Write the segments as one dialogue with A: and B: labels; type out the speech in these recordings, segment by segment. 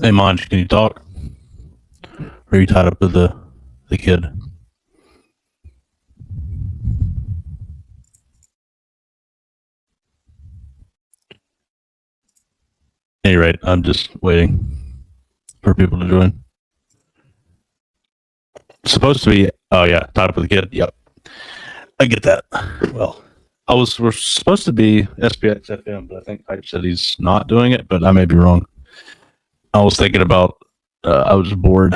A: Hey, Monch, can you talk? Or are you tied up with the kid? At any rate, I'm just waiting for people to join. Supposed to be. Oh yeah, tied up with the kid. Yep, I get that. Well, we're supposed to be SPX FM, but I think Hype said he's not doing it. But I may be wrong. I was thinking about. I was bored,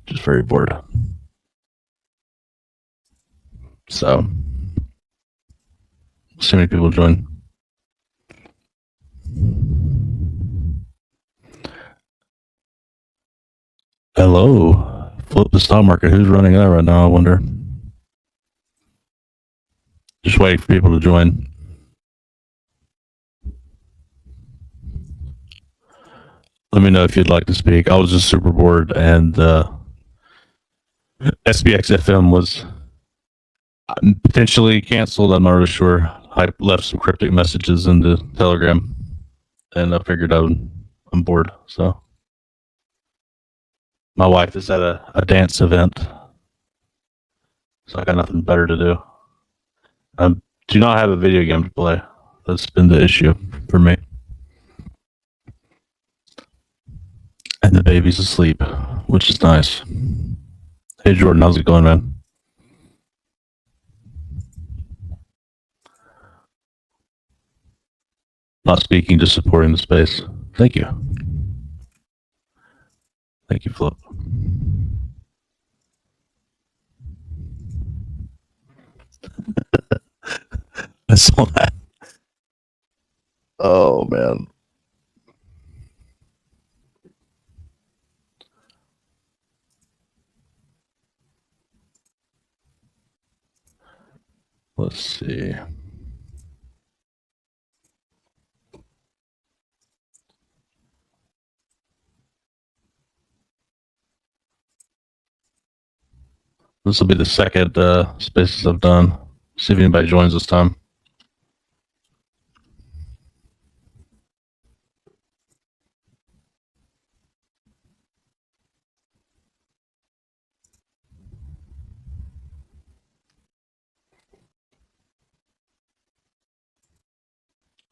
A: just very bored. So, see many people join. Hello, flip the stock market. Who's running that right now? I wonder. Just waiting for people to join. Let me know if you'd like to speak. I was just super bored, and SPX FM was potentially canceled. I'm not really sure. I left some cryptic messages in the Telegram, and I figured I'm bored. So my wife is at a dance event, so I got nothing better to do. I do not have a video game to play. That's been the issue for me. And the baby's asleep, which is nice. Hey, Jordan, how's it going, man? Not speaking, just supporting the space. Thank you. Thank you, Flip. I saw that. Oh, man. Let's see. This will be the second spaces I've done. See if anybody joins this time.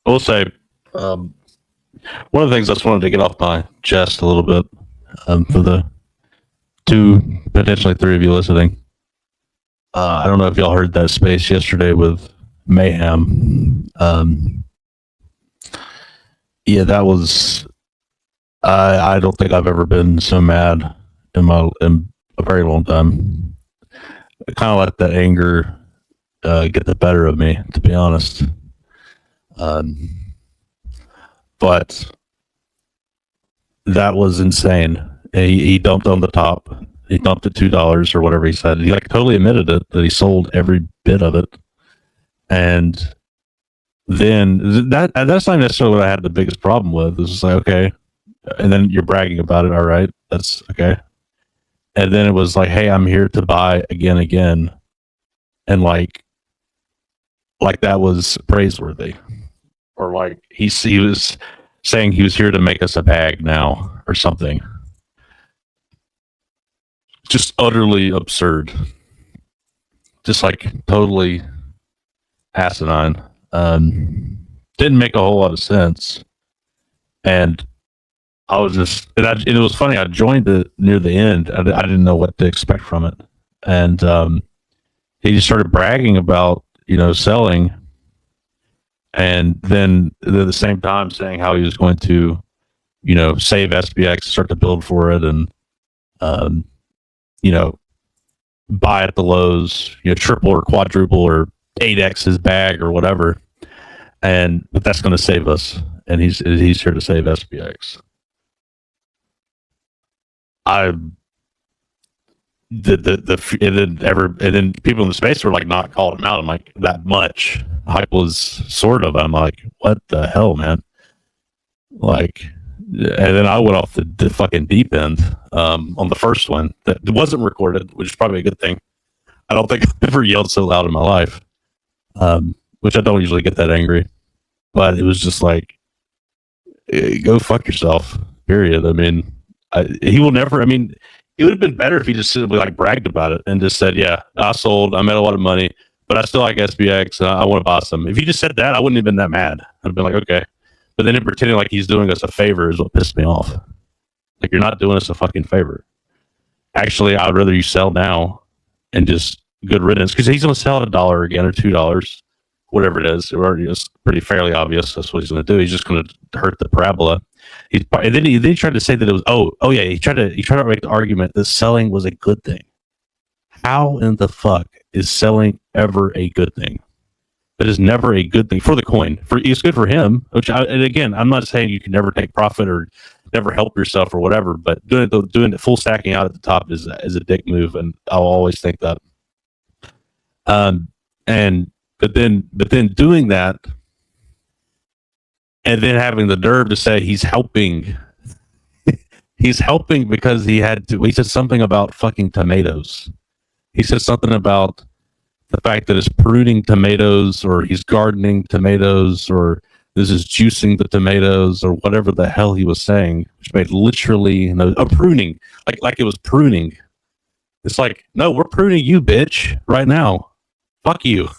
A: I will say, one of the things I just wanted to get off my chest a little bit for the two, potentially three of you listening. I don't know if y'all heard that space yesterday with Mayhem. Yeah, that was. I don't think I've ever been so mad in a very long time. I kind of let that anger get the better of me, to be honest. But that was insane. He dumped on the top. He dumped at $2 or whatever he said. He like totally admitted it that he sold every bit of it, and then that's not necessarily what I had the biggest problem with. It's just like, okay, and then you're bragging about it. All right, that's okay. And then it was like, hey, I'm here to buy again, and like that was praiseworthy, or like he was saying he was here to make us a bag now or something. Just utterly absurd. Just like totally asinine. Didn't make a whole lot of sense. And I was just, and it was funny. I joined it near the end. I didn't know what to expect from it. And he just started bragging about, selling. And then at the same time saying how he was going to, save SPX, start to build for it, and, buy at the lows, triple or quadruple or 8x his bag or whatever. But that's going to save us. And he's here to save SPX. And then people in the space were like not calling him out. I'm like, that much hype was sort of. I'm like, what the hell, man? Like, and then I went off the fucking deep end on the first one that wasn't recorded, which is probably a good thing. I don't think I've ever yelled so loud in my life, which I don't usually get that angry. But it was just like, go fuck yourself. Period. I mean, he will never. I mean, it would have been better if he just simply like bragged about it and just said, "Yeah, I sold. I made a lot of money, but I still like SPX. And I want to buy some." If he just said that, I wouldn't have been that mad. I'd have been like, "Okay," but then pretending like he's doing us a favor is what pissed me off. Like, you're not doing us a fucking favor. Actually, I'd rather you sell now and just good riddance, because he's going to sell at $1 again or $2, whatever it is. It already is pretty fairly obvious. That's what he's going to do. He's just going to hurt the parabola. And then he tried to say that it was yeah. He tried to make the argument that selling was a good thing. How in the fuck is selling ever a good thing? That is never a good thing for the coin. It's good for him. And again, I'm not saying you can never take profit or never help yourself or whatever, but doing the full stacking out at the top is a dick move, and I'll always think that. But then doing that, and then having the nerve to say he's helping. He's helping because he said something about fucking tomatoes. He said something about the fact that it's pruning tomatoes, or he's gardening tomatoes, or this is juicing the tomatoes, or whatever the hell he was saying, which made literally pruning, like it was pruning. It's like, no, we're pruning you, bitch, right now. Fuck you.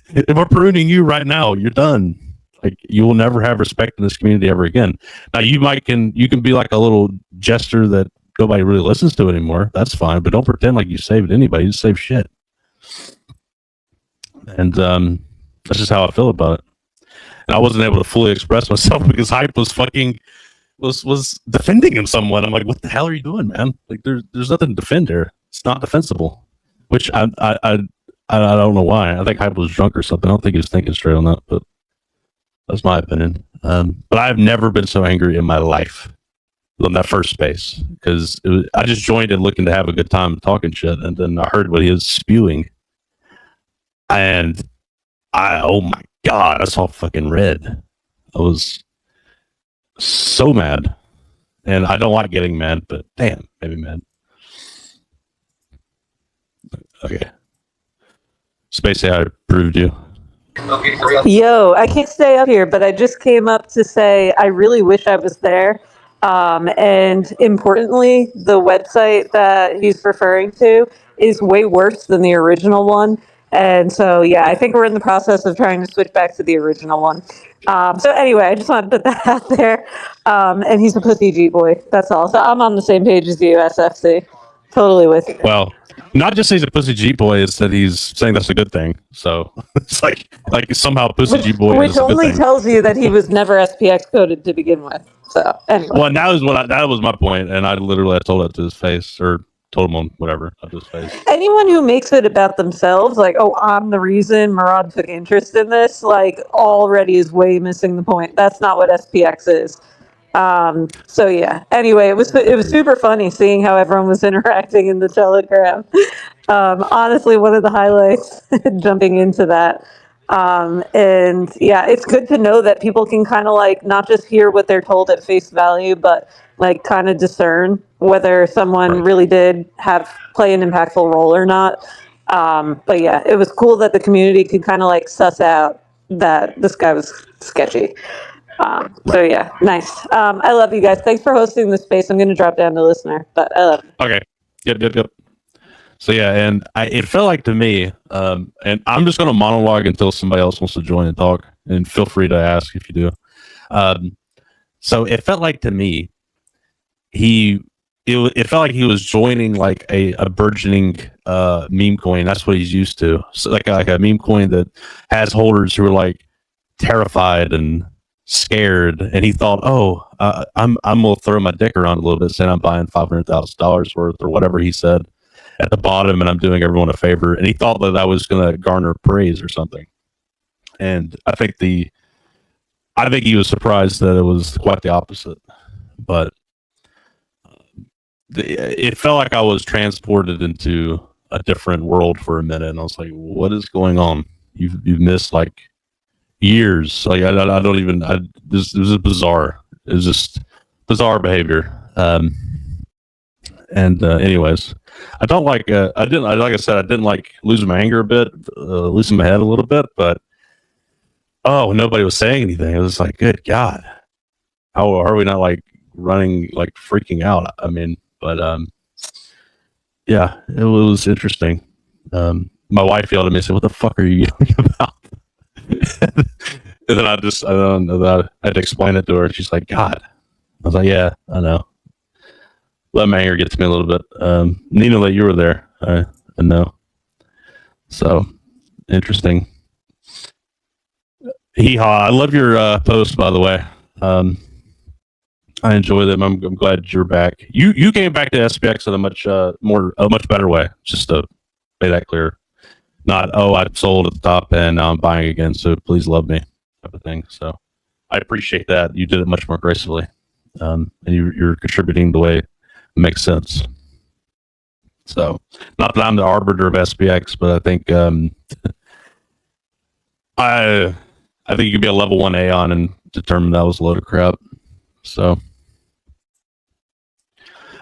A: If we're pruning you right now, you're done. Like, you will never have respect in this community ever again. Now, you can be like a little jester that nobody really listens to anymore. That's fine, but don't pretend like you saved anybody. You just save shit. And that's just how I feel about it. And I wasn't able to fully express myself because Hype was was defending him somewhat. I'm like, what the hell are you doing, man? Like, there's nothing to defend here. It's not defensible. Which I don't know why. I think Hype was drunk or something. I don't think he was thinking straight on that, but that's my opinion. But I've never been so angry in my life on that first space, because I just joined in looking to have a good time talking shit, and then I heard what he was spewing, and oh my god, I saw fucking red. I was so mad, and I don't like getting mad, but damn, maybe mad. Okay, Spacey, I approved you.
B: Yo, I can't stay up here, but I just came up to say I really wish I was there. And importantly, the website that he's referring to is way worse than the original one. And so, yeah, I think we're in the process of trying to switch back to the original one. So anyway, I just wanted to put that out there. And he's a pussy G boy. That's all. So I'm on the same page as you, SFC. Totally with you.
A: Well, not just he's a pussy G boy, it's that he's saying that's a good thing. So it's like somehow pussy G boy,
B: which only tells you that he was never SPX coded to begin with. So anyway.
A: Well, that was my point, and I told that to his face, or told him on whatever to his face.
B: Anyone who makes it about themselves, like, oh, I'm the reason Murad took interest in this, like, already is way missing the point. That's not what SPX is. So yeah. Anyway, it was super funny seeing how everyone was interacting in the Telegram. Honestly, one of the highlights, jumping into that. And yeah, it's good to know that people can kind of like not just hear what they're told at face value, but like kind of discern whether someone really did play an impactful role or not. But yeah, it was cool that the community could kind of like suss out that this guy was sketchy. So yeah, nice. I love you guys. Thanks for hosting this space. I'm going to drop down to listener, but I love you.
A: Okay. Good. So yeah, and it felt like to me, and I'm just going to monologue until somebody else wants to join and talk, and feel free to ask if you do. So it felt like to me, it felt like he was joining like a burgeoning meme coin. That's what he's used to. So like a meme coin that has holders who are like terrified and scared, and he thought, I'm gonna throw my dick around a little bit, saying I'm buying $500,000 worth or whatever he said at the bottom, and I'm doing everyone a favor, and he thought that I was gonna garner praise or something. And I think he was surprised that it was quite the opposite. But it felt like I was transported into a different world for a minute, and I was like, what is going on? You've missed like years. Like I don't even. This is bizarre. It was just bizarre behavior. Anyways, I don't like. I didn't. Like I said, I didn't like losing my anger a bit, losing my head a little bit. But nobody was saying anything. It was like, good God. how are we not like running, like freaking out? I mean, but yeah, it was interesting. My wife yelled at me and said, "What the fuck are you yelling about?" And then I don't know that I had to explain it to her. And she's like, "God," I was like, "Yeah, I know." Let my anger get to me a little bit. Nina, that you were there, I know. So interesting. Hee haw! I love your post, by the way. I enjoy them. I'm glad you're back. You came back to SPX in a much better way. Just to make that clear. Not, oh, I sold at the top and now I'm buying again, so please love me, type of thing. So I appreciate that. You did it much more gracefully, and you're contributing the way it makes sense. So, not that I'm the arbiter of SPX, but I think I think you could be a level 1 Aeon and determine that was a load of crap. So,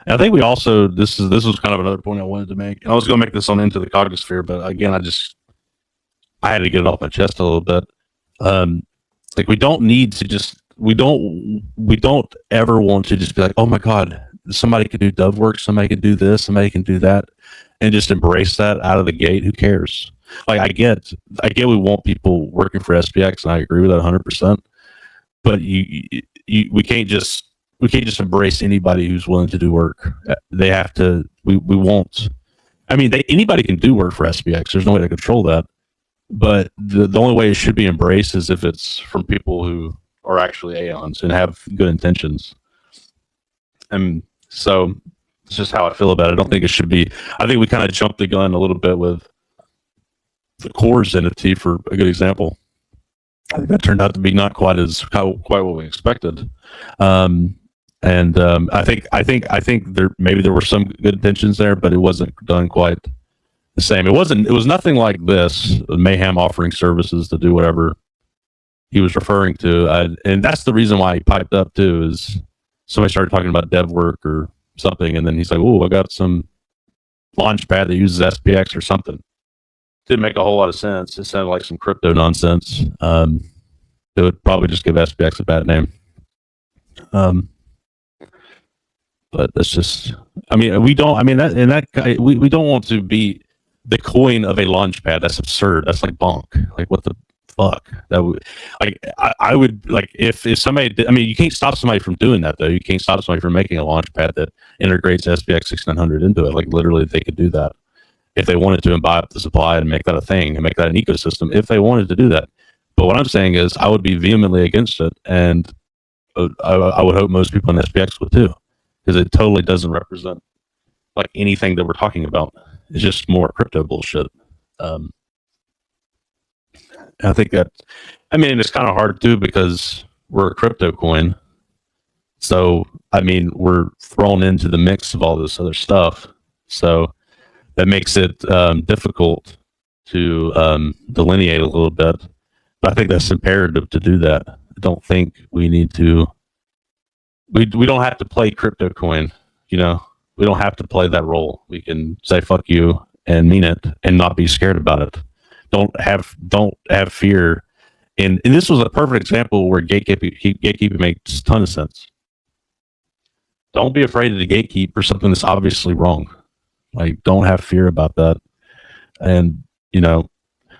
A: and I think we also this was kind of another point I wanted to make. I was going to make this on Into the Cognosphere, but again, I had to get it off my chest a little bit. Like we don't need to just we don't ever want to just be like, oh my god, somebody could do dove work, somebody can do this, somebody can do that, and just embrace that out of the gate. Who cares? Like I get we want people working for SPX, and I agree with that 100%. But we can't just embrace anybody who's willing to do work. They have to. We won't. I mean, anybody can do work for SPX. There's no way to control that. But the only way it should be embraced is if it's from people who are actually Aeons and have good intentions. And so it's just how I feel about it. I don't think it should be. I think we kind of jumped the gun a little bit with the cores entity for a good example. I think that turned out to be not quite what we expected. I think there were some good intentions there, but it wasn't done quite the same. It was nothing like this, Mayhem offering services to do whatever he was referring to. And that's the reason why he piped up too, is somebody started talking about dev work or something. And then he's like, oh, I got some launch pad that uses SPX or something. Didn't make a whole lot of sense. It sounded like some crypto nonsense. It would probably just give SPX a bad name. But that's just, I mean, we don't want to be the coin of a launch pad. That's absurd. That's like bonk. Like what the fuck? That would, like, I would like if somebody did, I mean, you can't stop somebody from doing that though. You can't stop somebody from making a launch pad that integrates SPX6900 into it. Like literally they could do that if they wanted to and buy up the supply and make that a thing and make that an ecosystem if they wanted to do that. But what I'm saying is I would be vehemently against it, and I would hope most people in SPX would too, because it totally doesn't represent like anything that we're talking about. It's just more crypto bullshit. I think that, I mean, it's kind of hard too because we're a crypto coin. So, I mean, we're thrown into the mix of all this other stuff. So that makes it difficult to delineate a little bit. But I think that's imperative to do that. I don't think we need to, we don't have to play crypto coin, you know? We don't have to play that role. We can say fuck you and mean it and not be scared about it. Don't have fear. And this was a perfect example where gatekeeping makes a ton of sense. Don't be afraid to gatekeep for something that's obviously wrong. Like, don't have fear about that. And, you know,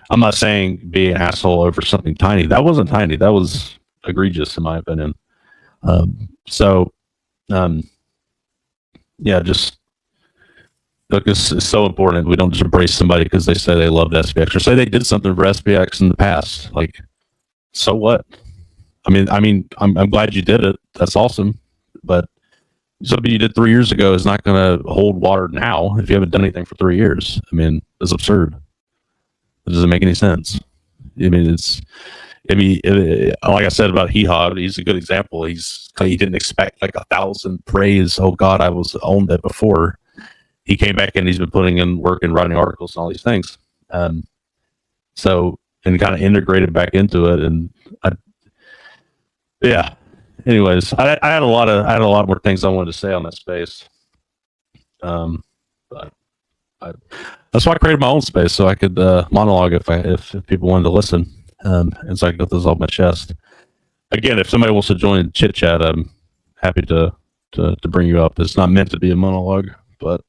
A: I'm not saying be an asshole over something tiny. That wasn't tiny. That was egregious, in my opinion. Yeah, just look, it's so important. We don't just embrace somebody because they say they loved SPX or say they did something for SPX in the past. Like, so what? I mean, I'm glad you did it. That's awesome. But something you did 3 years ago is not going to hold water now if you haven't done anything for 3 years. I mean, it's absurd. It doesn't make any sense. I mean, like I said about Hee-Haw, he's a good example. He didn't expect like 1,000 praise. Oh God, I was owned that before. He came back and he's been putting in work and writing articles and all these things. So, and kind of integrated back into it. And yeah. Anyways, I had a lot more things I wanted to say on that space. But that's why I created my own space, so I could monologue if people wanted to listen. And so I could get this off my chest. again, if somebody wants to join chit chat, I'm happy to bring you up. It's not meant to be a monologue, but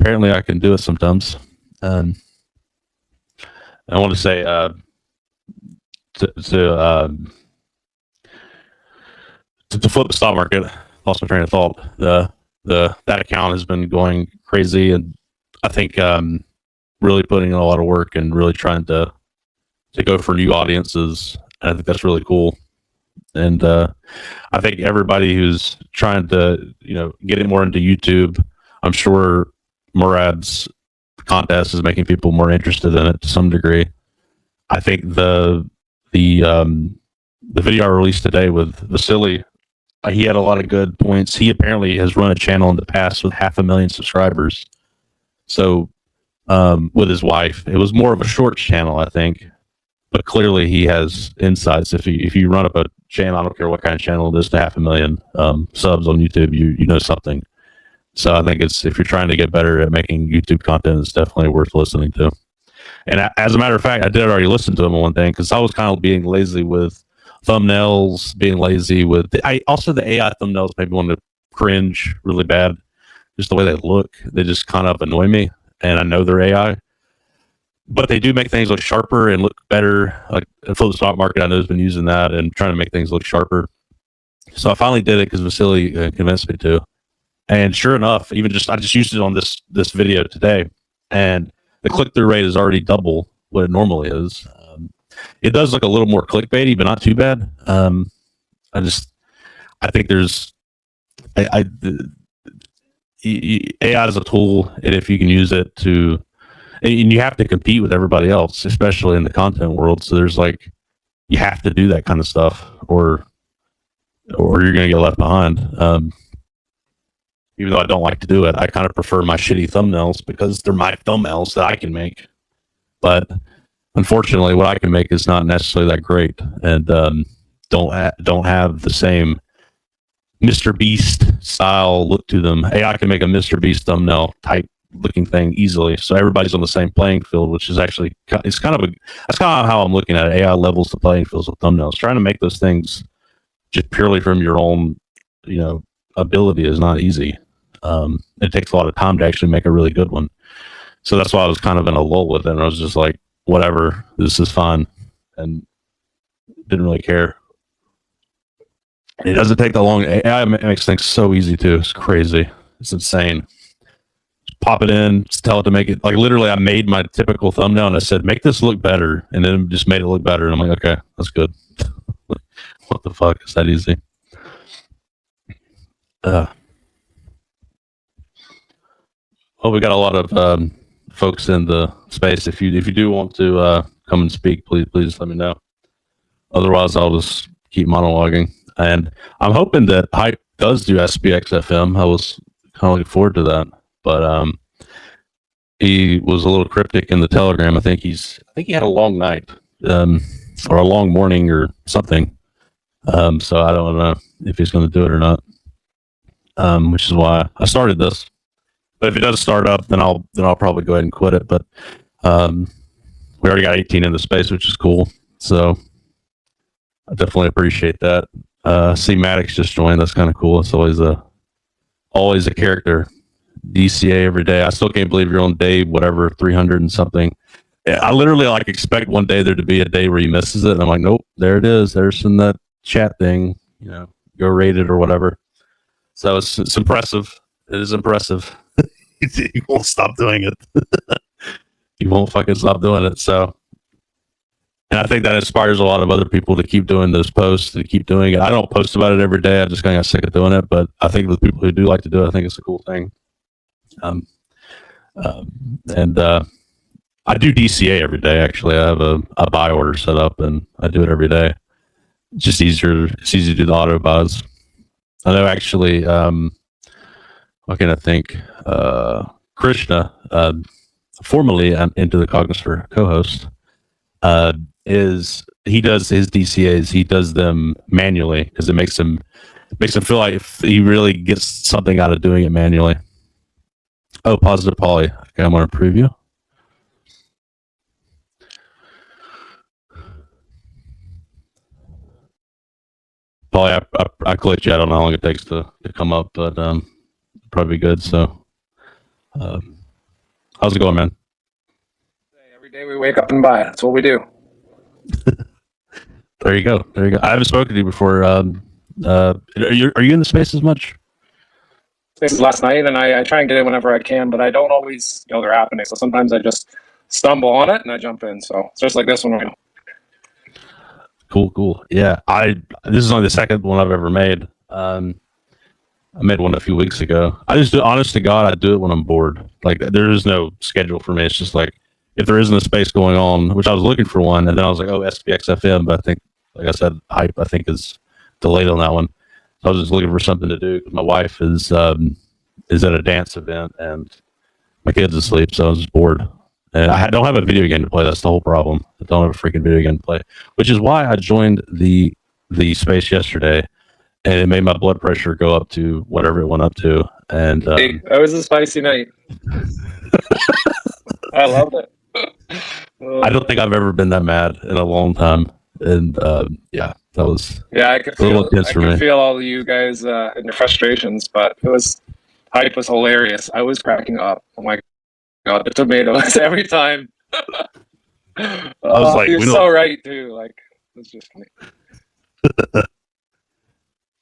A: apparently I can do it sometimes. I want to say to flip the stock market. Lost my train of thought. That account has been going crazy, and I think really putting in a lot of work and really trying to go for new audiences. And I think that's really cool. And I think everybody who's trying to get it more into YouTube, I'm sure Murad's contest is making people more interested in it to some degree. I think the video I released today with Vasily, he had a lot of good points. He apparently has run a channel in the past with 500,000 subscribers. So with his wife, it was more of a shorts channel, I think. But clearly, he has insights. If you run up a channel, I don't care what kind of channel it is, to 500,000 subs on YouTube, you know something. So I think if you're trying to get better at making YouTube content, it's definitely worth listening to. And as a matter of fact, I did already listen to him on one thing because I was kind of being lazy with thumbnails, being lazy with the AI thumbnails made me want to cringe really bad. Just the way they look, they just kind of annoy me. And I know they're AI, but they do make things look sharper and look better. Like for the stock market, I know has been using that and trying to make things look sharper. So I finally did it because Vasily convinced me to. And sure enough, I just used it on this video today, and the click through rate is already double what it normally is. It does look a little more clickbaity, but not too bad. I think there's AI is a tool, and if you can use it to, and you have to compete with everybody else, especially in the content world. So there's you have to do that kind of stuff, or you're going to get left behind. Even though I don't like to do it, I kind of prefer my shitty thumbnails because they're my thumbnails that I can make. But unfortunately, what I can make is not necessarily that great, and don't have the same Mr. Beast style look to them. AI can make a Mr. Beast thumbnail type looking thing easily, so everybody's on the same playing field, which is actually that's kind of how I'm looking at it. AI levels the playing fields with thumbnails. Trying to make those things just purely from your own, ability is not easy. It takes a lot of time to actually make a really good one. So that's why I was kind of in a lull with it. And I was just like, whatever, this is fine, and didn't really care. And it doesn't take that long. AI makes things so easy too. It's crazy. It's insane. Just pop it in, just tell it to make it. Like literally, I made my typical thumbnail and I said, make this look better, and then just made it look better. And I'm like, okay, that's good. What the fuck? Is that easy? Well, we got a lot of folks in the space. If you do want to come and speak, please let me know. Otherwise, I'll just keep monologuing. And I'm hoping that Hype does do SPX FM. I was kind of looking forward to that, but he was a little cryptic in the Telegram. I think he had a long night, or a long morning, or something. So I don't know if he's going to do it or not. Which is why I started this. But if it does start up, then I'll probably go ahead and quit it. But we already got 18 in the space, which is cool. So I definitely appreciate that. See Maddox just joined. That's kind of cool. It's always a character. DCA every day. I still can't believe you're on day whatever 300 and something. I literally expect one day there to be a day where he misses it, and I'm like, nope, there it is. There's in that chat thing. Go rate it or whatever. So it's impressive. It is impressive. He won't stop doing it. He won't fucking stop doing it. So, and I think that inspires a lot of other people to keep doing those posts, to keep doing it. I don't post about it every day. I just kind of got sick of doing it. But I think the people who do like to do it, I think it's a cool thing. And I do DCA every day. Actually, I have a buy order set up, and I do it every day. It's just easier. It's easy to do the auto buys. I know actually. What can I think? Krishna, formerly Into the Cognisphere co-host, he does his DCAs. He does them manually because it makes him feel like if he really gets something out of doing it manually. Oh, positive poly. Okay, I'm going to preview. Probably I collect you. I don't know how long it takes to come up, but probably good. So, how's it going, man?
C: Every day we wake up and buy. That's what we do.
A: There you go. There you go. I haven't spoken to you before. Are you in the space as much?
C: This is last night, and I try and get in whenever I can, but I don't always know they're happening. So sometimes I just stumble on it and I jump in. So it's just like this one right now.
A: Cool. Yeah, this is only the second one I've ever made. I made one a few weeks ago. I just do, honest to God, I do it when I'm bored. Like there is no schedule for me. It's just like if there isn't a space going on, which I was looking for one, and then I was like, oh, SPX but I think, like I said, hype I think is delayed on that one. So I was just looking for something to do because my wife is at a dance event and my kid's asleep, so I was just bored. And I don't have a video game to play. That's the whole problem. I don't have a freaking video game to play, which is why I joined the space yesterday, and it made my blood pressure go up to whatever it went up to. And
C: Hey, that was a spicy night. I loved it.
A: I don't think I've ever been that mad in a long time. And yeah, that was
C: I could feel all of you guys and your frustrations, but hype was hilarious. I was cracking up. Oh my God, the tomatoes every time.
A: I was like,
C: you're so right too. Like, it's just funny.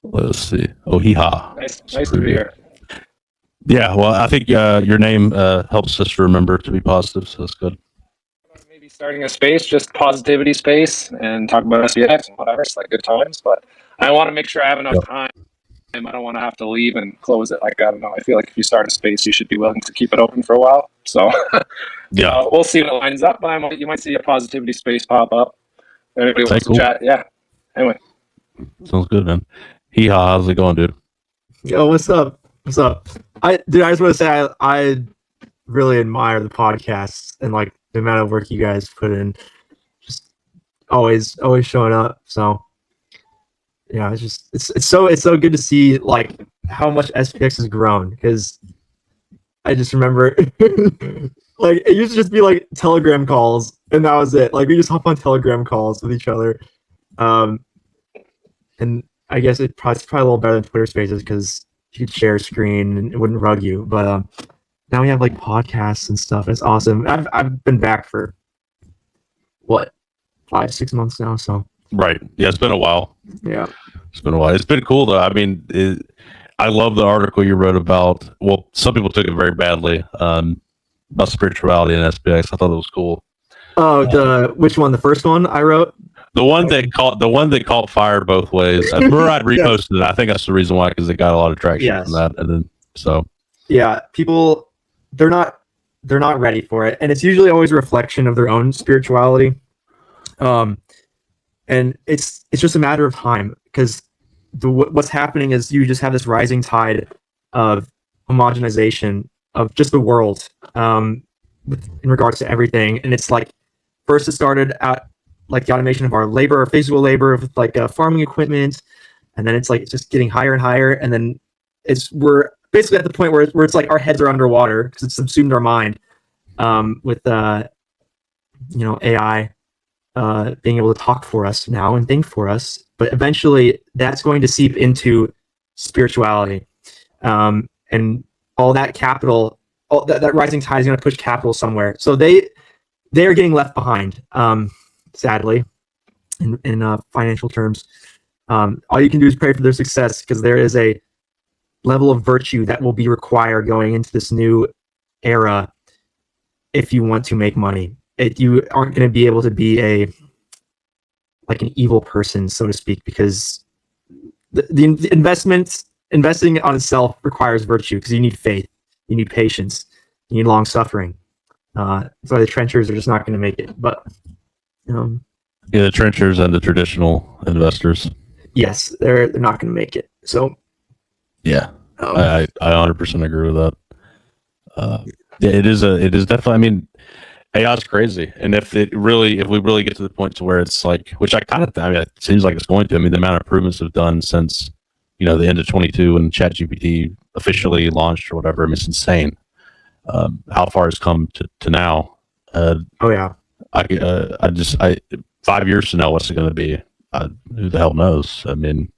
A: Let's see. Oh, hee-haw.
C: Nice to be here.
A: Yeah, well, I think your name helps us remember to be positive, so that's good.
C: Maybe starting a space, just positivity space, and talk about SPX and whatever. It's like good times, but I want to make sure I have enough time. I don't want to have to leave and close it. Like, I don't know. I feel like if you start a space, you should be willing to keep it open for a while. So, yeah, we'll see what lines up. But you might see a positivity space pop up. Anybody wants to chat? Yeah. Anyway,
A: sounds good, man. Hee-haw, how's it going, dude?
D: Yo, what's up? I just want to say I really admire the podcasts and like the amount of work you guys put in. Just always showing up. So yeah, it's so good to see like how much SPX has grown, because I just remember like it used to just be like Telegram calls and that was it. Like we just hop on Telegram calls with each other. And I guess it's probably a little better than Twitter Spaces because you could share a screen and it wouldn't rug you. But now we have like podcasts and stuff. It's awesome. I've been back for what, 5-6 months now. So
A: right, yeah, it's been a while.
D: Yeah,
A: it's been a while. It's been cool though. I mean, I love the article you wrote about. Well, some people took it very badly about spirituality and SPX. I thought it was cool.
D: Oh, which one? The first one I wrote.
A: The one that caught fire both ways. Murad reposted it. I think that's the reason why, because it got a lot of traction from that. And then
D: yeah, people they're not ready for it, and it's usually always a reflection of their own spirituality. And it's just a matter of time, because what's happening is you just have this rising tide of homogenization of just the world in regards to everything. And it's like first it started at like the automation of our labor, our physical labor of like farming equipment, and then it's like just getting higher and higher, and then we're basically at the point where it's like our heads are underwater because it's subsumed our mind with AI being able to talk for us now and think for us. But eventually that's going to seep into spirituality, and all that capital, all that rising tide is going to push capital somewhere. So they are getting left behind. Sadly, in financial terms. All you can do is pray for their success, because there is a level of virtue that will be required going into this new era if you want to make money. You aren't going to be able to be an evil person, so to speak, because the investing on itself requires virtue, because you need faith, you need patience, you need long suffering. So the trenchers are just not going to make it. But
A: yeah, the trenchers and the traditional investors.
D: Yes, they're not going to make it. So
A: yeah, I 100% agree with that. Yeah, it is definitely. I mean, AI is crazy, and if we really get to the point to where it's like, which I mean, it seems like it's going to. I mean, the amount of improvements have done since the end of 22 when ChatGPT officially launched or whatever. I mean, it's insane how far it's come to now.
D: Oh yeah.
A: I 5 years from now, what's it going to be? Who the hell knows? I mean,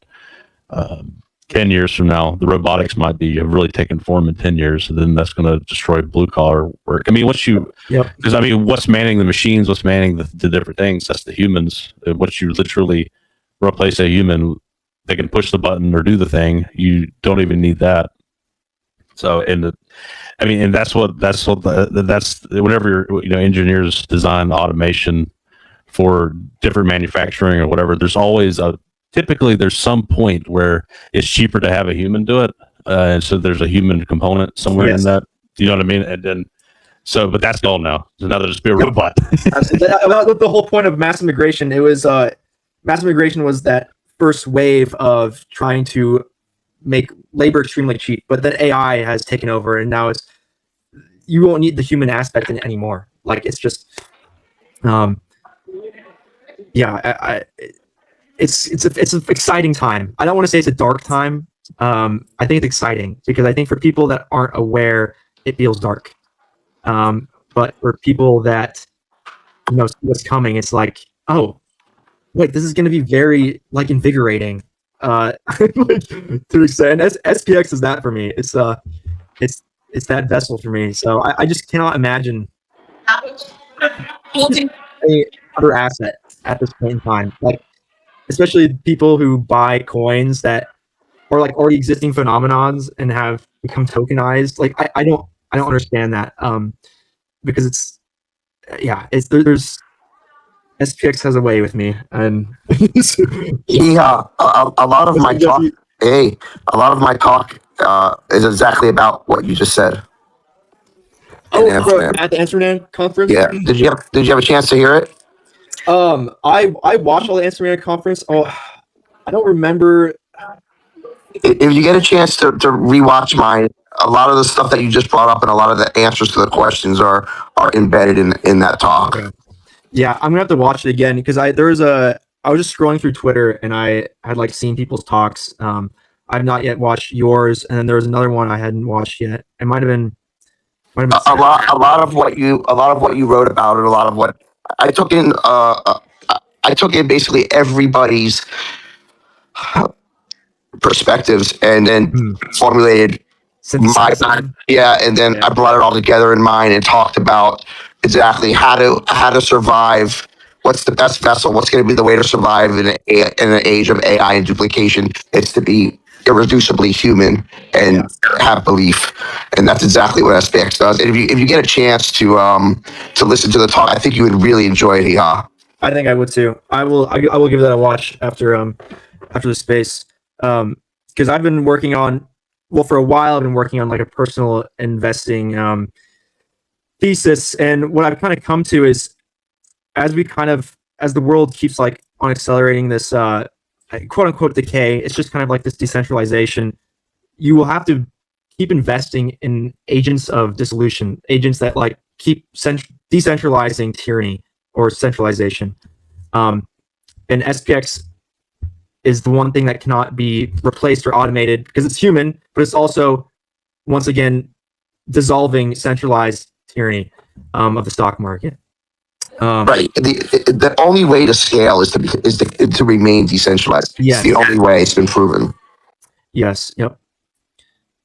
A: 10 years from now, the robotics might be have really taken form in 10 years, and then that's going to destroy blue collar work. I mean, once you, because I mean, what's manning the machines, what's manning the different things, that's the humans. Once you literally replace a human, they can push the button or do the thing. You don't even need that. So, and that's whenever engineers design automation for different manufacturing or whatever, there's always typically there's some point where it's cheaper to have a human do it, and so there's a human component somewhere in that. You know what I mean? And then but that's gone now. So now there's just be a robot.
D: The whole point of mass immigration, it was mass immigration was that first wave of trying to make labor extremely cheap, but then AI has taken over, and now you won't need the human aspect in it anymore. Like it's just, it's an exciting time. I don't want to say it's a dark time. I think it's exciting because I think for people that aren't aware, it feels dark. But for people that see what's coming, it's like, oh, wait, this is going to be very invigorating. To extend, SPX is that for me. It's that vessel for me. So I just cannot imagine any other asset at this point in time. Especially people who buy coins that are already existing phenomenons and have become tokenized. I don't understand that. Because there's SPX has a way with me, and
E: yeah, a lot of my talk. Hey, a lot of my talk is exactly about what you just said.
D: At the Amsterdam conference.
E: Yeah, did you have a chance to hear it?
D: I watched all the Amsterdam conference. Oh, I don't remember.
E: If you get a chance to rewatch mine, a lot of the stuff that you just brought up and a lot of the answers to the questions are embedded in that talk.
D: Okay. Yeah, I'm gonna have to watch it again because I was just scrolling through Twitter and I had seen people's talks. I've not yet watched yours, and then there was another one I hadn't watched yet. It might have been
E: a lot of what you wrote about it. A lot of what I took in. I took in basically everybody's perspectives and then formulated my and then I brought it all together in mine and talked about exactly how to survive. What's the best vessel? What's going to be the way to survive in an age of AI and duplication? It's to be irreducibly human and have belief, and that's exactly what SPX does. And if you get a chance to listen to the talk, I think you would really enjoy it. Yeah,
D: I think I would too. I will give that a watch after the space. Because I've been working on, for a while I've been working on a personal investing thesis, and what I've kind of come to is as the world keeps on accelerating this quote unquote decay, it's just kind of this decentralization. You will have to keep investing in agents of dissolution, agents that keep decentralizing tyranny or centralization. And SPX is the one thing that cannot be replaced or automated because it's human, but it's also, once again, dissolving centralized tyranny of the stock market.
E: Right. The only way to scale is to remain decentralized.
D: Yes.
E: It's the only way. It's been proven.
D: Yes. Yep.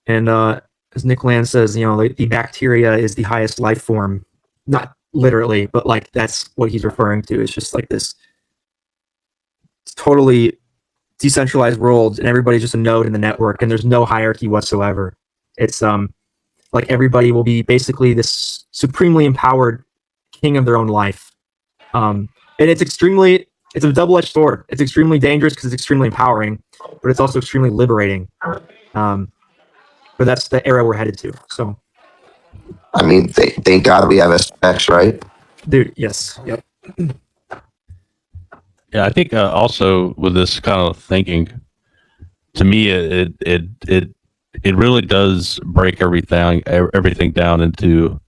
D: And as Nick Land says, the bacteria is the highest life form, not literally, but that's what he's referring to. It's just this totally decentralized world, and everybody's just a node in the network, and there's no hierarchy whatsoever. It's everybody will be basically this supremely empowered king of their own life. And it's a double-edged sword. It's extremely dangerous because it's extremely empowering, but it's also extremely liberating. But that's the era we're headed to. So,
E: I mean, thank God we have SPX, right?
D: Dude, yes. Yep.
A: Yeah, I think also with this kind of thinking, to me, it really does break everything down into.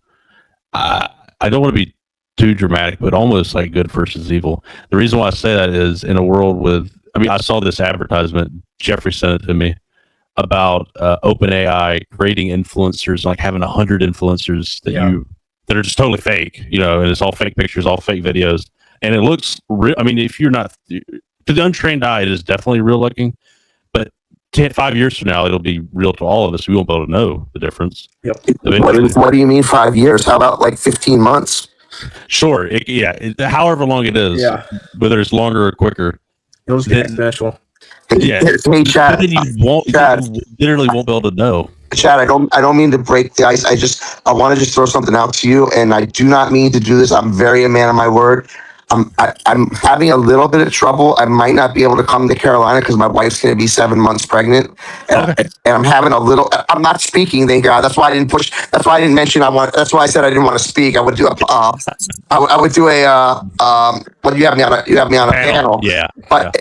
A: I don't want to be too dramatic, but almost like good versus evil. The reason why I say that is in a world with. I saw this advertisement. Jeffrey sent it to me about OpenAI creating influencers, having 100 influencers that are just totally fake, and it's all fake pictures, all fake videos. And it looks real. I mean, if you're not, to the untrained eye, it is definitely real looking. But 5 years from now, it'll be real to all of us. We won't be able to know the difference.
D: Yep.
E: What do you mean 5 years? How about like 15 months?
A: Sure. However long it is,
D: Yeah.
A: whether it's longer or quicker.
D: It'll just be exponential.
A: Yeah.
E: Hey,
A: But
E: Chad.
A: then you literally won't be able to know.
E: Chad, I don't mean to break the ice. I want to just throw something out to you, and I do not mean to do this. I'm very a man of my word. I'm having a little bit of trouble. I might not be able to come to Carolina because my wife's going to be 7 months pregnant, and,
A: Okay.
E: and I'm having a little. I'm not speaking. Thank God. That's why I didn't push. That's why I didn't mention. That's why I said I didn't want to speak. I would do a. I would do a. Well, you have me on a panel.
A: Yeah.
E: But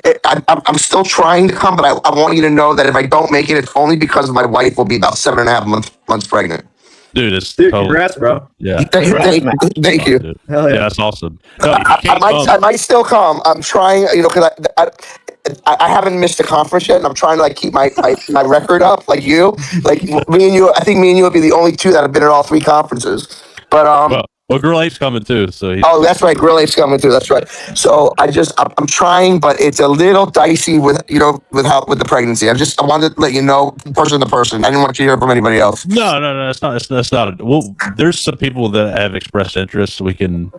E: I'm still trying to come. But I want you to know that if I don't make it, it's only because my wife will be about 7.5 months pregnant.
A: Dude,
D: Dude, congrats, bro.
A: Yeah.
E: Thank you.
A: Dude.
D: Hell yeah.
A: Yeah, that's awesome. No,
E: I might still come. I'm trying, because I haven't missed a conference yet, and I'm trying to like keep my record up, like you, like me and you. I think me and you would be the only two that have been at all 3 conferences. But
A: well, Girl Ape's coming too, so
E: oh, that's right, Grill Ape's coming through. That's right. So I'm trying, but it's a little dicey with the pregnancy. I wanted to let you know, person to person. I didn't want you to hear from anybody else.
A: No, that's not. Well, there's some people that have expressed interest, so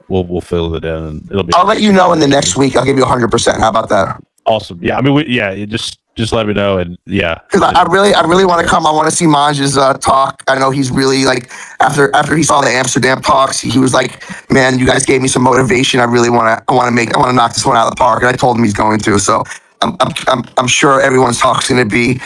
A: we'll fill it in, and it'll be.
E: I'll let you know in the next week. I'll give you 100%. How about that?
A: Awesome. Yeah, I mean, you just let me know, and yeah.
E: Because I really want to come. I want to see Manj's talk. I know he's really like after he saw the Amsterdam talks, he was like, "Man, you guys gave me some motivation. I want to knock this one out of the park." And I told him he's going to. So I'm sure everyone's talk's going to be,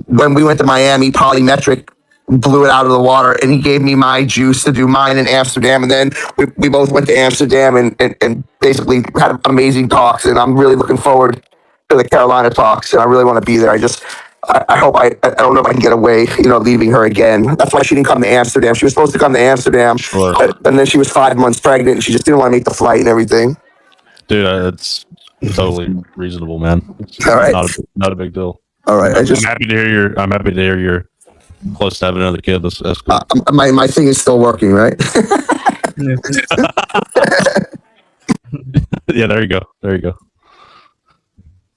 E: when we went to Miami, Polymetric blew it out of the water, and he gave me my juice to do mine in Amsterdam, and then we both went to Amsterdam and basically had amazing talks. And I'm really looking forward to the Carolina talks, and I really want to be there. I hope I don't know if I can get away, leaving her again. That's why she didn't come to Amsterdam. She was supposed to come to Amsterdam,
A: Sure.
E: and then she was 5 months pregnant, and she just didn't want to make the flight and everything.
A: Dude, it's totally reasonable, man. It's
E: All right.
A: not a big deal.
E: All right,
A: I'm happy to hear you're close to having another kid. That's cool.
E: My thing is still working, right?
A: Yeah, there you go.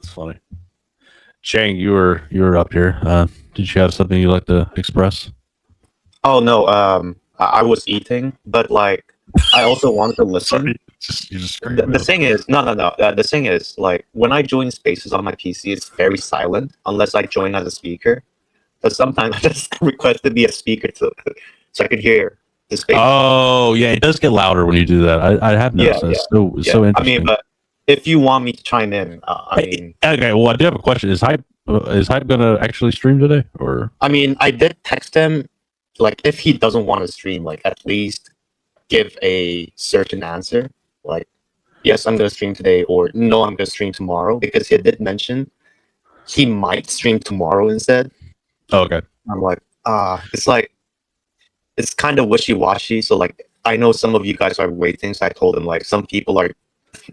A: That's funny. Chang, you were up here. Did you have something you'd like to express?
F: Oh no, I was eating, but like I also wanted to listen.
A: Sorry, you just
F: The thing is, no. The thing is, like when I join spaces on my PC, it's very silent unless I join as a speaker. But sometimes I just request to be a speaker so I could hear the space.
A: Oh yeah, it does get louder when you do that. I have noticed that. It's so interesting.
F: I mean, but if you want me to chime in,
A: okay. Well, I do have a question. Is Hype gonna actually stream today, or?
F: I mean, I did text him, like if he doesn't want to stream, like at least give a certain answer, like yes, I'm gonna stream today, or no, I'm gonna stream tomorrow, because he did mention he might stream tomorrow instead.
A: Oh, okay.
F: I'm like, it's kind of wishy-washy. So like, I know some of you guys are waiting, so I told him like some people are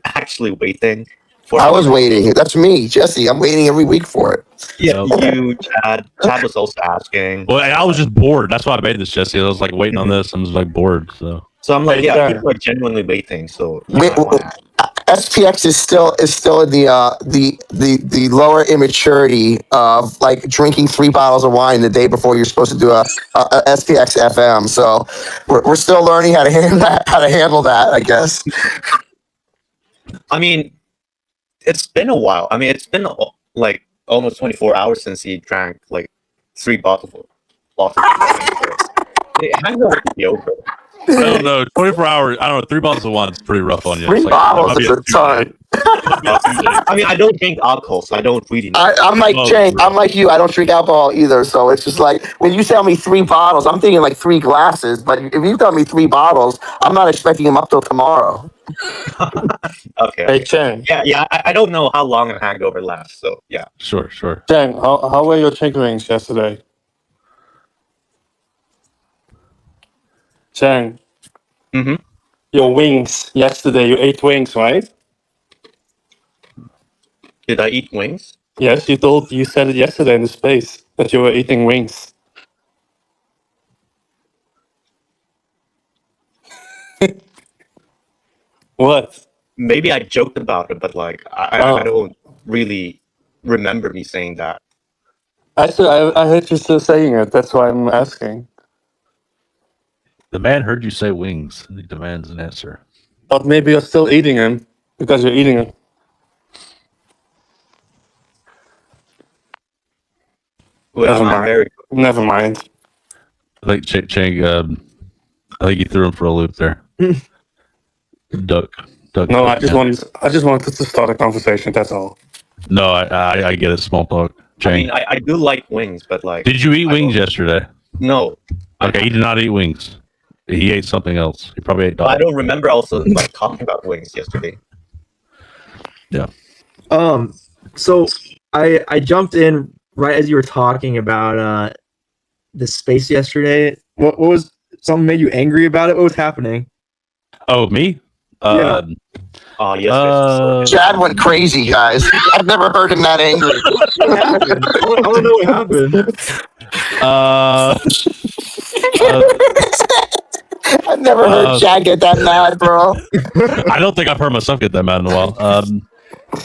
F: actually waiting.
E: I was waiting. That's me, Jesse. I'm waiting every week for it.
F: Yeah, you, Chad. Chad was also asking.
A: Well, I was just bored. That's why I made this, Jesse. I was like waiting on this. I'm just like bored. So
F: I'm like, yeah, people are genuinely waiting. So
E: SPX is still in the lower immaturity of like drinking 3 bottles of wine the day before you're supposed to do a SPX FM. So we're still learning how to handle that, I guess.
F: I mean, it's been a while. I mean, it's been like almost 24 hours since he drank like 3 bottles of wine. Hangover could be over.
A: I don't know. 24 hours. I don't know. 3 bottles of wine is pretty rough on you.
E: 3 bottles is a ton.
F: I mean, I don't drink alcohol, so I don't really know.
E: I'm like Jay. I'm like you. I don't drink alcohol either. So it's just like when you tell me 3 bottles, I'm thinking like 3 glasses. But if you tell me 3 bottles, I'm not expecting them up till tomorrow.
F: Okay.
G: Hey Chang.
F: Yeah. I don't know how long a hangover lasts. So yeah.
A: Sure.
G: Chang, how were your chicken wings yesterday? Chang.
F: Mm-hmm.
G: Your wings yesterday. You ate wings, right?
F: Did I eat wings?
G: Yes, you said it yesterday in the space that you were eating wings. What?
F: Maybe I joked about it, but like I don't really remember me saying that.
G: I heard you still saying it. That's why I'm asking.
A: The man heard you say wings. He demands an answer.
G: But maybe you're still eating him because you're eating him.
F: Well,
G: Never mind.
A: I think Chang, I think he threw him for a loop there. Duck.
G: No, I just wanted to start a conversation. That's all.
A: No, I get it. Small talk. Chang.
F: I mean, I do like wings, but like,
A: Did you eat wings yesterday?
F: no.
A: Okay, he did not eat wings. He ate something else. He probably ate dog.
F: I don't remember also like talking about wings yesterday.
A: Yeah.
D: So I jumped in right as you were talking about the space yesterday. What was something made you angry about it? What was happening?
A: Oh, me?
D: Yeah.
F: Oh, yes.
E: Chad went crazy, guys. I've never heard him that angry.
D: What happened? I don't know what happened.
E: I've never heard Chad get that mad, bro.
A: I don't think I've heard myself get that mad in a while.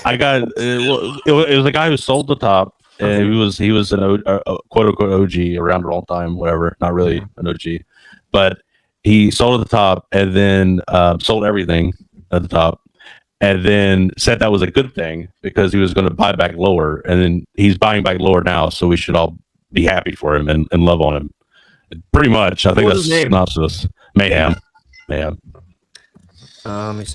A: I got it was a guy who sold the top, and he was an quote unquote OG around a long time, whatever. Not really an OG, but he sold at the top and then sold everything at the top, and then said that was a good thing because he was going to buy back lower, and then he's buying back lower now, so we should all be happy for him and love on him. Pretty much, I think that's synopsis. Mayhem.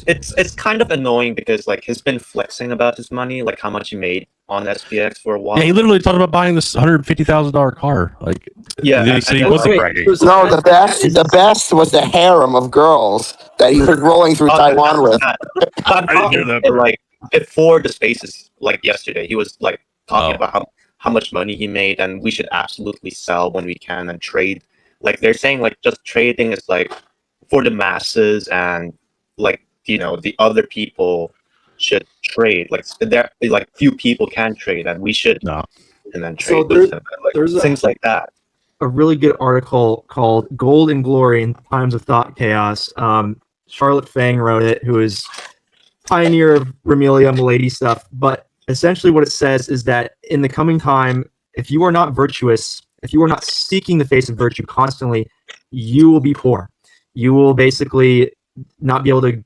F: It's kind of annoying because like he's been flexing about his money, like how much he made on SPX for a while.
A: Yeah, he literally talked about buying this $150,000 car. Like,
F: yeah,
A: so he wasn't bragging.
E: No, the best was the harem of girls that he was rolling through Taiwan with.
F: I'm talking like before the spaces, like yesterday, he was like talking about how much money he made, and we should absolutely sell when we can and trade. Like they're saying, like just trading is like for the masses, and like the other people should trade. Like there, like few people can trade, and we should and then trade with them. There's things like that.
D: A really good article called "Gold and Glory in Times of Thought Chaos." Charlotte Fang wrote it, who is pioneer of Remelia Milady stuff. But essentially, what it says is that in the coming time, if you are not virtuous, if you are not seeking the face of virtue constantly, you will be poor. You will basically not be able to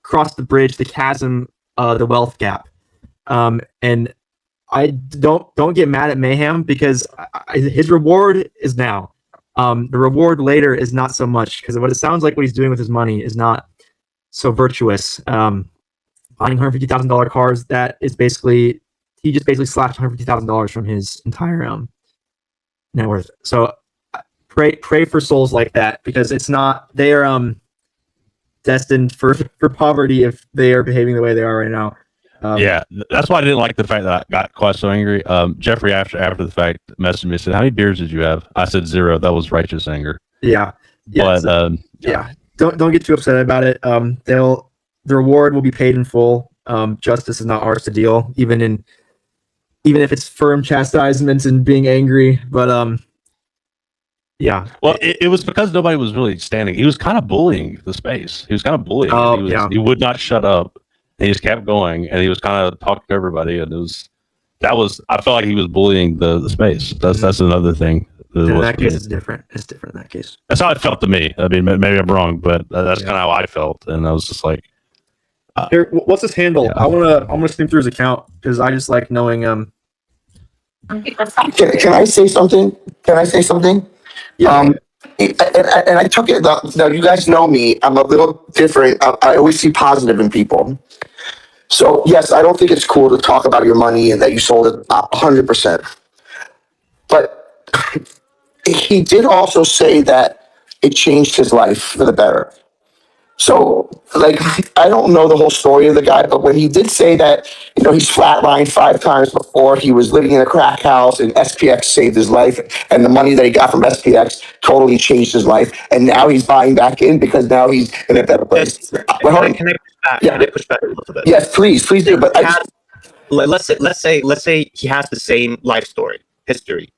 D: cross the bridge, the chasm, the wealth gap. And I don't get mad at Mayhem because his reward is now. The reward later is not so much, because what it sounds like what he's doing with his money is not so virtuous. Buying $150,000 cars, that is basically, he just basically slashed $150,000 from his entire net worth. So pray for souls like that, because it's not, they are destined for poverty if they are behaving the way they are right now.
A: Yeah, that's why I didn't like the fact that I got quite so angry. Jeffrey, after the fact, messaged me and said, "How many beers did you have?" I said 0. That was righteous anger.
D: Yeah.
A: But
D: don't get too upset about it. The reward will be paid in full. Justice is not ours to deal, even if it's firm chastisements and being angry. But yeah.
A: Well, it was because nobody was really standing. He was kind of bullying the space. He was kind of bullying. He would not shut up. He just kept going, and he was kind of talking to everybody, and I felt like he was bullying the space. That's another thing.
D: In that case, it's different. It's different in that case.
A: That's how it felt to me. I mean, maybe I'm wrong, but that's kind of how I felt, and I was just like,
D: here, what's his handle? Yeah. I wanna stream through his account because I just like knowing.
E: Can I say something? Yeah. And I took it. Now you guys know me. I'm a little different. I always see positive in people. So yes, I don't think it's cool to talk about your money and that you sold it 100%. But he did also say that it changed his life for the better. So, like, I don't know the whole story of the guy, but when he did say that, he's flatlined 5 times before, he was living in a crack house, and SPX saved his life, and the money that he got from SPX totally changed his life, and now he's buying back in because now he's in a better place.
F: Can I push back a little bit?
E: Yes, please do. But
F: let's say he has the same life history,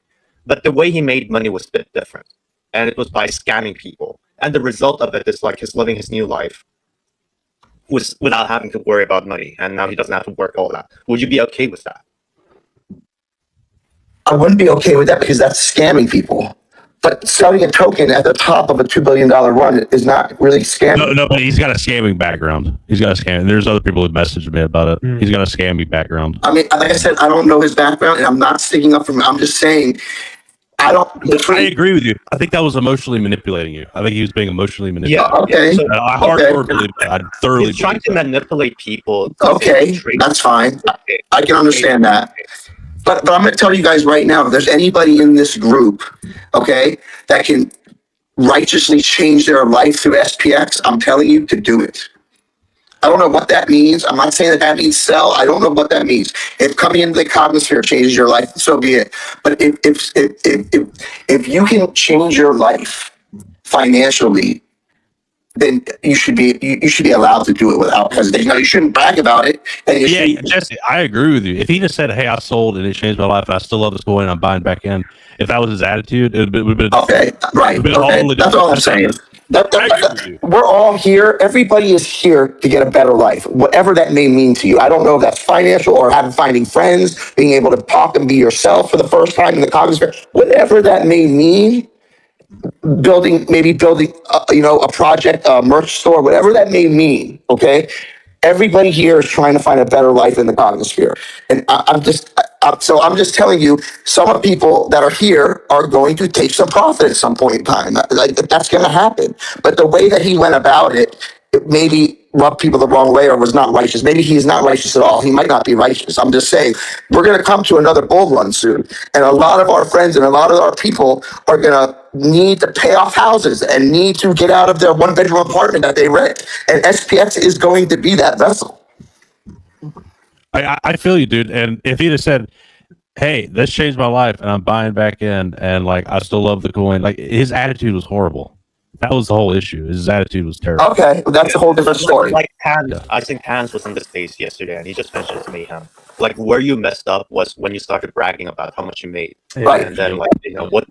F: but the way he made money was a bit different, and it was by scamming people. And the result of it is like he's living his new life without having to worry about money, and now he doesn't have to work all that. Would you be okay with that?
E: I wouldn't be okay with that because that's scamming people. But selling a token at the top of a $2 billion run is not really scamming.
A: No, but he's got a scamming background. He's got a scam. There's other people who messaged me about it. He's got a scamming background.
E: I mean, like I said, I don't know his background, and I'm not sticking up for him. I'm just saying, I don't.
A: I agree with you. I think that was emotionally manipulating you. I think he was being emotionally manipulated.
F: Yeah.
E: Okay.
F: So
A: I hardcore believe that. I thoroughly
F: he's trying to
A: believe that.
F: manipulate people. To
E: Okay,
F: trade.
E: that's fine. I can understand that. But I'm going to tell you guys right now, if there's anybody in this group, okay, that can righteously change their life through SPX, I'm telling you to do it. I don't know what that means. I'm not saying that that means sell. I don't know what that means. If coming into the cognisphere changes your life, so be it. But if you can change your life financially, then you should be allowed to do it without hesitation. Now, you shouldn't brag about it. And you
A: Yeah,
E: should,
A: Jesse, I agree with you. If he just said, "Hey, I sold and it changed my life, and I still love this coin, and I'm buying back in," if that was his attitude, it would have been
E: okay, right. Okay, that's all I'm saying.
A: I agree with you.
E: We're all here. Everybody is here to get a better life, whatever that may mean to you. I don't know if that's financial or finding friends, being able to talk and be yourself for the first time in the cognitive, whatever that may mean. Building a project, a merch store, whatever that may mean. Okay, everybody here is trying to find a better life in the cognisphere, and I'm just telling you, some of the people that are here are going to take some profit at some point in time. Like, that's going to happen. But the way that he went about it maybe rubbed people the wrong way or was not righteous. Maybe he's not righteous at all. He might not be righteous. I'm just saying, we're going to come to another bull run soon. And a lot of our friends and a lot of our people are going to need to pay off houses and need to get out of their one-bedroom apartment that they rent. And SPX is going to be that vessel.
A: I feel you, dude. And if he'd have said, "Hey, this changed my life, and I'm buying back in, and like I still love the coin," like his attitude was horrible. That was the whole issue. His attitude was terrible.
E: Okay, that's a whole different story.
F: Like Hans, I think Hans was in the space yesterday, and he just mentioned to me, like where you messed up was when you started bragging about how much you made,
E: Right.
F: and then like what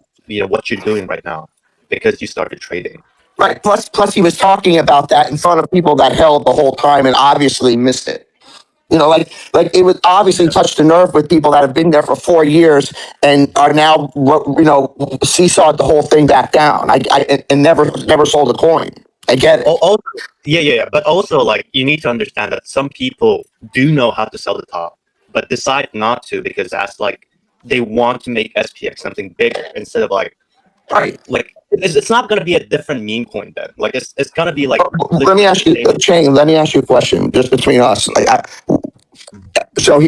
F: you're doing right now because you started trading.
E: Right. Plus, he was talking about that in front of people that held the whole time and obviously missed it. Like it was obviously touched a nerve with people that have been there for 4 years and are now, seesawed the whole thing back down. And never sold a coin. I get it.
F: Also, yeah. But also, like, you need to understand that some people do know how to sell the top, but decide not to because that's like they want to make SPX something bigger instead of like.
E: Right.
F: Like it's not going to be a different meme coin then. Like it's going to be like.
E: Let me ask you, Shane. Let me ask you a question, just between us. So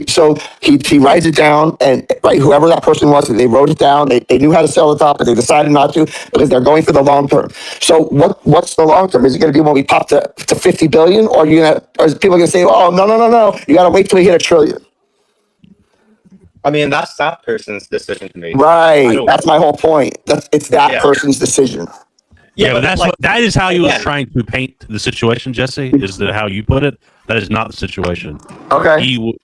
E: he writes it down, and right, whoever that person was, they wrote it down. They knew how to sell the top, but they decided not to because they're going for the long term. So what's the long term? Is it going to be when we pop to 50 billion, or is people going to say, "Oh, no, you got to wait till we hit 1 trillion"?
F: I mean, that's that person's decision to make.
E: Right. That's my whole point. It's that person's decision.
A: Yeah, but that is how he was trying to paint the situation, Jesse. Is that how you put it? That is not the situation.
E: Okay.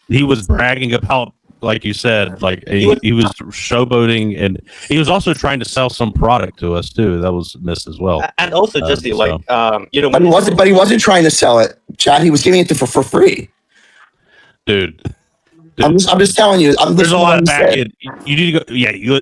A: He was bragging about, like you said, like he was showboating, and he was also trying to sell some product to us too. That was missed as well.
F: And also, Jesse,
E: But he wasn't trying to sell it, Chad. He was giving it to for free.
A: Dude.
E: I'm just telling you.
A: There's a lot of back end. You need to go. Yeah, you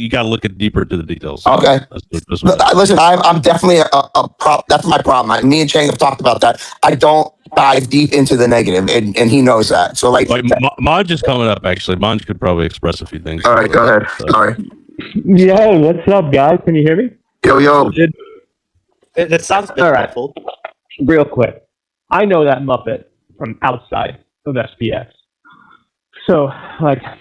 A: got to look at deeper to the details.
E: Okay.
A: That's
E: listen, I'm definitely a prop. That's my problem. Me and Chang have talked about that. I don't dive deep into the negative, and he knows that. So like
A: Monj is coming up. Actually, Monj could probably express a few things.
E: All right, go ahead. Sorry.
H: Yo, what's up, guys? Can you hear me?
E: Yo.
F: It sounds beautiful.
H: Real quick, I know that Muppet from outside of SPX. So,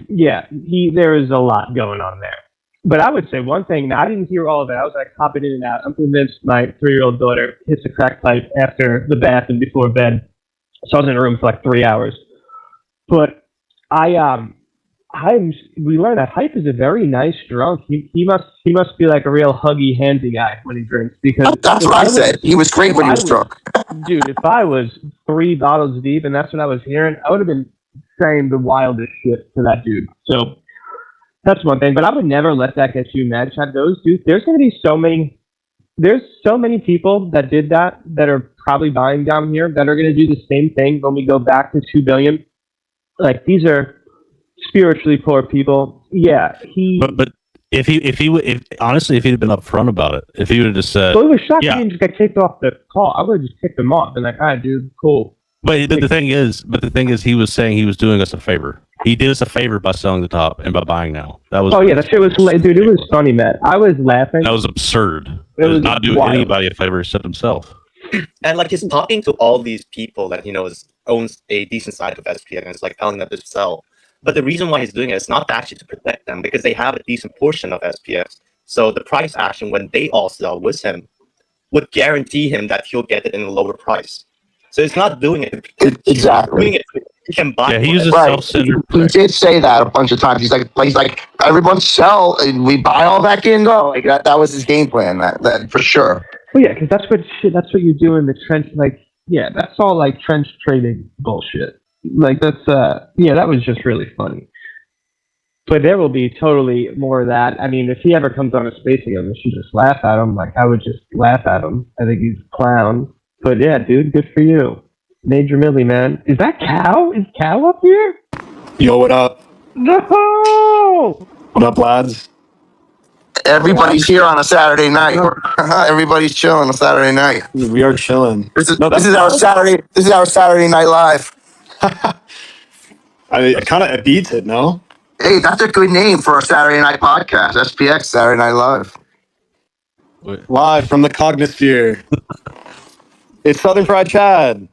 H: there is a lot going on there. But I would say one thing, I didn't hear all of it. I was like hopping in and out. I'm convinced my 3-year-old daughter hits a crack pipe after the bath and before bed. So I was in a room for like 3 hours. But we learned that Hype is a very nice drunk. He must be like a real huggy, handsy guy when he drinks. Because
E: that's what I said. He was great when he was drunk.
H: Dude, if I was 3 bottles deep and that's what I was hearing, I would have been saying the wildest shit to that dude. So that's one thing, but I would never let that get you mad, Chad. Those dudes, there's so many people that did that are probably buying down here that are going to do the same thing when we go back to 2 billion. Like these are spiritually poor people. Yeah,
A: But if honestly, if he'd have been upfront about it, if he would have just said,
H: So it was shocking
A: yeah.
H: he didn't just get kicked off the call. I would have just kicked him off and like, all right, dude, cool.
A: But the thing is, he was saying he was doing us a favor. He did us a favor by selling the top and by buying now. That was.
H: Oh yeah, that shit was, dude. It was funny, man. I was laughing.
A: That was absurd.
H: It was
A: not doing
H: wild.
A: anybody a favor except himself.
F: And like he's talking to all these people that he knows owns a decent side of SPX and it's like telling them to sell. But the reason why he's doing it is not actually to protect them because they have a decent portion of SPX. So the price action when they all sell with him would guarantee him that he'll get it in a lower price. So it's not doing it.
E: Exactly.
F: Doing it, he can buy.
A: Yeah, he uses
E: Right.
A: self-centered.
E: He did say that a bunch of times. He's like, everyone sell and we buy all back in. Go. Like that was his game plan. That for sure.
H: Well, yeah, because that's what you do in the trench. Like, yeah, that's all like trench trading bullshit. Like that's yeah, that was just really funny. But there will be totally more of that. I mean, if he ever comes on a space again, we should just laugh at him. Like I would just laugh at him. I think he's a clown. But yeah, dude, good for you. Major Millie, man. Is that Cow? Is Cow up here?
G: Yo, what up?
H: No!
G: What up, lads?
E: Everybody's here on a Saturday night. Everybody's chilling on a Saturday night.
G: We are chilling.
E: This is our Saturday. This is our Saturday Night Live.
G: I mean, it beats it, no?
E: Hey, that's a good name for a Saturday night podcast. SPX Saturday Night Live.
G: Live from the Cognisphere. It's Southern Fried Chad.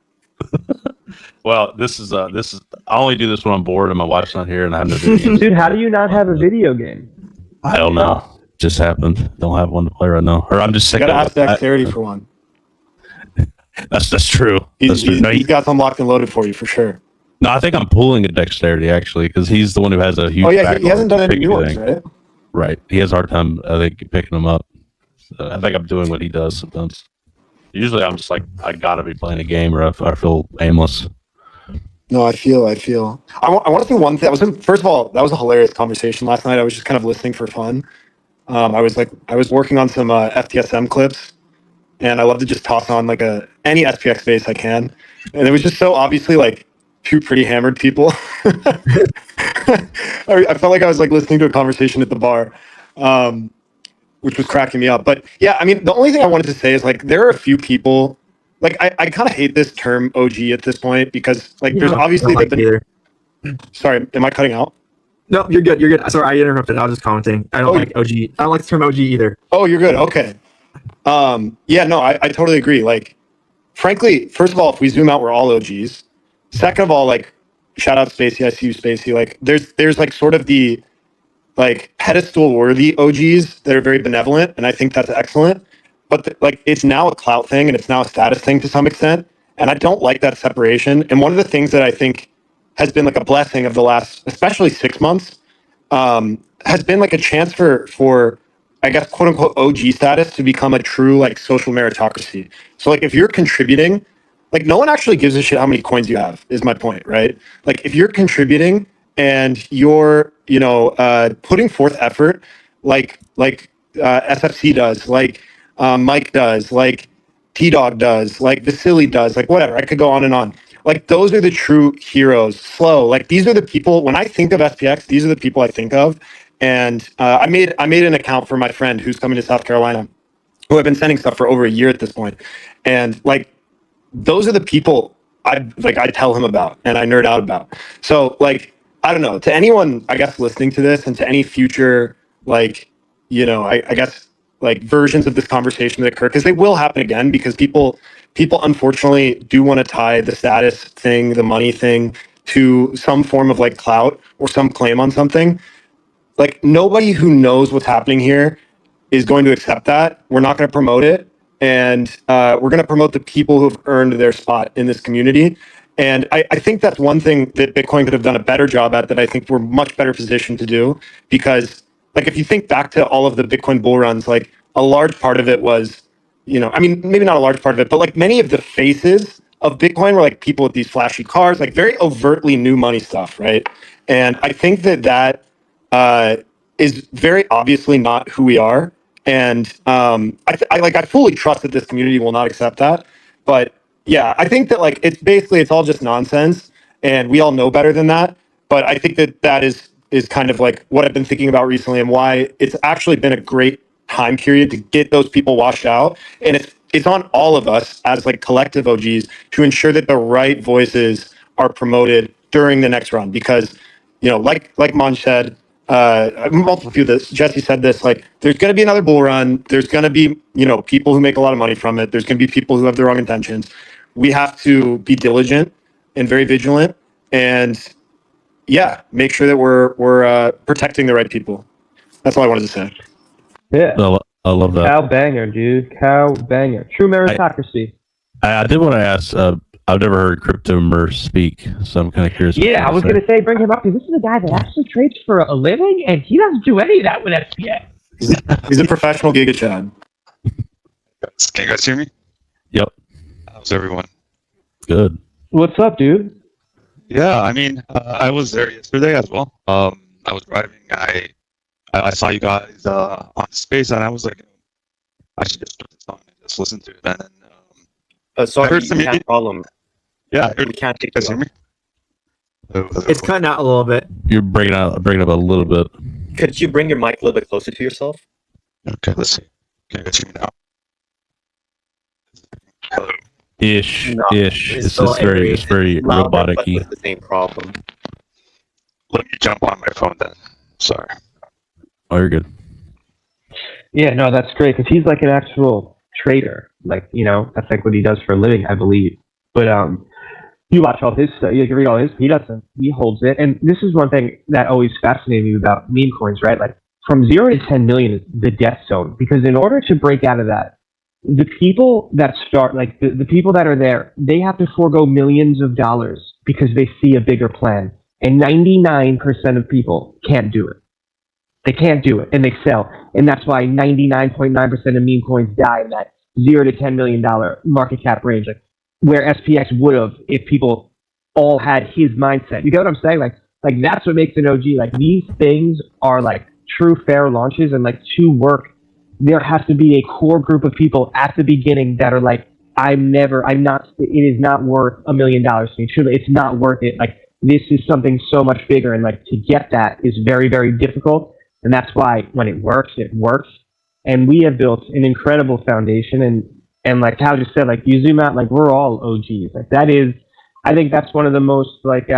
A: Well, this is I only do this when I'm bored and my wife's not here and I have no video.
H: Dude, how do you not have a video game?
A: I don't know. Just happened. Don't have one to play right now. Or I'm just sick
G: Gotta
A: of
G: ask
A: it.
G: Dexterity for one.
A: That's true.
G: He's,
A: No,
G: he's got some locked and loaded for you for sure.
A: no, I think I'm pulling a dexterity actually because he's the one who has a huge.
G: Oh yeah, he
A: backlog
G: hasn't done any
A: picking
G: new ones,
A: everything.
G: right?
A: Right. He has a hard time, I think, picking them up. So I think I'm doing what he does sometimes. Usually I'm just like, I gotta be playing a game or I feel aimless.
G: No, I feel. I want to do one thing. First of all, that was a hilarious conversation last night. I was just kind of listening for fun. I was working on some FTSM clips, and I love to just toss on like any SPX space I can. And it was just so obviously like two pretty hammered people. I felt like I was like listening to a conversation at the bar, which was cracking me up. But yeah, I mean, the only thing I wanted to say is like there are a few people. Like I kind of hate this term OG at this point because like there's obviously Sorry, am I cutting out?
D: No, you're good. You're good. Sorry, I interrupted. I was just commenting. I don't like OG. I don't like the term OG either.
G: Oh, you're good. Okay. Yeah, no, I totally agree. Like, frankly, first of all, if we zoom out, we're all OGs. Second of all, like, shout out Spacey. I see you, Spacey. Like, there's like sort of the like pedestal worthy OGs that are very benevolent, and I think that's excellent. But like, it's now a clout thing, and it's now a status thing to some extent, and I don't like that separation. And one of the things that I think has been like a blessing of the last, especially 6 months, has been like a chance for I guess quote unquote OG status to become a true like social meritocracy. So like if you're contributing, like no one actually gives a shit how many coins you have is my point, right? Like if you're contributing and you're putting forth effort, like SFC does, like Mike does, like T-Dog does, like Vasily does, like whatever. I could go on and on. Like those are the true heroes. Slow. Like these are the people. When I think of SPX, these are the people I think of. And I made an account for my friend who's coming to South Carolina, who I've been sending stuff for over a year at this point. And like those are the people I tell him about and I nerd out about. So like I don't know, to anyone I guess listening to this and to any future like I guess like versions of this conversation that occur, because they will happen again, because people unfortunately do want to tie the status thing, the money thing, to some form of like clout or some claim on something. Like nobody who knows what's happening here is going to accept that. We're not going to promote it, and we're going to promote the people who have earned their spot in this community. And I think that's one thing that Bitcoin could have done a better job at, that I think we're much better positioned to do, because like if you think back to all of the Bitcoin bull runs, like a large part of it was, I mean, maybe not a large part of it, but like many of the faces of Bitcoin were like people with these flashy cars, like very overtly new money stuff, right? And I think that is very obviously not who we are. And I fully trust that this community will not accept that. But yeah, I think that like it's all just nonsense, and we all know better than that. but I think that is kind of like what I've been thinking about recently and why it's actually been a great time period to get those people washed out. And it's on all of us as like collective OGs to ensure that the right voices are promoted during the next run, because like Monj said, multiple people, this Jesse said this, like there's going to be another bull run. There's going to be people who make a lot of money from it. There's going to be people who have the wrong intentions. We have to be diligent and very vigilant, and make sure that we're protecting the right people. That's all I wanted to say.
H: Yeah.
A: I love that.
H: Cow banger, dude. Cow banger. True meritocracy.
A: I did want to ask. I've never heard Cryptomer speak, so I'm kind of curious.
H: Yeah, I was going to say bring him up because this is a guy that actually trades for a living, and he doesn't do any of that with SPX.
G: He's a professional Giga Chad.
I: Can you guys hear me?
A: Yep.
I: How's everyone?
A: Good.
H: What's up, dude?
I: Yeah, I mean, I was there yesterday as well. I was driving. I saw you guys on space, and I was like, I should just put this on and just listen to it. And then,
F: Sorry,
I: I heard
F: you
I: some
F: had a problem.
I: Yeah, I heard,
F: We can't take
I: you guys
F: you
I: hear
F: off.
I: me?
D: It's cutting out a little bit.
A: You're breaking up a little bit.
F: Could you bring your mic a little bit closer to yourself?
I: Okay, let's see. Can you guys hear me now? Hello.
A: Ish.
F: No,
A: It's
F: still
A: just very
F: louder, but
A: robotic-y.
F: with the same problem.
I: Let me jump on my phone then. Sorry.
A: Oh, you're good.
H: Yeah, no, that's great because he's like an actual trader. Like, that's like what he does for a living, I believe. But you watch all his stuff, you can read all his, he doesn't, he holds it. And this is one thing that always fascinated me about meme coins, right? Like from 0 to 10 million is the death zone, because in order to break out of that, the people that start, like the people that are there, they have to forego millions of dollars because they see a bigger plan. And 99% of people can't do it. They can't do it, and they sell. And that's why 99.9% of meme coins die in that $0 to $10 million market cap range, like where SPX would have if people all had his mindset. You get what I'm saying? Like that's what makes an OG. Like these things are like true fair launches, and like to work, there has to be a core group of people at the beginning that are like, it is not worth $1 million to me. Truly, it's not worth it. Like this is something so much bigger, and like to get that is very, very difficult. And that's why when it works. And we have built an incredible foundation. And like Hal just said, like you zoom out, like we're all OGs. Like I think that's one of the most like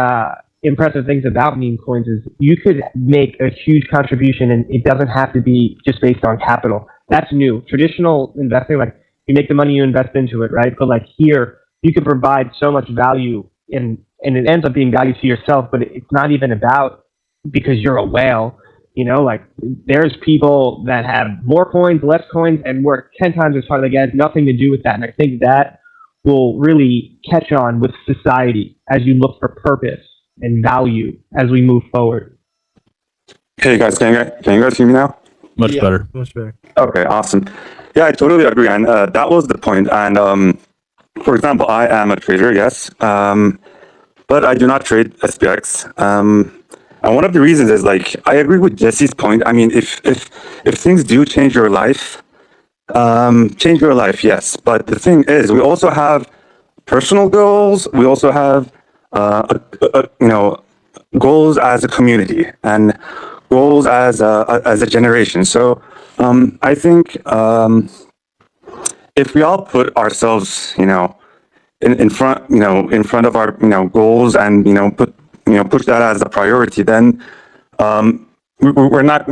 H: impressive things about meme coins is you could make a huge contribution, and it doesn't have to be just based on capital. That's new. Traditional investing, like you make the money, you invest into it, right? But like here, you can provide so much value, and it ends up being value to yourself, but it's not even about because you're a whale. Like there's people that have more coins, less coins, and work 10 times as hard. Like it has nothing to do with that. And I think that will really catch on with society as you look for purpose and value as we move forward.
J: Hey guys, can you guys hear me now?
A: Much better.
D: Much better.
J: Okay, awesome. Yeah, I totally agree, and that was the point. And for example, I am a trader, yes, but I do not trade SPX. And one of the reasons is like I agree with Jesse's point. I mean, if things do change your life, yes. But the thing is, we also have personal goals. We also have goals as a community and goals as a generation. So I think if we all put ourselves, in front of our goals and push that as a priority, then we're not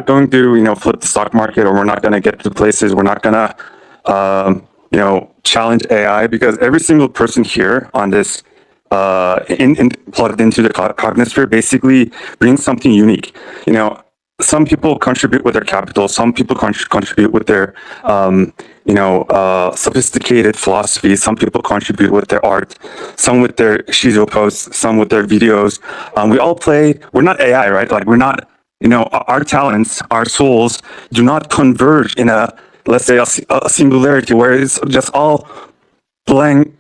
J: going to flip the stock market, or we're not going to get to places. We're not going to challenge AI, because every single person here on this plugged into the cognosphere basically brings something unique. Some people contribute with their capital. Some people contribute with their sophisticated philosophy. Some people contribute with their art, some with their shizo posts, some with their videos. We all play. We're not AI, right? Like we're not. Our talents, our souls, do not converge in let's say a singularity where it's just all bland,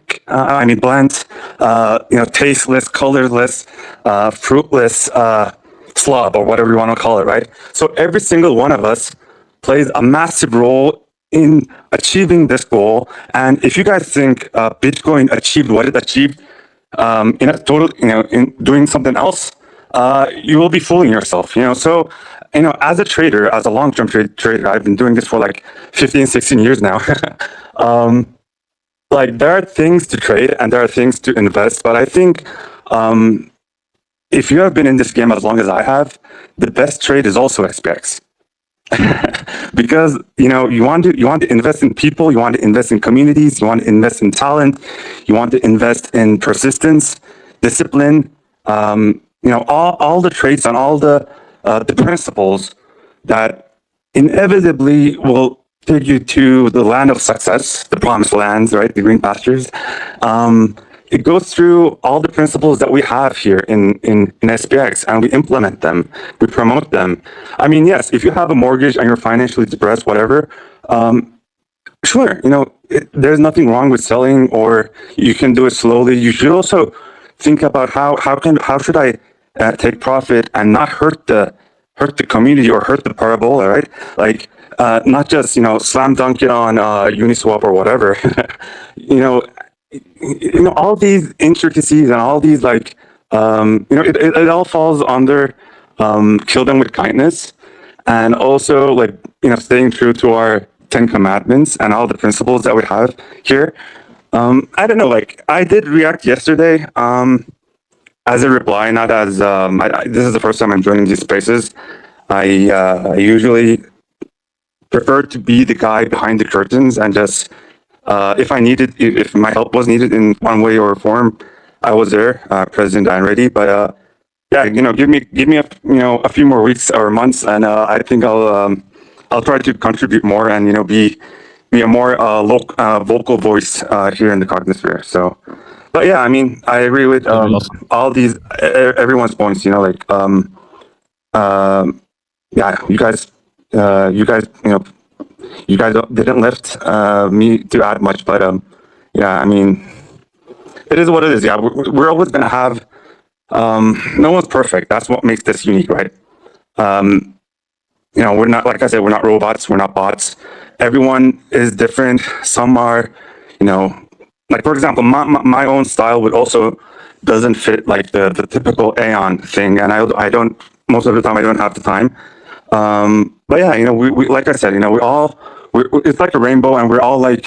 J: tasteless, colorless, fruitless slob, or whatever you want to call it, right? So every single one of us plays a massive role in achieving this goal. And if you guys think Bitcoin achieved what it achieved in a total, in doing something else, you will be fooling yourself, So, as a trader, as a long-term trader, I've been doing this for like 15, 16 years now. Like there are things to trade and there are things to invest, but I think if you have been in this game as long as I have, the best trade is also SPX. Because you want to invest in people, you want to invest in communities, you want to invest in talent, you want to invest in persistence, discipline, all the traits and all the principles that inevitably will take you to the land of success, the promised lands, right, the green pastures. It goes through all the principles that we have here in SPX, and we implement them, we promote them. I mean, yes, if you have a mortgage and you're financially depressed, whatever, sure, there's nothing wrong with selling, or you can do it slowly. You should also think about how should I take profit and not hurt the community or hurt the parabola, right? Like not just slam dunk it on Uniswap or whatever. All these intricacies and all these it all falls under kill them with kindness, and also staying true to our 10 commandments and all the principles that we have here. I don't know, I did react yesterday as a reply, not as this is the first time I'm joining these spaces. I usually prefer to be the guy behind the curtains and just if my help was needed in one way or form, I was there, present and ready. But yeah, give me a few more weeks or months, and I think I'll try to contribute more and be a more vocal voice here in the Cognisphere. So, but yeah, I mean, I agree with all these everyone's points. Yeah, you guys, you guys didn't lift me to add much, but yeah, I mean, it is what it is. Yeah, we're always gonna have. No one's perfect. That's what makes this unique, right? We're not, like I said, we're not robots. We're not bots. Everyone is different. Some are, like for example, my own style would also doesn't fit like the typical Aeon thing, and I don't, most of the time I don't have the time. But yeah, we like I said, it's like a rainbow, and we're all like,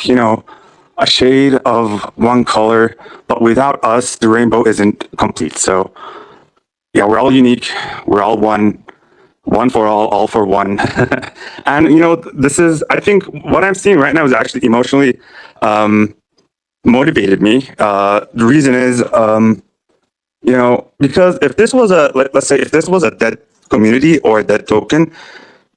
J: a shade of one color, but without us, the rainbow isn't complete. So yeah, we're all unique. We're all one for all for one. And this is, I think what I'm seeing right now is actually emotionally motivated me. The reason is, because if this was let's say if this was a dead community or a dead token,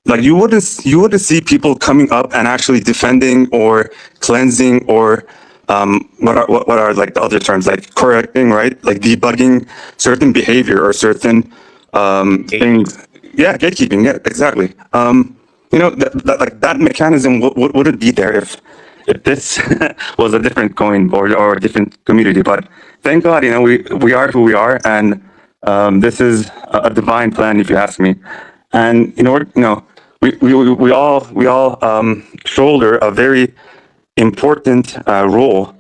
J: like you wouldn't see people coming up and actually defending or cleansing or what are like the other terms, like correcting, right? Like debugging certain behavior or certain things. Yeah, gatekeeping. Yeah, exactly. That mechanism wouldn't be there if this was a different coin or a different community. But thank God, we are who we are, and this is a divine plan, if you ask me. And we all shoulder a very important role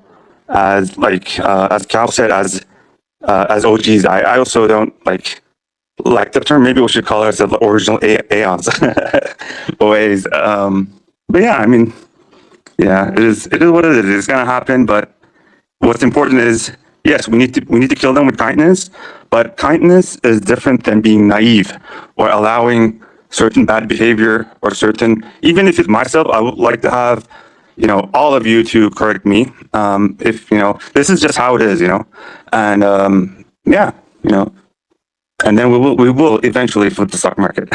J: as as Cal said, as OGs. I also don't like the term. Maybe we should call ourselves the original Aeons, OAs. But yeah, I mean, yeah, it is what it is. It's gonna happen. But what's important is, yes, we need to kill them with kindness. But kindness is different than being naive or allowing certain bad behavior or certain, even if it's myself, I would like to have, all of you to correct me. If, this is just how it is, and, yeah, and then we will eventually flip the stock market.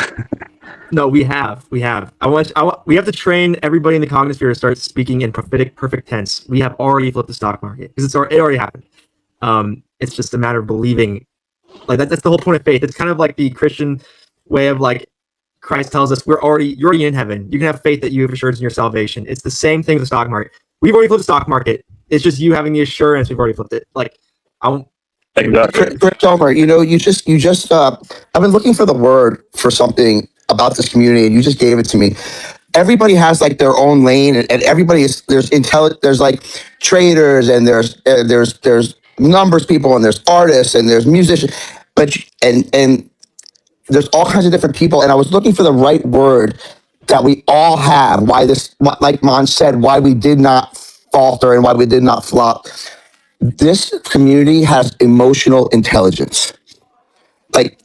D: No, we have. We have to train everybody in the Cognisphere to start speaking in perfect tense. We have already flipped the stock market because it already happened. It's just a matter of believing. Like that's the whole point of faith. It's kind of like the Christian way of like Christ tells us you're already in heaven. You can have faith that you have assurance in your salvation. It's the same thing with the stock market. We've already flipped the stock market. It's just you having the assurance we've already flipped it. Like I won't.
E: Exactly. Omar, you just I've been looking for the word for something about this community, and you just gave it to me. Everybody has like their own lane, and everybody is there's like traders, and there's numbers people, and there's artists, and there's musicians. but and there's all kinds of different people, and I was looking for the right word that we all have. Why this, like Mon said, why we did not falter and why we did not flop. This community has emotional intelligence. Like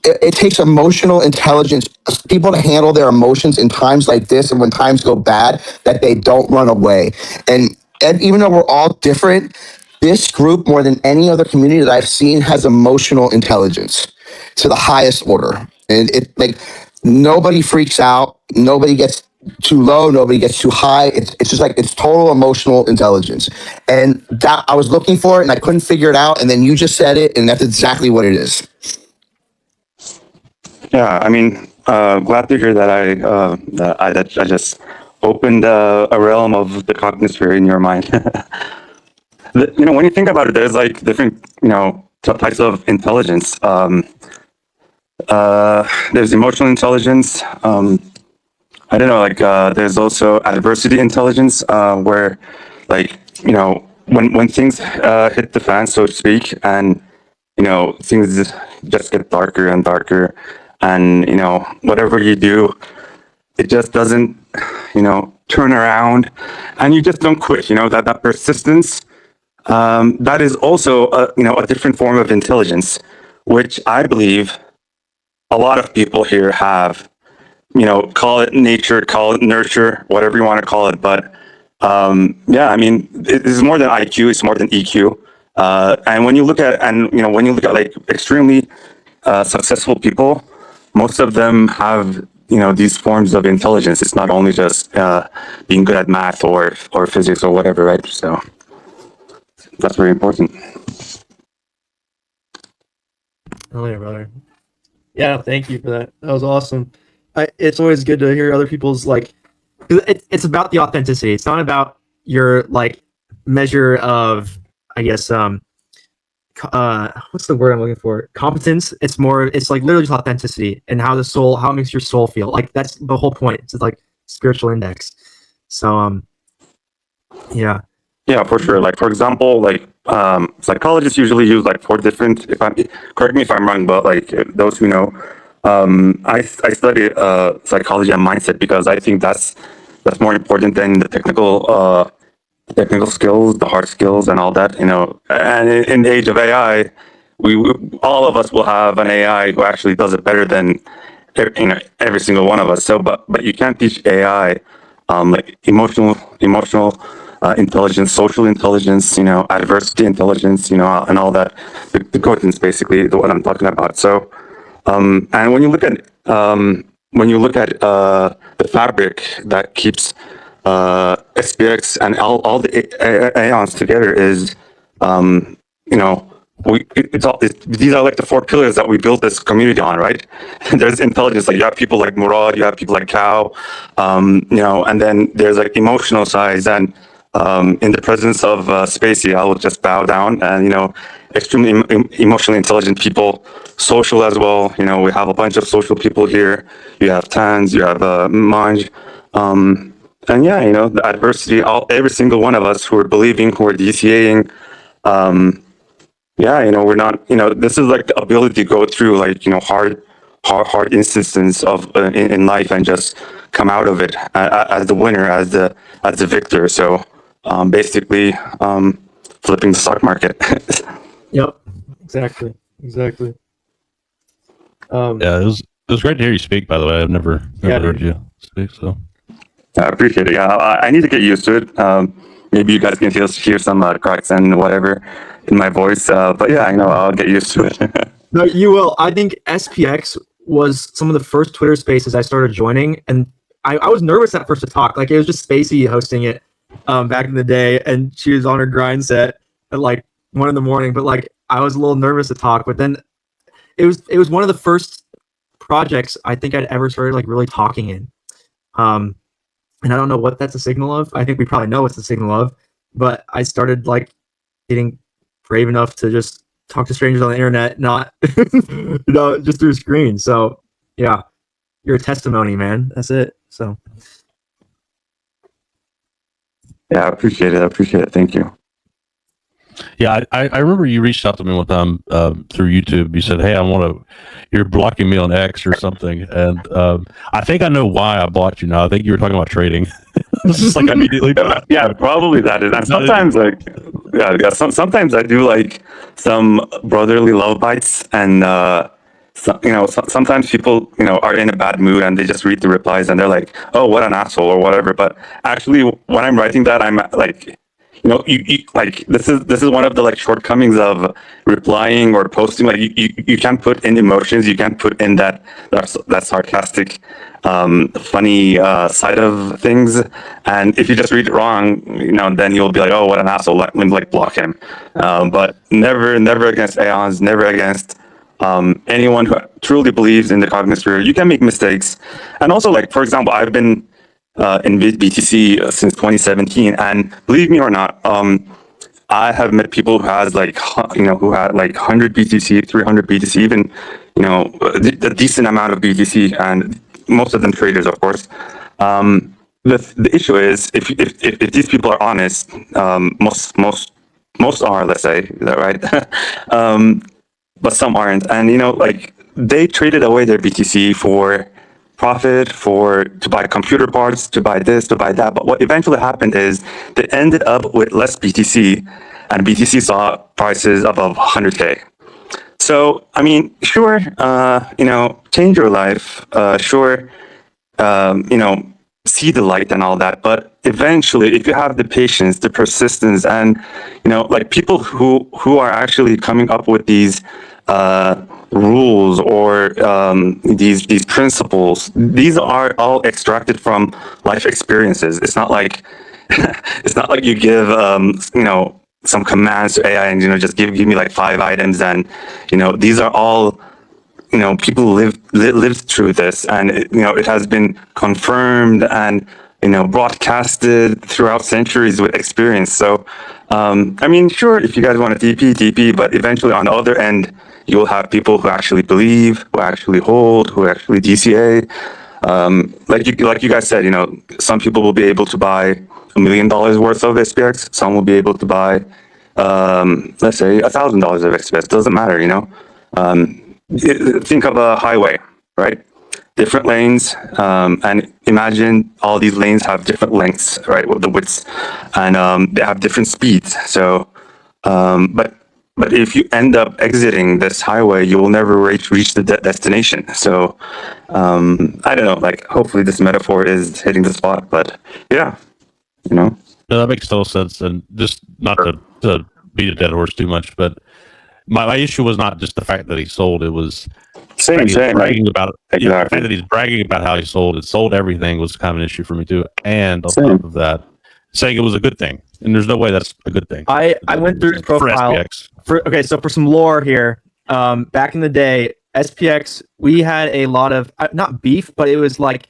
E: it takes emotional intelligence, people to handle their emotions in times like this and when times go bad, that they don't run away. And even though we're all different, this group more than any other community that I've seen has emotional intelligence to the highest order. And it like nobody freaks out, nobody gets too low, nobody gets too high. It's just like it's total emotional intelligence. And that I was looking for it and I couldn't figure it out. And then you just said it, and that's exactly what it is.
J: Yeah, I mean, glad to hear that I just opened a realm of the cognisphere in your mind. When you think about it, there's like different, types of intelligence. There's emotional intelligence. I don't know, like there's also adversity intelligence, where, like, when things hit the fan, so to speak, and things just get darker and darker, and whatever you do, it just doesn't turn around, and you just don't quit. That persistence, that is also a different form of intelligence, which I believe a lot of people here have. Call it nature, call it nurture, whatever you want to call it. But yeah, I mean, it's more than IQ, it's more than EQ. And when you look at, like extremely successful people, most of them have, these forms of intelligence. It's not only just being good at math or physics or whatever, right? So that's very important.
D: Oh yeah, brother. Yeah, thank you for that. That was awesome. It's always good to hear other people's like. It's about the authenticity. It's not about your like measure of, I guess, what's the word I'm looking for? Competence. It's like literally just authenticity and how it makes your soul feel. Like that's the whole point. It's like spiritual index. So yeah. Yeah,
J: for sure. Like, for example, like psychologists usually use like 4 different. Correct me if I'm wrong, but like those who know, I study psychology and mindset because I think that's more important than the technical skills, the hard skills, and all that. And in the age of AI, we all of us will have an AI who actually does it better than every single one of us. So, but you can't teach AI like emotional intelligence, social intelligence, adversity intelligence, and all that. The quotients, basically, what I'm talking about. So, and when you look at the fabric that keeps SPX and all the aeons together is, these are like the 4 pillars that we built this community on, right? There's intelligence, like you have people like Murad, you have people like Kao, and then there's like emotional sides, and in the presence of Spacey, I will just bow down, and extremely emotionally intelligent people, social as well. We have a bunch of social people here. You have Tanz, you have Manj, and yeah, the adversity, every single one of us who are believing, who are DCAing, yeah, we're not, this is like the ability to go through like, hard instances of in life and just come out of it as the winner, as the victor. So basically, flipping the stock market.
D: Yep. Exactly.
A: Yeah, it was great to hear you speak. By the way, I've never heard you speak. So
J: I appreciate it. Yeah, I need to get used to it. Maybe you guys can hear some cracks and whatever in my voice. But yeah, I'll get used to it.
D: No, you will. I think SPX was some of the first Twitter spaces I started joining, and I was nervous at first to talk. Like it was just Spacey hosting it back in the day, and she was on her grind set at like 1 a.m. But like I was a little nervous to talk. But then it was one of the first projects I think I'd ever started like really talking in. And I don't know what that's a signal of. I think we probably know what's the signal of, but I started like getting brave enough to just talk to strangers on the internet, not just through a screen. So yeah, you're a testimony, man. That's it. So
J: yeah, I appreciate it. Thank you.
A: Yeah, I remember you reached out to me one time through YouTube. You said, "Hey, you're blocking me on X or something," and I think I know why I blocked you now. I think you were talking about trading. It's just like immediately.
J: Yeah, probably that is. And sometimes like, yeah. Sometimes I do like some brotherly love bites, and sometimes people are in a bad mood and they just read the replies and they're like, oh, what an asshole or whatever. But actually, when I'm writing that, I'm like, you like this is one of the like shortcomings of replying or posting. Like you can't put in emotions, you can't put in that sarcastic funny side of things, and if you just read it wrong, then you'll be like, oh, what an asshole, let me like block him. But never against aeons, never against anyone who truly believes in the cognitive sphere. You can make mistakes. And also, like, for example, I've been in BTC since 2017, and believe me or not, I have met people who has like who had like 100 BTC, 300 BTC, even a decent amount of BTC, and most of them traders, of course. The issue is if these people are honest, most are, let's say, is that right? But some aren't, and like they traded away their BTC for profit, to buy computer parts, to buy this, to buy that. But what eventually happened is they ended up with less BTC, and BTC saw prices above 100K. So I mean, sure, change your life, sure, see the light and all that. But eventually, if you have the patience, the persistence, and like people who are actually coming up with these rules or these principles, these are all extracted from life experiences. It's not like it's not like you give some commands to AI and just give me like 5 items, and these are all people lived through this, and it has been confirmed and broadcasted throughout centuries with experience. So I mean, sure, if you guys want to TP, but eventually on the other end, you will have people who actually believe, who actually hold, who actually DCA. Like you guys said, some people will be able to buy $1 million worth of SPX. Some will be able to buy, let's say, $1,000 of SPX. Doesn't matter, think of a highway, right? Different lanes, and imagine all these lanes have different lengths, right? With the widths, and they have different speeds. So, but if you end up exiting this highway, you will never reach the destination. So, I don't know. Like, hopefully, this metaphor is hitting the spot. But yeah,
A: No, that makes total sense. And just not to beat a dead horse too much, but my issue was not just the fact that he sold; it was
J: same,
A: bragging about
J: exactly.
A: the fact that he's bragging about how he sold everything was kind of an issue for me too. And on top of that, saying it was a good thing, and there's no way that's a good thing.
D: I went through his profile so for some lore here. Back in the day, SPX, we had a lot of not beef, but it was like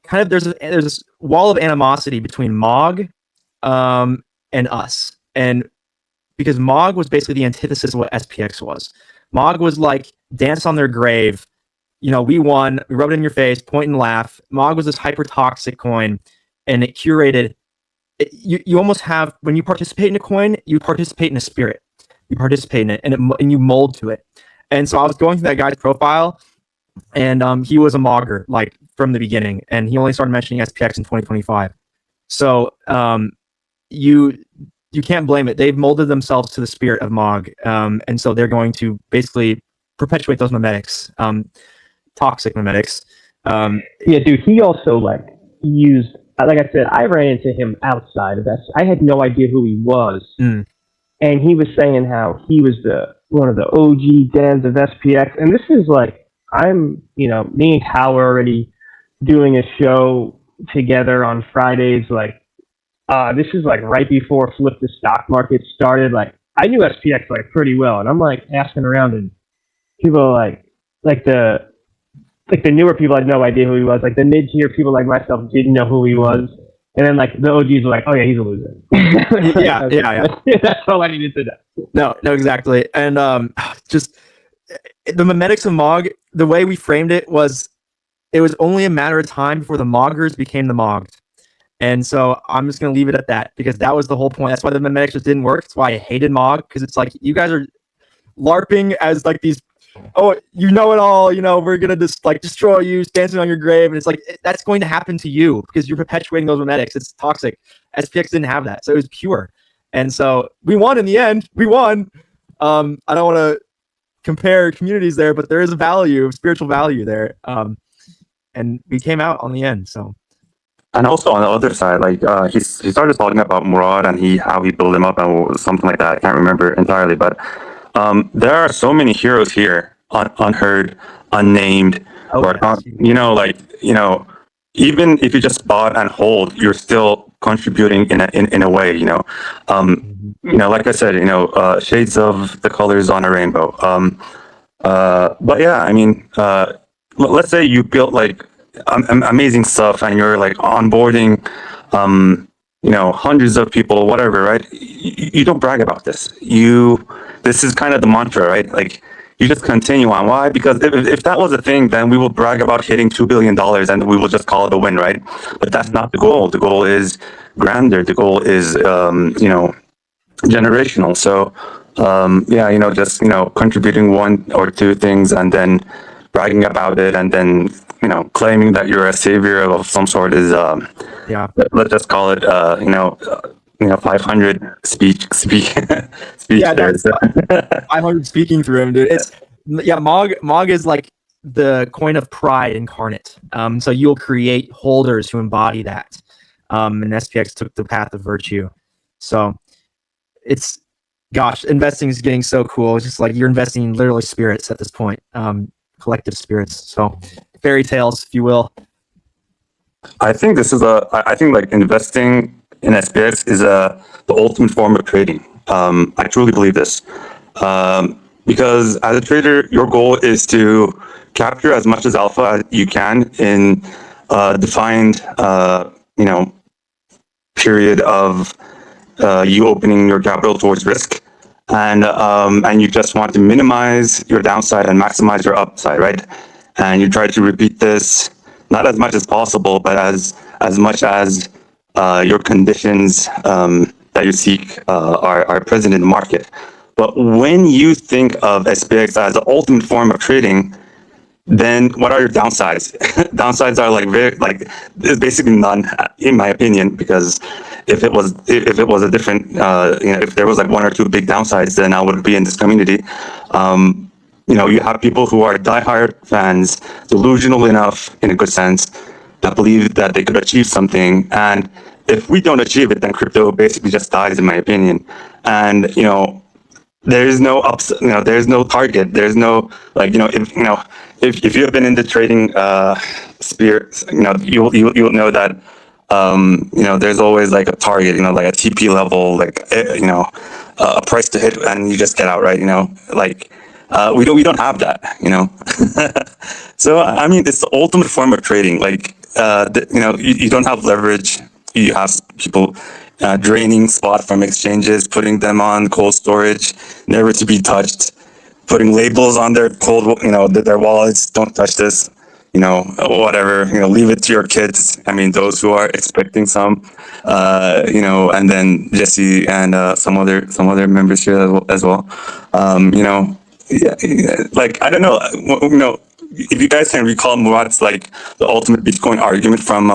D: kind of there's this wall of animosity between Mog and us, and because Mog was basically the antithesis of what SPX was. Mog was like dance on their grave. We won. We rubbed it in your face, point and laugh. Mog was this hyper toxic coin, and it curated. You almost have, when you participate in a coin, you participate in a spirit. You participate in it, and you mold to it. And so I was going through that guy's profile, and he was a Mogger like from the beginning, and he only started mentioning SPX in 2025. So you can't blame it. They've molded themselves to the spirit of Mog, and so they're going to basically perpetuate those memetics, toxic memetics.
H: Yeah, dude, he also like used, like I said, I ran into him outside of that. I had no idea who he was, and he was saying how he was one of the OG genz of SPX, and this is like me and Cal were already doing a show together on Fridays, like. This is like right before Flip the Stock Market started. Like I knew SPX like pretty well, and I'm like asking around, and people are like the newer people had no idea who he was. Like the mid-tier people like myself didn't know who he was, and then like the OGs were like, "Oh yeah, he's a loser."
D: yeah.
H: That's all I needed to know.
D: No, exactly. And just the memetics of Mog, the way we framed it was only a matter of time before the Moggers became the Mogged. And so I'm just going to leave it at that because that was the whole point. That's why the memetics just didn't work. That's why I hated Mog, because it's like you guys are LARPing as like these, oh, you know it all, you know, we're going to just like destroy you, dancing on your grave. And it's like, that's going to happen to you because you're perpetuating those memetics. It's toxic. SPX didn't have that. So it was pure. And so we won in the end. We won. I don't want to compare communities there, but there is a value, spiritual value there. And we came out on the end. So.
J: And also on the other side, like he started talking about Murad and how he built him up and something like that. I can't remember entirely, but there are so many heroes here, unheard, unnamed, or you know, like even if you just spot and hold, you're still contributing in a way. Like I said, shades of the colors on a rainbow. But yeah, I mean, let's say you built like amazing stuff and you're like onboarding hundreds of people, whatever, right? You don't brag about this. This is kind of the mantra, right? Like you just continue on. Why? Because if that was a thing, then we will brag about hitting $2 billion and we will just call it a win, right? But that's not the goal. The goal is grander. The goal is generational. So just contributing one or two things and then bragging about it and then claiming that you're a savior of some sort is let's just call it 500 speech
D: yeah, that's 500 speaking through him, dude. It's Mog is like the coin of pride incarnate. So you'll create holders who embody that. And SPX took the path of virtue. So it's, gosh, investing is getting so cool. It's just like you're investing in literally spirits at this point, collective spirits. So fairy tales, if you will.
J: I think I think like investing in SPX is the ultimate form of trading. I truly believe this. Because as a trader, your goal is to capture as much as alpha as you can in a defined, period of you opening your capital towards risk, and you just want to minimize your downside and maximize your upside, right? And you try to repeat this not as much as possible, but as much as your conditions that you seek are present in the market. But when you think of SPX as the ultimate form of trading, then what are your downsides? Downsides are there's basically none, in my opinion, because if it was a different, if there was like one or two big downsides, then I wouldn't be in this community. You have people who are diehard fans, delusional enough, in a good sense, that believe that they could achieve something, and if we don't achieve it, then crypto basically just dies, in my opinion. And there's no there's no target. There's no if you have been in the trading sphere, you'll know that there's always like a target, like a TP level, like a price to hit, and you just get out, right? We don't have that, So I mean, it's the ultimate form of trading. Like you don't have leverage. You have people draining spot from exchanges, putting them on cold storage, never to be touched, putting labels on their their wallets. Don't touch this. Whatever. Leave it to your kids. I mean, those who are expecting some. And then Jesse and some other members here as well. Like I don't know. If you guys can recall Murat's like the ultimate Bitcoin argument from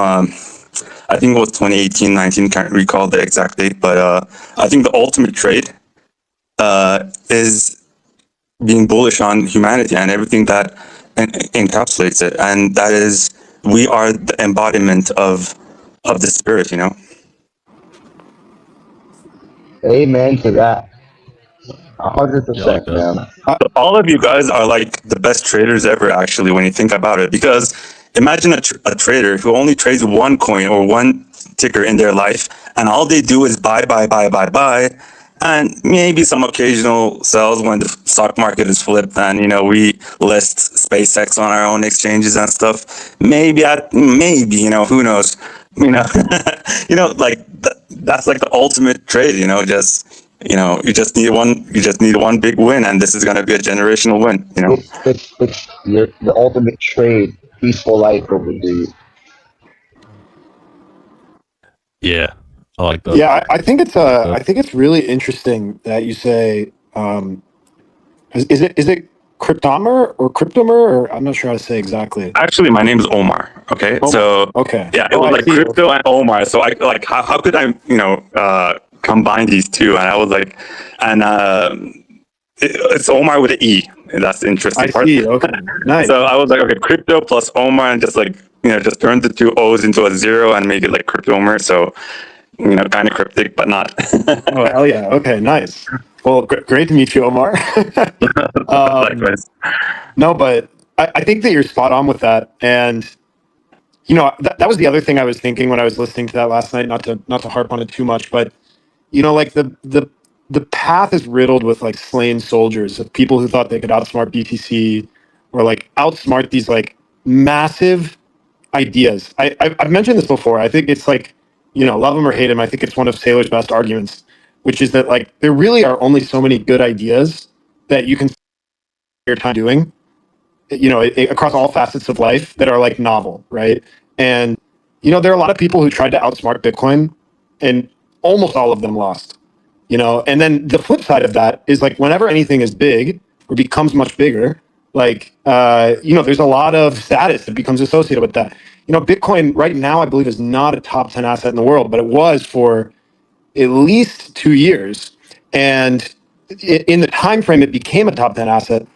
J: I think it was 2018-19, can't recall the exact date, but I think the ultimate trade is being bullish on humanity and everything that encapsulates it, and that is we are the embodiment of the spirit.
E: Amen to that.
A: Yeah, I like
E: 100%,
A: that.
E: man.
J: All of you guys are like the best traders ever, actually, when you think about it. Because imagine a trader who only trades one coin or one ticker in their life, and all they do is buy, and maybe some occasional sells when the stock market is flipped, and we list SpaceX on our own exchanges and stuff. Maybe who knows? That's like the ultimate trade. You just need one big win, and this is going to be a generational win.
E: It's the ultimate trade, peaceful life over the
A: Yeah, I like that.
G: Yeah, I think it's really interesting that you say is it Cryptomer or Cryptomer, or I'm not sure how to say exactly.
J: Actually, my name is Omar. Okay,
G: Omar.
J: so
G: Okay.
J: yeah, it was
G: I
J: like
G: see.
J: crypto and Omar. So I like how could I combine these two? And I was like, and it's Omar with an E. And that's the interesting
G: I
J: part.
G: see. Okay. Nice.
J: So I was like, okay, crypto plus Omar, and just like just turn the two O's into a zero and make it like Crypto Omar. So kind of cryptic, but not.
G: Oh, hell yeah. Okay, nice. Well, great to meet you, Omar.
J: Likewise.
G: No, but I think that you're spot on with that. And, that was the other thing I was thinking when I was listening to that last night, not to harp on it too much, but, like the path is riddled with like slain soldiers of people who thought they could outsmart BTC or like outsmart these like massive ideas. I've mentioned this before. I think it's like, love them or hate them. I think it's one of Saylor's best arguments, which is that like there really are only so many good ideas that you can spend your time doing, across all facets of life that are like novel, right? And there are a lot of people who tried to outsmart Bitcoin, and almost all of them lost. And then the flip side of that is like whenever anything is big or becomes much bigger, like there's a lot of status that becomes associated with that. Bitcoin right now I believe is not a top 10 asset in the world, but it was for at least 2 years. And in the time frame it became a top 10 asset,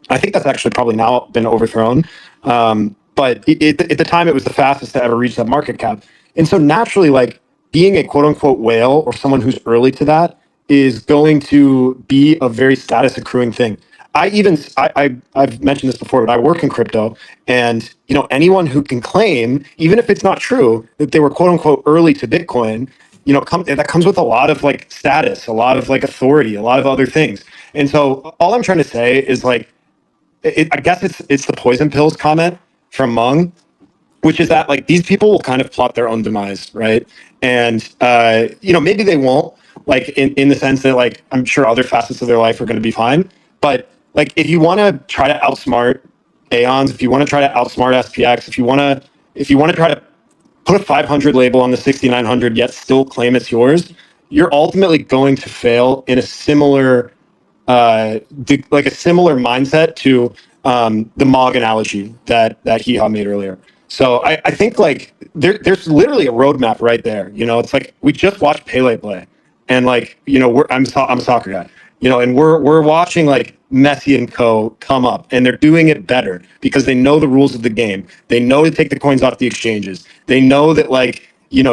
G: I think that's actually probably now been overthrown. But at the time, it was the fastest to ever reach that market cap. And so naturally, like being a quote unquote whale or someone who's early to that is going to be a very status accruing thing. I've mentioned this before, but I work in crypto, and anyone who can claim, even if it's not true, that they were quote unquote early to Bitcoin, that comes with a lot of like status, a lot of like authority, a lot of other things. And so all I'm trying to say is like, I guess it's the poison pills comment from Mung, which is that like these people will kind of plot their own demise, right? And maybe they won't, like in the sense that like I'm sure other facets of their life are going to be fine, but like if you want to try to outsmart Aeons, if you want to try to outsmart SPX, if you want to try to put a 500 label on the 6900 yet still claim it's yours, you're ultimately going to fail in a similar like a similar mindset to the Mog analogy that Heehaw made earlier. So I think like there's literally a roadmap right there. It's like we just watched Pele play, and like I'm a soccer guy, and we're watching like Messi and co come up, and they're doing it better because they know the rules of the game. They know to take the coins off the exchanges. They know that like you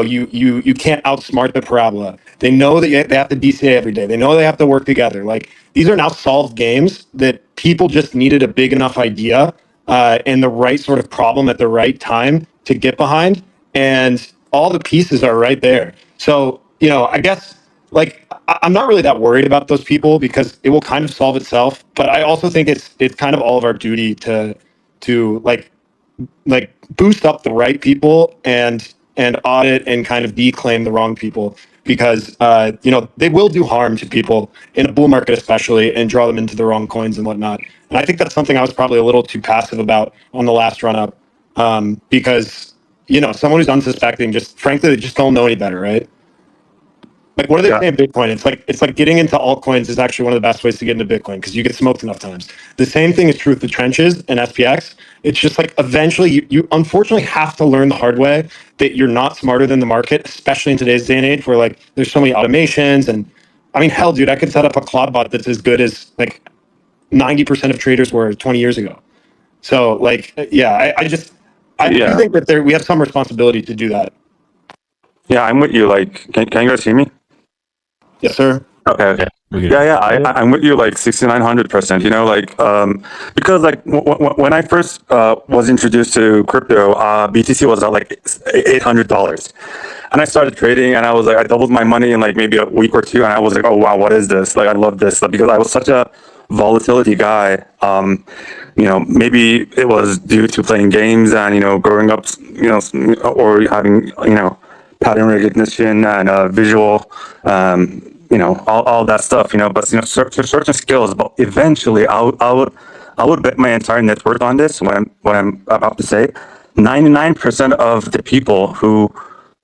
G: can't outsmart the parabola. They know that they have to DCA every day. They know they have to work together. Like these are now solved games that people just needed a big enough idea and the right sort of problem at the right time to get behind, and all the pieces are right there. So I guess like I'm not really that worried about those people because it will kind of solve itself. But I also think it's kind of all of our duty to like boost up the right people and audit and kind of declaim the wrong people, because they will do harm to people in a bull market especially and draw them into the wrong coins and whatnot. And I think that's something I was probably a little too passive about on the last run up, because someone who's unsuspecting, just frankly they just don't know any better, right? Like, what do they say in Bitcoin? It's like getting into altcoins is actually one of the best ways to get into Bitcoin because you get smoked enough times. The same thing is true with the trenches and SPX. It's just like eventually you unfortunately have to learn the hard way that you're not smarter than the market, especially in today's day and age where like there's so many automations. And I mean, hell, dude, I could set up a Claude bot that's as good as like 90% of traders were 20 years ago. So like, yeah, I do think that we have some responsibility to do that.
J: Yeah, I'm with you. Like, can you guys hear me?
G: Yes, sir.
J: Okay. I'm with you like 6,900%. Like, because like when I first was introduced to crypto, BTC was at like $800, and I started trading, and I was like, I doubled my money in like maybe a week or two, and I was like, oh wow, what is this? Like, I love this, because I was such a volatility guy. Maybe it was due to playing games and growing up, or having pattern recognition and visual. All that stuff, but certain skills. But eventually, I would bet my entire net worth on this. What I'm about to say, 99% of the people who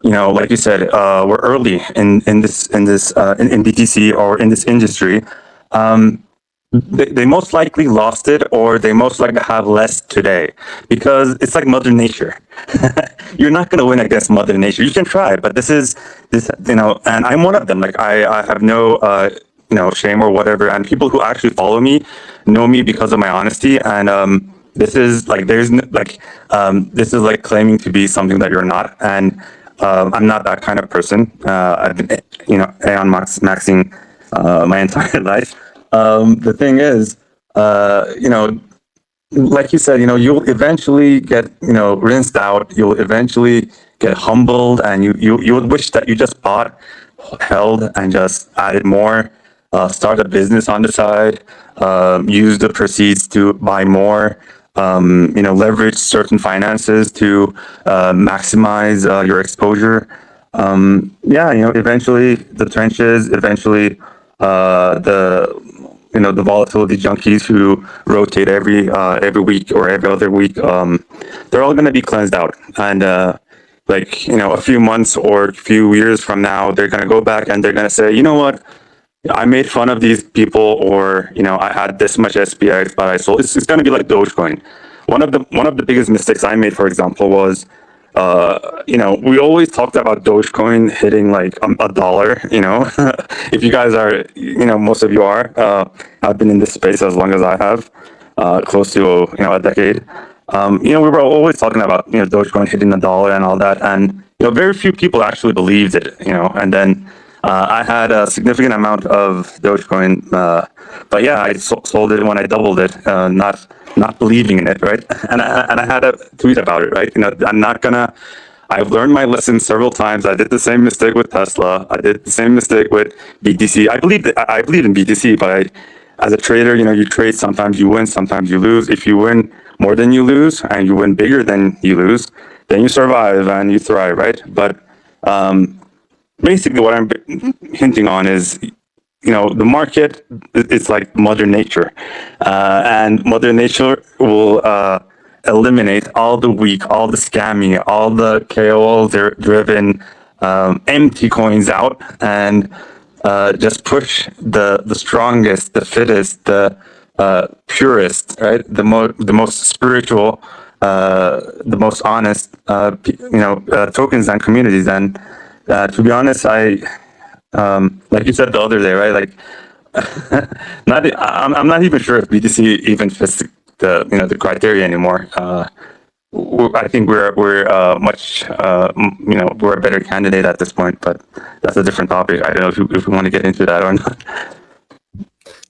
J: like you said, we're early in BTC or in this industry. They most likely lost it, or they most likely have less today, because it's like Mother Nature. You're not going to win against Mother Nature. You can try, but and I'm one of them. Like I have no shame or whatever, and people who actually follow me know me because of my honesty. And this is like this is like claiming to be something that you're not, and I'm not that kind of person. I've been Aeon maxing my entire life. The thing is, like you said, you'll eventually get, rinsed out. You'll eventually get humbled, and you would wish that you just bought, held, and just added more. Start a business on the side. Use the proceeds to buy more. Leverage certain finances to maximize your exposure. Eventually the trenches. Eventually, the volatility junkies who rotate every week or every other week, they're all going to be cleansed out. And a few months or a few years from now, they're going to go back and they're going to say, you know what, I made fun of these people, or I had this much SPX, but I sold. It's going to be like Dogecoin. One of the biggest mistakes I made, for example, was we always talked about Dogecoin hitting like $1. If you guys are, most of you are. I've been in this space as long as I have, close to a decade. We were always talking about Dogecoin hitting $1 and all that, and very few people actually believed it. And then I had a significant amount of Dogecoin, but yeah, I sold it when I doubled it, not believing in it, right? And I had a tweet about it, right? I've learned my lesson several times. I did the same mistake with Tesla. I did the same mistake with BTC. I believe in BTC, but as a trader, you trade. Sometimes you win, sometimes you lose. If you win more than you lose, and you win bigger than you lose, then you survive and you thrive, right? But basically what I'm hinting on is, the market, it's like Mother Nature, and Mother Nature will eliminate all the weak, all the scammy, all the KOL driven empty coins out, and just push the strongest, the fittest, the purest, right? The most spiritual, the most honest, tokens and communities. And to be honest, like you said the other day, right? Like, I'm not even sure if BTC even fits the criteria anymore. I think we're much we're a better candidate at this point, but that's a different topic. I don't know if we want to get into that or not.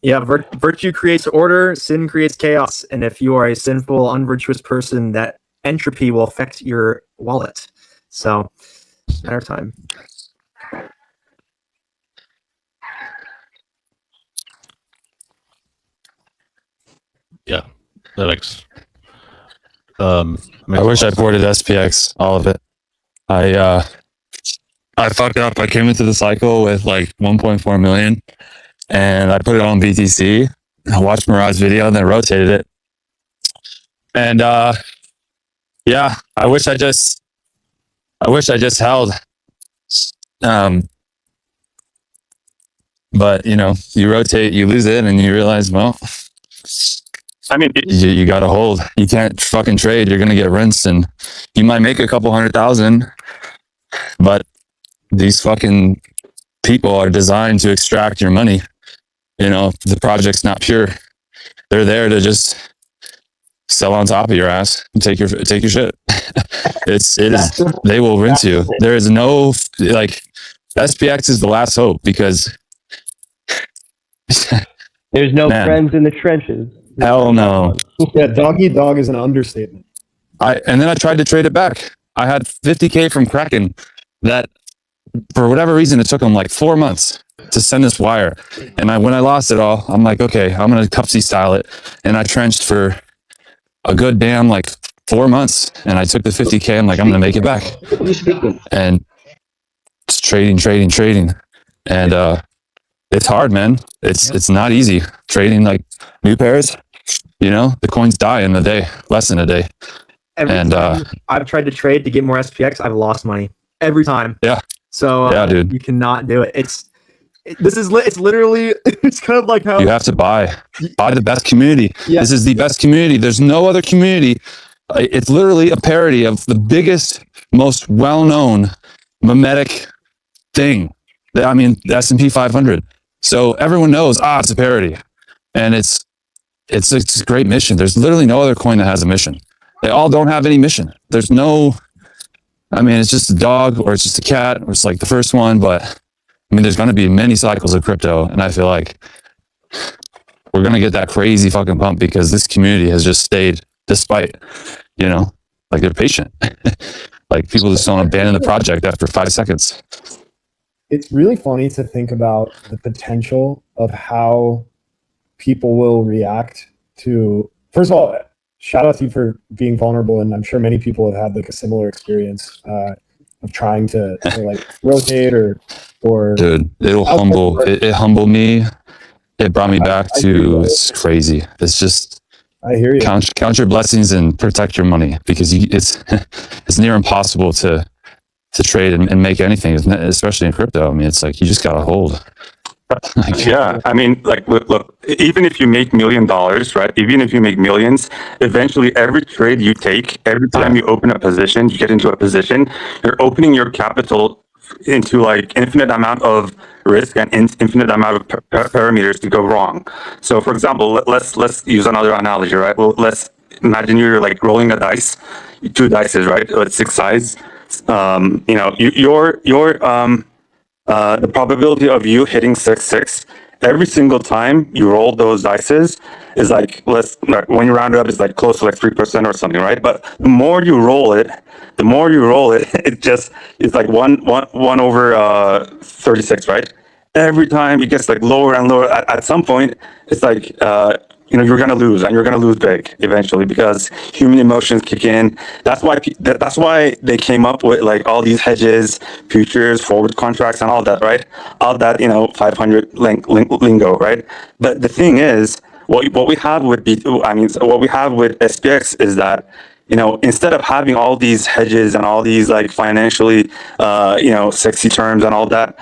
D: Yeah, virtue creates order, sin creates chaos, and if you are a sinful, unvirtuous person, that entropy will affect your wallet. So, matter of time.
A: Yeah, that makes.
I: I wish I boarded SPX, all of it. I fucked up. I came into the cycle with like 1.4 million, and I put it on BTC. I watched Murad's video and then rotated it. And yeah, I wish I just held. But you rotate, you lose it, and you realize, well,
J: I mean,
I: you got to hold. You can't fucking trade. You're gonna get rinsed, and you might make a couple 100,000, but these fucking people are designed to extract your money. The project's not pure. They're there to just sell on top of your ass and take your shit. They will rinse you. There is no SPX is the last hope, because
H: There's no
I: Man.
H: friends in the trenches.
I: hell no.
K: Yeah, dog eat dog is an understatement.
I: And then I tried to trade it back. I had 50K from Kraken that, for whatever reason, it took them like 4 months to send this wire. And when I lost it all, I'm like, okay, I'm going to Cupsy style it. And I trenched for a good damn 4 months. And I took the 50K. I'm like, I'm going to make it back. And it's trading. And it's hard, man. It's not easy trading new pairs. The coins die in a day, less than a day.
D: Every
I: And
D: time I've tried to trade to get more SPX, I've lost money. every time.
A: Yeah.
D: So
A: Yeah, dude.
D: you cannot do it. It's literally it's kind of like how
A: You have to buy the best community.
D: Yeah.
A: This is the best community. There's no other community. It's literally a parody of the biggest, most well-known memetic thing. I mean, the S&P 500. So everyone knows, it's a parody, and it's a great mission. There's literally no other coin that has a mission. They all don't have any mission. There's no. I mean, it's just a dog, or it's just a cat, or it's like the first one. But I mean, there's going to be many cycles of crypto, and I feel like we're going to get that crazy fucking pump because this community has just stayed, despite, like they're patient. Like people just don't abandon the project after 5 seconds.
K: It's really funny to think about the potential of how people will react to, first of all, shout out to you for being vulnerable. And I'm sure many people have had like a similar experience of trying to like rotate or
A: dude, it humbled me. It brought me back to, it's crazy. It's just,
K: I hear you.
A: Count your blessings and protect your money, because it's near impossible to trade and make anything, especially in crypto. I mean, it's like you just gotta hold.
J: Yeah, I mean, like, look, even if you make $1 million, right? Even if you make millions, eventually every trade you take, every time you open a position, you get into a position, you're opening your capital into like infinite amount of risk and infinite amount of parameters to go wrong. So, for example, let's use another analogy, right? Well, let's imagine you're like rolling a dice, 2 dices, right? With 6 sides. The probability of you hitting 6-6 every single time you roll those dices is like, when you round it up, it's like close to like 3% or something, right? But the more you roll it, it's like one over 36, right? Every time it gets like lower and lower. At some point, it's like you're gonna lose, and you're gonna lose big eventually, because human emotions kick in. That's why they came up with like all these hedges, futures, forward contracts, and all that, right? All that 500 lingo, right? But the thing is, what we have with what we have with SPX is that, instead of having all these hedges and all these like financially, sexy terms and all that,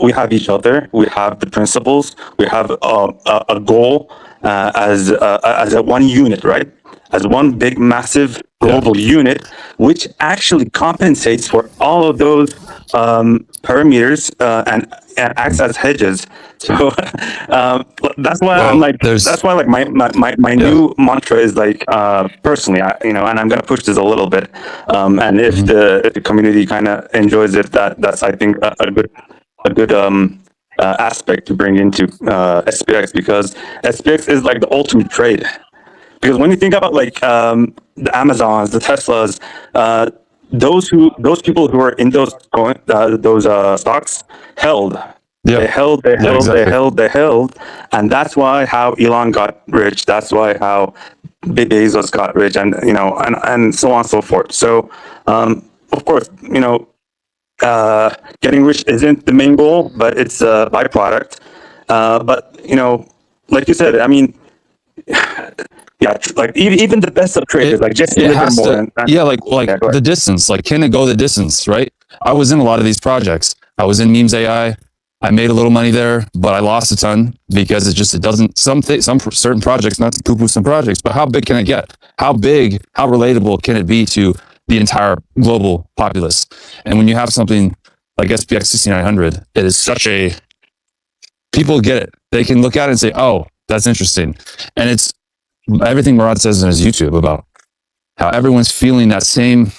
J: we have each other. We have the principles. We have a goal as a one unit, right? As one big, massive global unit, which actually compensates for all of those parameters and acts as hedges. So that's why I'm like, that's why like my new mantra is like, personally, and I'm gonna push this a little bit, and if the community kind of enjoys it, that's I think a good aspect to bring into SPX, because SPX is like the ultimate trade. Because when you think about like the Amazons, the Teslas, those people who are in those stocks held.
A: Yeah.
J: They held, and that's why how Elon got rich. That's why how Bezos got rich, and and so on and so forth. So, of course, getting rich isn't the main goal, but it's a byproduct. But like you said, I mean, yeah, like even the best of traders, like just
A: the distance. Like, can it go the distance? Right. I was in a lot of these projects. I was in Memes AI. I made a little money there, but I lost a ton because it doesn't. Some certain projects, not to poo-poo some projects, but how big can it get? How big? How relatable can it be to the entire global populace? And when you have something like SPX6900, it is people get it. They can look at it and say, "Oh, that's interesting," and it's everything Murad says in his YouTube about how everyone's feeling that same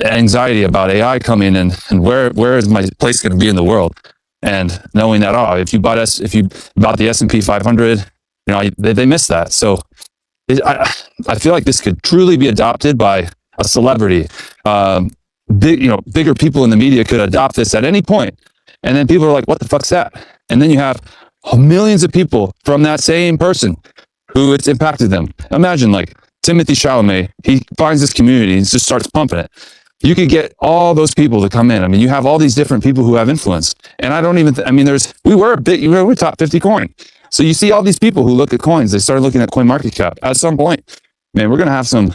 A: anxiety about AI coming and where is my place going to be in the world, and knowing that if you bought the S&P 500, they missed that. So I feel like this could truly be adopted by a celebrity. Bigger people in the media could adopt this at any point, and then people are like, "What the fuck's that?" And then you have millions of people from that same person who it's impacted them. Imagine like Timothy Chalamet, he finds this community and just starts pumping it. You could get all those people to come in. I mean, you have all these different people who have influence. And I don't even, we were top 50 coin. So you see all these people who look at coins, they start looking at coin market cap. At some point, man, we're going to have some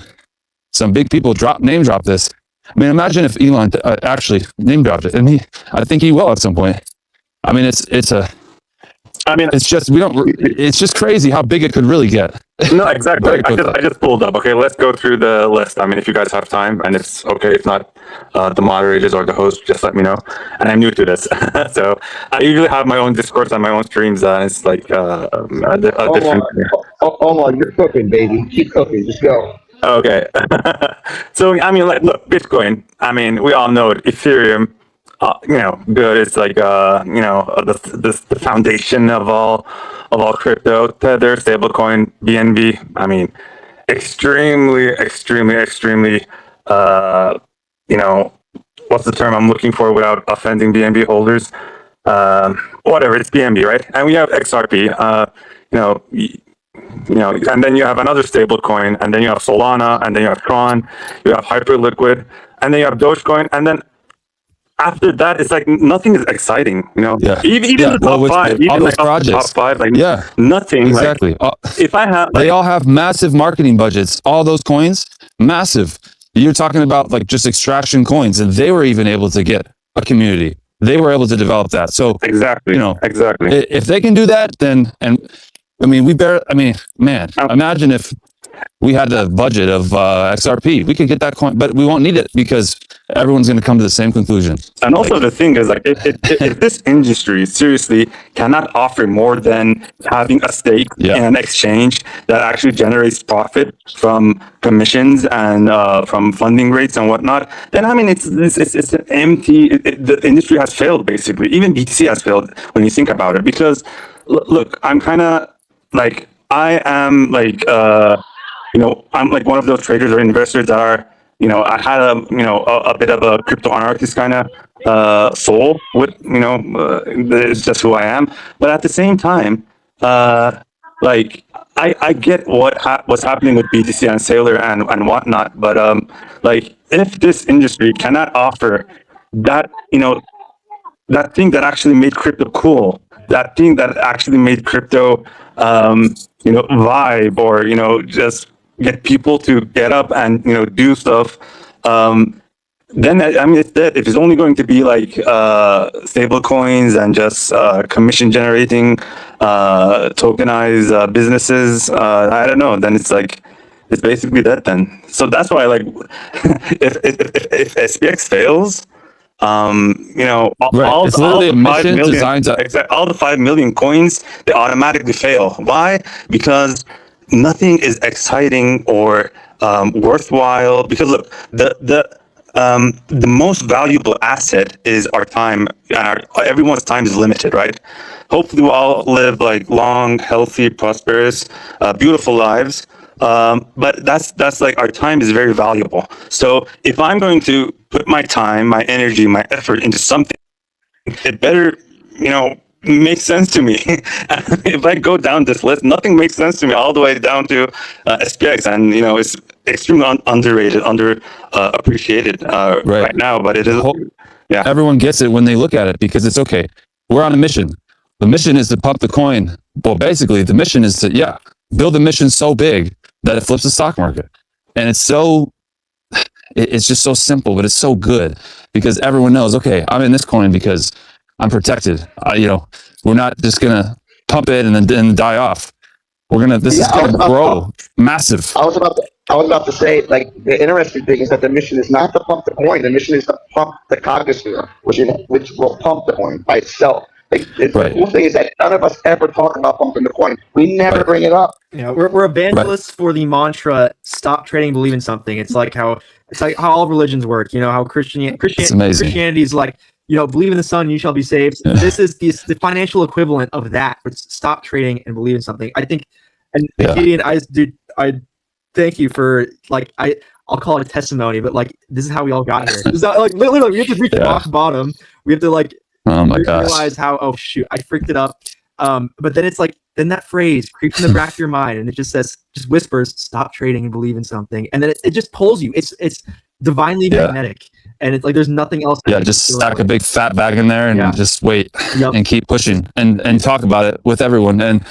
A: big people name drop this.
J: I mean, imagine if Elon actually name dropped it, and I think he will at some point. I mean, it's just it's just crazy how big it could really get.
L: No, exactly. I just pulled up. Okay, let's go through the list. I mean, if you guys have time, and it's okay, if not, the moderators or the host, just let me know. And I'm new to this, so I usually have my own discourse and my own streams. It's like a different.
E: Oh, you're cooking, baby. Keep cooking. Just go.
L: Okay. So I mean, like, look, Bitcoin. I mean, we all know it. Ethereum. Good. It's like the foundation of all crypto. Tether, stablecoin, BNB. I mean, extremely. What's the term I'm looking for without offending BNB holders? Whatever. It's BNB, right? And we have XRP. And then you have another stable coin, and then you have Solana, and then you have Tron, you have Hyperliquid, and then you have Dogecoin, and then after that, it's like nothing is exciting, Even the top five, even like top five, like nothing.
J: Exactly.
L: Like, if I have,
J: they all have massive marketing budgets. All those coins, massive. You're talking about like just extraction coins, and they were even able to get a community. They were able to develop that. So
L: exactly.
J: If they can do that, then man, imagine if we had a budget of XRP, we could get that coin, but we won't need it because everyone's going to come to the same conclusion.
L: And also the thing is, like, if this industry seriously cannot offer more than having a stake in an exchange that actually generates profit from commissions and from funding rates and whatnot, then I mean it's an empty. The industry has failed basically. Even BTC has failed when you think about it. Because look, I'm kind of like I am like I'm like one of those traders or investors that are, I had a bit of a crypto anarchist kind of soul with, it's just who I am. But at the same time, like I get what's happening with BTC and Sailor and whatnot. But like if this industry cannot offer that, that thing that actually made crypto cool, that thing that actually made crypto, vibe, or, just get people to get up and, do stuff, then, I mean, it's dead. If it's only going to be like stable coins and just commission generating, tokenized businesses, I don't know, then it's like, it's basically dead then. So that's why, like, if SPX fails, all the 5 million coins, they automatically fail. Why? Because nothing is exciting or worthwhile. Because look, the most valuable asset is our time. Everyone's time is limited, right? Hopefully we'll all live like long, healthy, prosperous, beautiful lives. But that's like, our time is very valuable. So if I'm going to put my time, my energy, my effort into something, it better, make sense to me. If I go down this list, nothing makes sense to me all the way down to SPX, and it's extremely underrated, appreciated right now. But it is,
J: everyone gets it when they look at it, because it's okay. We're on a mission. The mission is to pump the coin. Well, basically, the mission is to build a mission so big that it flips the stock market. And it's just so simple, but it's so good because everyone knows, okay, I'm in this coin because I'm protected. We're not just going to pump it and then die off. This is going to grow massive.
E: I was about to say, like, the interesting thing is that the mission is not to pump the coin. The mission is to pump the cogosphere, which will pump the coin by itself. The cool thing is that none of us ever talk about pumping the coin. We never bring it up.
D: We're evangelists for the mantra: stop trading, believe in something. It's like how all religions work. How Christianity is like, believe in the Son, you shall be saved. Yeah. This is the financial equivalent of that. Stop trading and believe in something. I think, and Gideon, I thank you for, like, I'll call it a testimony, but like, this is how we all got here. It's not, like, literally, we have to reach the rock bottom. We have to, like, realize how, oh shoot, I freaked it up. But then it's like, then that phrase creeps in the back of your mind, and it just whispers, stop trading and believe in something. And then it just pulls you. It's divinely magnetic. And it's like, there's nothing else.
J: Just stack a big fat bag in there and just wait and keep pushing and talk about it with everyone. And,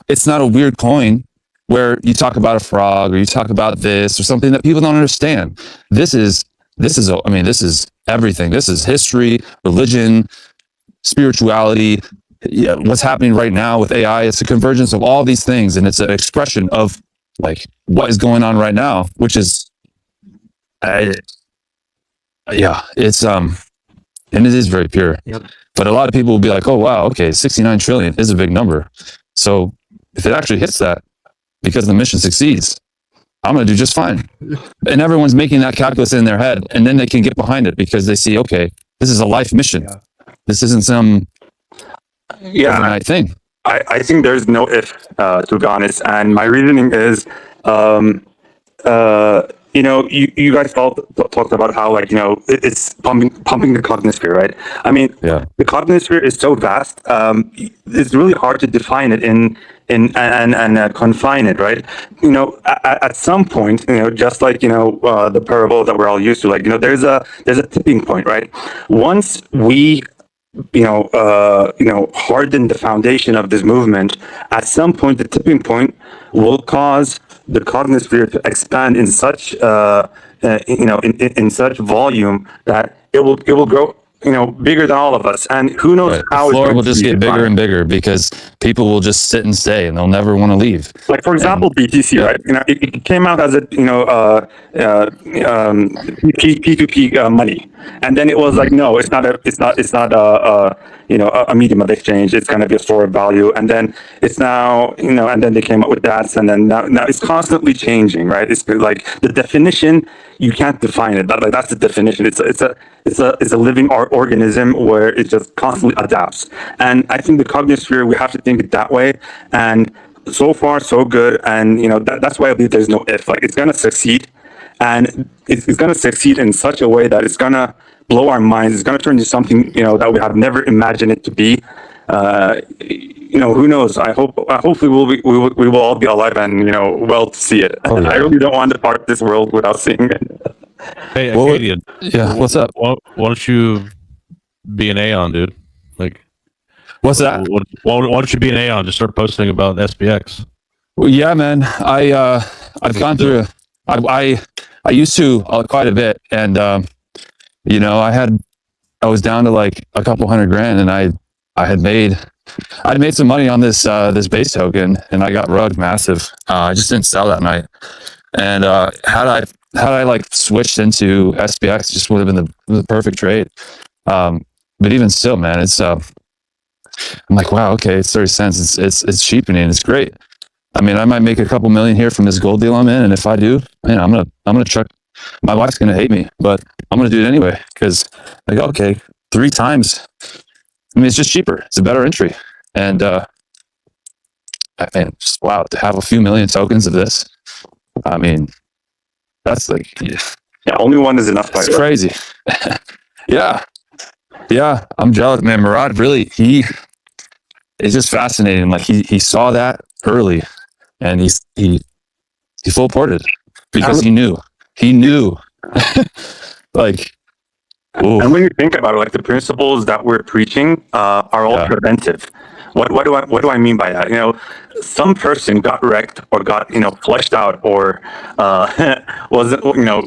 J: it's not a weird coin where you talk about a frog or you talk about this or something that people don't understand. This is
M: this is, I mean, this is everything. This is history, religion, spirituality. Yeah, what's happening right now with AI, it's a convergence of all these things, and it's an expression of like what is going on right now, which is, yeah, it's and it is very pure.
D: Yep.
M: But a lot of people will be like, oh wow, okay, 69 trillion is a big number. So if it actually hits that, because the mission succeeds, I'm going to do just fine. And everyone's making that calculus in their head, and then they can get behind it because they see, okay, this is a life mission.
K: Yeah.
M: This isn't some overnight thing.
L: I think there's no if, to be honest. And my reasoning is, you know, you guys all talked about how, like, you know, it's pumping the cognisphere, right? I mean,
M: Yeah.
L: the cognisphere is so vast. It's really hard to define it and confine it, right? You know, at some point, you know, just like, you know, the parable that we're all used to, like, you know, there's a tipping point, right? Once we harden the foundation of this movement, at some point, the tipping point will cause the cognisphere to expand in such, in such volume that it will grow, you know, bigger than all of us. And who knows
M: Right.
L: how
M: The floor
L: it's
M: will
L: going
M: just
L: to be
M: get bigger
L: defined.
M: and bigger because people will just sit and stay and they'll never want to leave.
L: Like, for example, BTC, right? You know, it came out as a, you know, P2P money, and then it was like, no, it's not a medium of exchange. It's going to be a store of value, and then it's now, you know, and then they came up with that, and then now it's constantly changing, right? It's like the definition, you can't define it. Like, that's the definition. It's a living organism where it just constantly adapts, and I think the cognisphere, we have to think it that way. And so far, so good. And, you know, that's why I believe there's no if. Like, it's going to succeed. And it's going to succeed in such a way that it's going to blow our minds. It's going to turn into something, you know, that we have never imagined it to be. You know, who knows? Hopefully we will all be alive and, you know, well to see it.
M: Oh, yeah.
L: I really don't want to depart this world without seeing it.
A: Hey,
M: Well,
A: Acadian.
M: yeah, what's up?
A: Why don't you be an Aeon, dude? Like,
M: What's that?
A: why don't you be an Aeon? Just start posting about SPX.
M: Well, yeah, man. I've gone through. I used to quite a bit, and you know, I was down to like a couple $100,000, and I'd made some money on this base token, and I got rugged massive. I just didn't sell that night, and had I like switched into SPX, just would have been the perfect trade. But even still, man, it's I'm like, wow, okay, it's 30 cents. It's cheapening. It's great. I mean, I might make a couple million here from this gold deal I'm in, and if I do, man, I'm gonna chuck. My wife's gonna hate me, but I'm gonna do it anyway because, like, okay, 3 times. I mean, it's just cheaper. It's a better entry, and I mean, just wow, to have a few million tokens of this. I mean, that's like,
L: Yeah, only one is enough.
M: it's crazy. Yeah, I'm jealous, man. Murad really, it's just fascinating. Like he saw that early, and he full ported because he knew like, ooh.
L: And when you think about it, like, the principles that we're preaching are all preventive. What do I mean by that? You know, some person got wrecked or got, you know, fleshed out, or was, you know,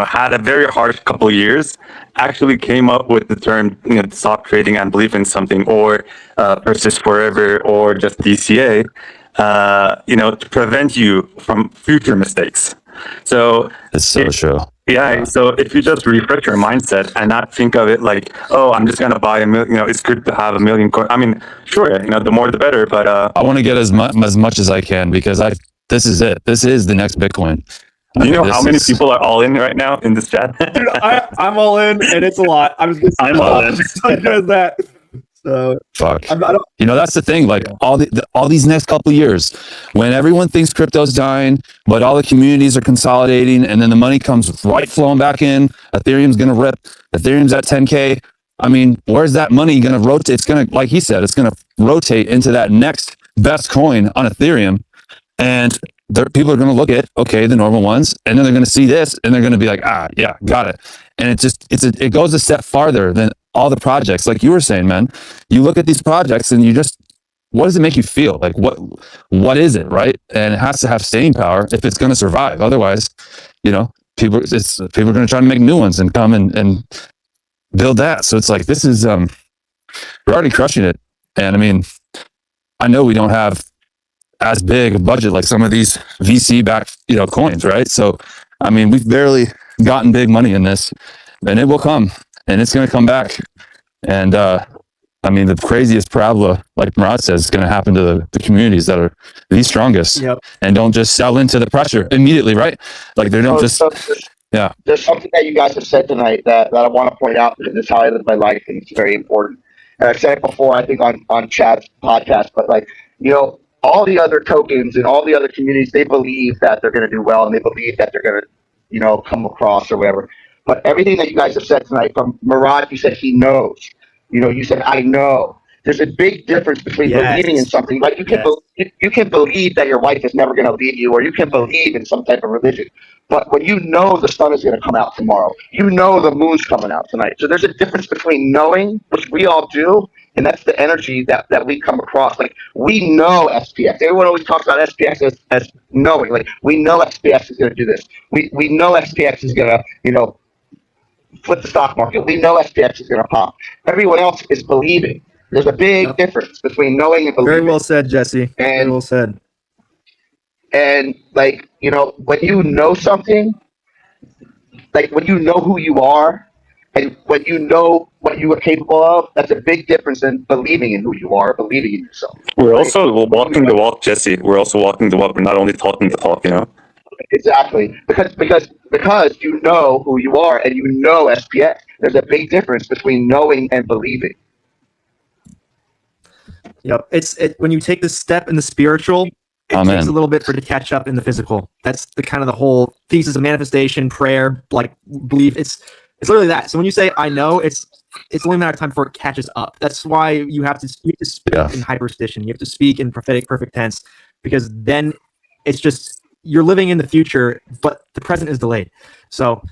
L: had a very hard couple of years, actually came up with the term, you know, stop trading and believe in something, or persist forever, or just DCA, you know, to prevent you from future mistakes. So
M: It's so true.
L: yeah, so if you just refresh your mindset and not think of it like, oh, I'm just gonna buy a million, you know, it's good to have a million coins. I mean, sure, you know, the more the better, but
M: I want to get as much as I can because this is it. This is the next Bitcoin.
L: Do you know how many people are all in right now in this chat?
K: Dude, I'm all in, and it's a lot. I'm
L: all in.
K: That. So
M: fuck.
K: I don't,
M: You know, that's the thing. Like all these next couple of years, when everyone thinks crypto's dying, but all the communities are consolidating, and then the money comes right flowing back in. Ethereum's gonna rip. Ethereum's at 10K. I mean, where's that money gonna rotate? It's gonna, like he said, it's gonna rotate into that next best coin on Ethereum, and people are going to look at, okay, the normal ones, and then they're going to see this, and they're going to be like, yeah, got it. And it goes a step farther than all the projects. Like you were saying, man, you look at these projects and you just, what does it make you feel? Like, what is it, right? And it has to have staying power if it's going to survive. Otherwise, you know, people are going to try to make new ones and come and build that. So it's like, this is, we're already crushing it. And I mean, I know we don't have as big a budget like some of these VC backed, coins, right? So, I mean, we've barely gotten big money in this, and it will come, and it's going to come back. And, I mean, the craziest parabola, like Murad says, is going to happen to the communities that are the strongest, and don't just sell into the pressure immediately, right? Like they don't
E: There's something that you guys have said tonight that I want to point out because it's how I live my life and it's very important. And I've said it before, I think on Chad's podcast, but all the other tokens and all the other communities, they believe that they're going to do well and they believe that they're going to, come across or whatever. But everything that you guys have said tonight, from Murad, you said he knows. You said I know. There's a big difference between believing in something. Like you can believe that your wife is never going to leave you, or you can believe in some type of religion. But when you know the sun is going to come out tomorrow, you know the moon's coming out tonight. So there's a difference between knowing, which we all do, and that's the energy that we come across. Like we know SPX. Everyone always talks about SPX as knowing. Like we know SPX is going to do this. We know SPX is going to, flip the stock market. We know SPX is going to pop. Everyone else is believing. There's a big difference between knowing and believing.
D: Very well said, Jesse. Very well said.
E: And when you know something, like when you know who you are and when you know what you are capable of, that's a big difference than believing in who you are, believing in yourself.
L: We're also walking the walk, Jesse. We're also walking the walk. We're not only talking the talk,
E: Exactly. Because you know who you are and you know SPX. There's a big difference between knowing and believing.
D: Yep. It's when you take the step in the spiritual, it takes a little bit for it to catch up in the physical. That's the kind of the whole thesis of manifestation, prayer, like belief. It's literally that. So when you say I know, it's only a matter of time before it catches up. That's why you have to speak in hyperstition. You have to speak in prophetic perfect tense, because then it's just you're living in the future, but the present is delayed. So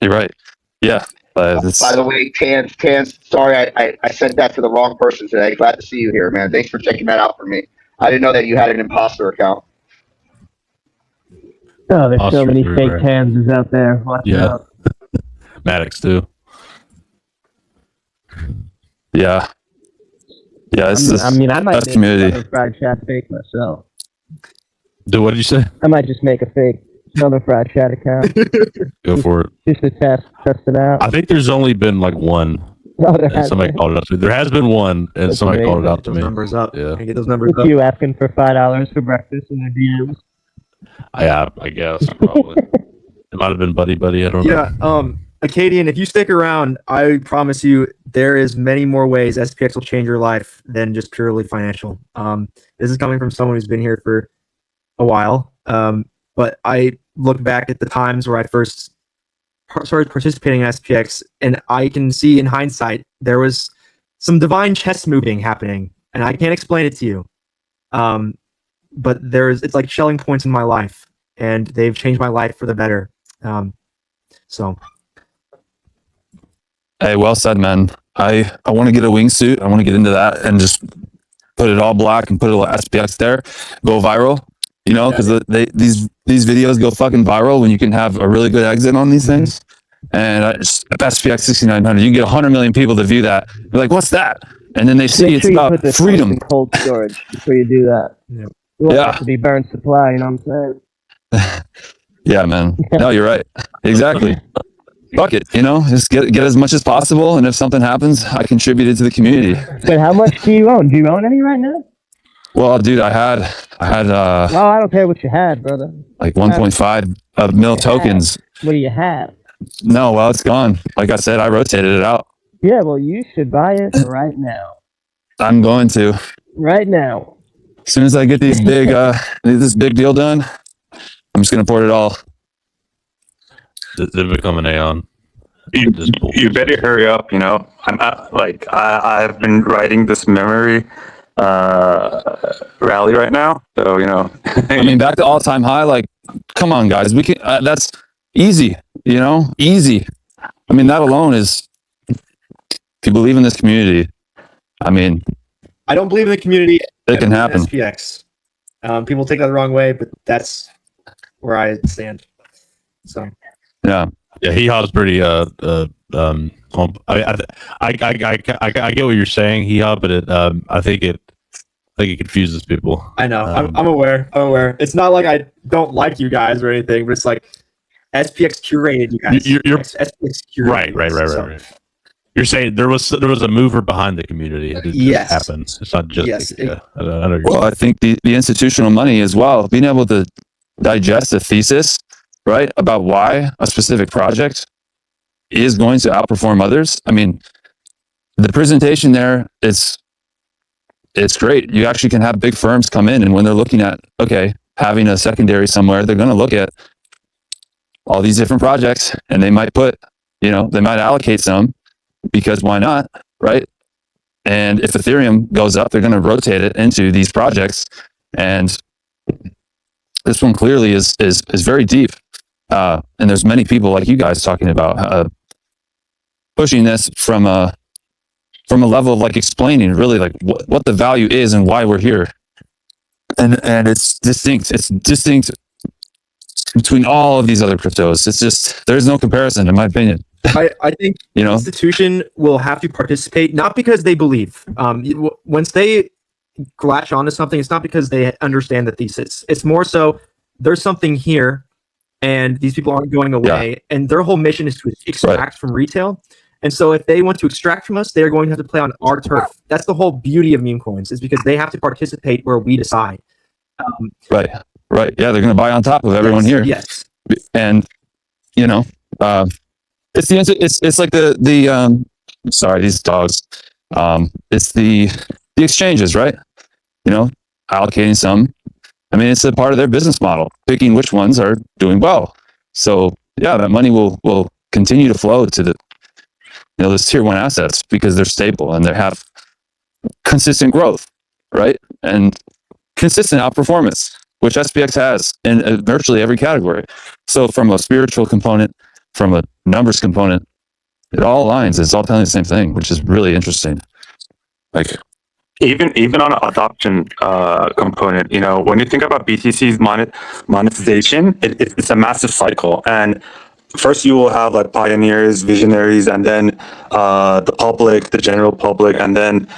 M: you're right. Yeah.
E: By the way, Tans, sorry, I said that to the wrong person today. Glad to see you here, man. Thanks for checking that out for me. I didn't know that you had an imposter account.
H: Oh, there's so many fake Tanses out there. Watch out.
A: Maddox too.
M: Yeah. Yeah,
H: I might make
M: community.
H: a fried chat fake myself.
A: What did you say?
H: I might just make a fake another fried chat account.
A: Go for it.
H: Just to test it out.
A: I think there's only been like one. Somebody called it out to me. There has been one, and somebody called it out to me.
D: Numbers up.
A: Yeah.
D: Get those numbers
H: up.
D: up.
H: You asking for $5 for breakfast in the DMs?
A: I guess probably. It might have been buddy. I don't know.
D: Yeah. Acadian, if you stick around, I promise you there is many more ways SPX will change your life than just purely financial. This is coming from someone who's been here for a while. But I look back at the times where I first started participating in SPX, and I can see in hindsight there was some divine chess moving happening, and I can't explain it to you. But it's like shelling points in my life, and they've changed my life for the better. So.
M: Hey, well said, man. I want to get a wingsuit. I want to get into that and just put it all black and put a little SPX there, go viral. Because these videos go fucking viral when you can have a really good exit on these things. And SPX6900, you can get 100 million people to view that. They're like, "What's that?" And then they see it's about freedom.
H: In cold storage before you do that. You want that to be burnt supply. You know what I'm saying?
M: Yeah, man. No, you're right. Exactly. Fuck it. Just get as much as possible. And if something happens, I contributed to the community.
H: But how much do you own? Do you own any right now?
M: Well, dude, I had
H: well, I don't care what you had, brother.
M: Like 1.5 mil tokens.
H: What do you have?
M: No, well, it's gone. Like I said, I rotated it out.
H: Yeah, well, you should buy it right now.
M: I'm going to.
H: Right now.
M: As soon as I get these this big deal done, I'm just gonna port it all.
A: They become an Aeon.
L: You better hurry up. I've been writing this memory rally right now, so
M: I mean, back to all-time high. Like, come on, guys, we can. That's easy. Easy. I mean, that alone is. If you believe in this community, I mean,
D: I don't believe in the community.
M: It can happen.
D: SPX. People take that the wrong way, but that's where I stand. So
M: Yeah.
A: Yeah, Hee Haw's pretty I get what you're saying, Hee Haw, but I think it confuses people.
D: I know. I'm aware. I'm aware. It's not like I don't like you guys or anything, but it's like SPX curated you guys.
A: You're
D: SPX curated.
A: Right. You're saying there was a mover behind the community. It just happened. It's not just
M: Well, I think the institutional money as well, being able to digest a thesis, right, about why a specific project is going to outperform others. I mean, the presentation there, it's great. You actually can have big firms come in, and when they're looking at, okay, having a secondary somewhere, they're going to look at all these different projects, and they might they might allocate some, because why not, right? And if Ethereum goes up, they're going to rotate it into these projects. And this one clearly is very deep. And there's many people like you guys talking about pushing this from a level of like explaining really like what the value is and why we're here. And it's distinct. It's distinct between all of these other cryptos. It's just, there's no comparison, in my opinion.
D: I think the institution will have to participate, not because they believe. Once they latch onto something, it's not because they understand the thesis. It's more so there's something here, and these people aren't going away, and their whole mission is to extract from retail. And so if they want to extract from us, they're going to have to play on our turf. That's the whole beauty of meme coins, is because they have to participate where we decide.
M: Right. Yeah, they're going to buy on top of everyone here.
D: Yes.
M: And it's like the sorry, these dogs. It's the exchanges, right? Allocating some. I mean, it's a part of their business model, picking which ones are doing well. So yeah, that money will continue to flow to the those tier one assets because they're stable and they have consistent growth, right? And consistent outperformance, which SPX has in virtually every category. So from a spiritual component, from a numbers component, it all aligns. It's all telling the same thing, which is really interesting. Like
L: even on an adoption component, when you think about BTC's monetization, it's a massive cycle. And first you will have like pioneers, visionaries, and then the public, the general public, and then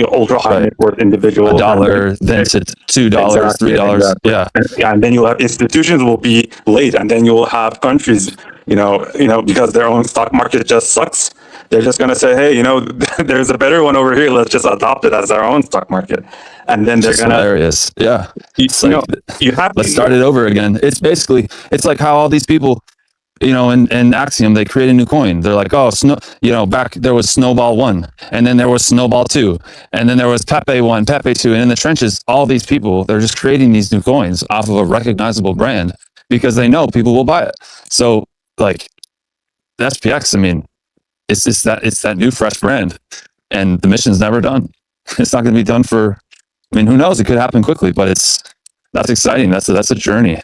L: ultra high net worth individuals.
M: $1, then to $2, $3.
L: Exactly.
M: Yeah.
L: And then you'll have institutions will be late, and then you'll have countries, because their own stock market just sucks. They're just going to say, hey, there's a better one over here. Let's just adopt it as our own stock market. And then they're going to...
M: hilarious. Yeah.
L: You have
M: let's start it over again. It's basically, it's like how all these people, in Axiom, they create a new coin. They're like, back there was Snowball 1, and then there was Snowball 2, and then there was Pepe 1, Pepe 2. And in the trenches, all these people, they're just creating these new coins off of a recognizable brand because they know people will buy it. So like the SPX, I mean, it's that new fresh brand, and the mission's never done. It's not going to be done for, who knows? It could happen quickly, but that's exciting. That's a journey.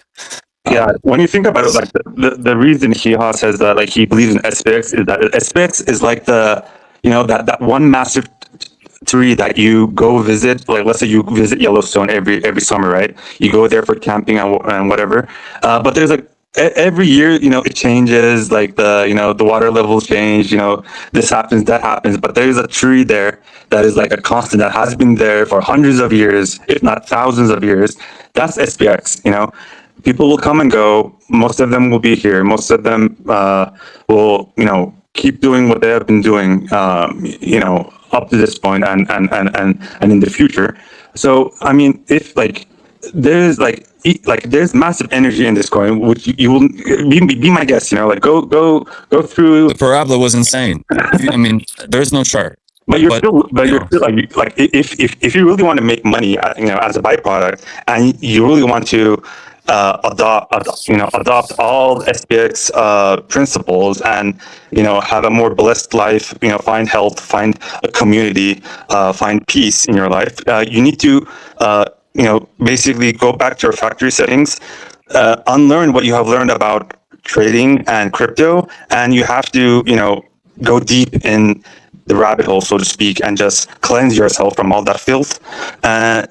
L: Yeah, when you think about it, like the reason Hee Haw says that like he believes in SPX is that SPX is like the that one massive tree that you go visit. Like let's say you visit Yellowstone every summer, right? You go there for camping and whatever. But there's like every year, it changes. Like the water levels change. This happens, that happens. But there's a tree there that is like a constant that has been there for hundreds of years, if not thousands of years. That's SPX. People will come and go. Most of them will be here. Most of them will, keep doing what they have been doing, up to this point and in the future. So, I mean, if there's there's massive energy in this coin, which you will be my guest. Go through.
M: The parabola was insane. I mean, there's no chart.
L: But you're still like if you really want to make money, as a byproduct, and you really want to adopt all SPX principles and have a more blessed life, find health, find a community, find peace in your life, you need to basically go back to your factory settings, unlearn what you have learned about trading and crypto, and you have to go deep in the rabbit hole, so to speak, and just cleanse yourself from all that filth,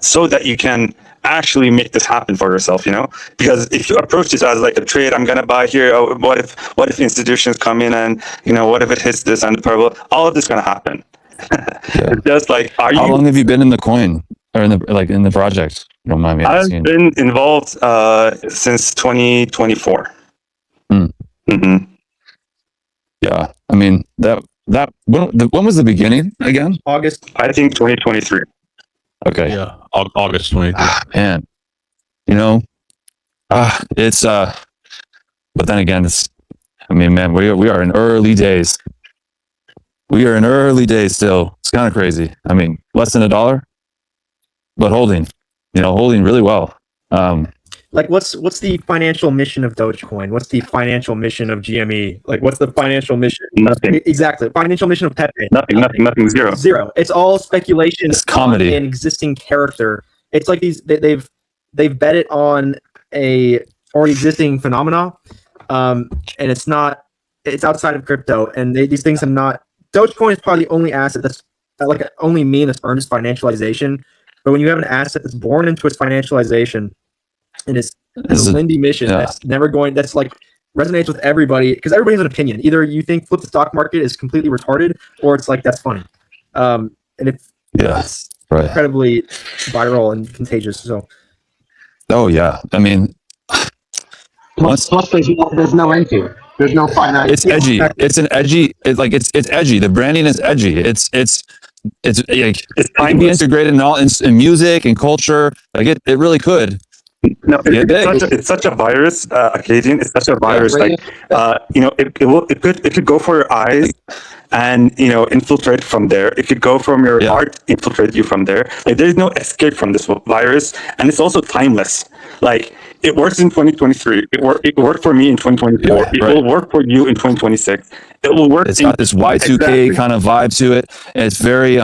L: so that you can actually make this happen for yourself, you know? Because if you approach this as like a trade, I'm gonna buy here. Oh, what if institutions come in and, you know, what if it hits this and the purple? All of this gonna happen.
M: Yeah.
L: It's just like,
M: How long have you been in the coin or in the project? You don't mind me
L: I've
M: asking.
L: been involved since 2024. Mm-hmm.
M: Yeah, I mean when was the beginning again?
D: August.
L: I think 2023.
M: Okay.
A: Yeah, August 23.
M: Man, you know, it's but then again, it's. I mean, man, we are in early days. We are in early days still. It's kind of crazy. I mean, less than $1, but holding really well.
D: Like, what's the financial mission of Dogecoin? What's the financial mission of GME? Like, what's the financial mission?
L: Nothing.
D: Exactly. Financial mission of Pepe.
L: Nothing. Zero.
D: Zero. It's all speculation.
M: It's comedy.
D: On an existing character. It's like they've bet it on a already existing phenomena, and it's outside of crypto, and these things have not. Dogecoin is probably the only asset that's like only meme that's earned its financialization. But when you have an asset that's born into its financialization, and it's a Lindy mission that's never going. That's like resonates with everybody because everybody has an opinion. Either you think flip the stock market is completely retarded, or it's like that's funny. And it's incredibly viral and contagious. So,
M: oh yeah, I mean,
E: Plus there's no end to it. There's no finite.
M: it's edgy. It's an edgy. It's edgy. The branding is edgy. It's like it can be integrated in music and culture. Like it really could.
L: No, it's such a virus occasion. It's such a virus. You know, it could go for your eyes and, you know, infiltrate from there. It could go from your heart, infiltrate you from there. Like there's no escape from this virus, and it's also timeless. Like it works in 2023. It worked for me in 2024. It will work for you in 2026. It will work.
M: It's got this Y2K kind of vibe to it. And it's very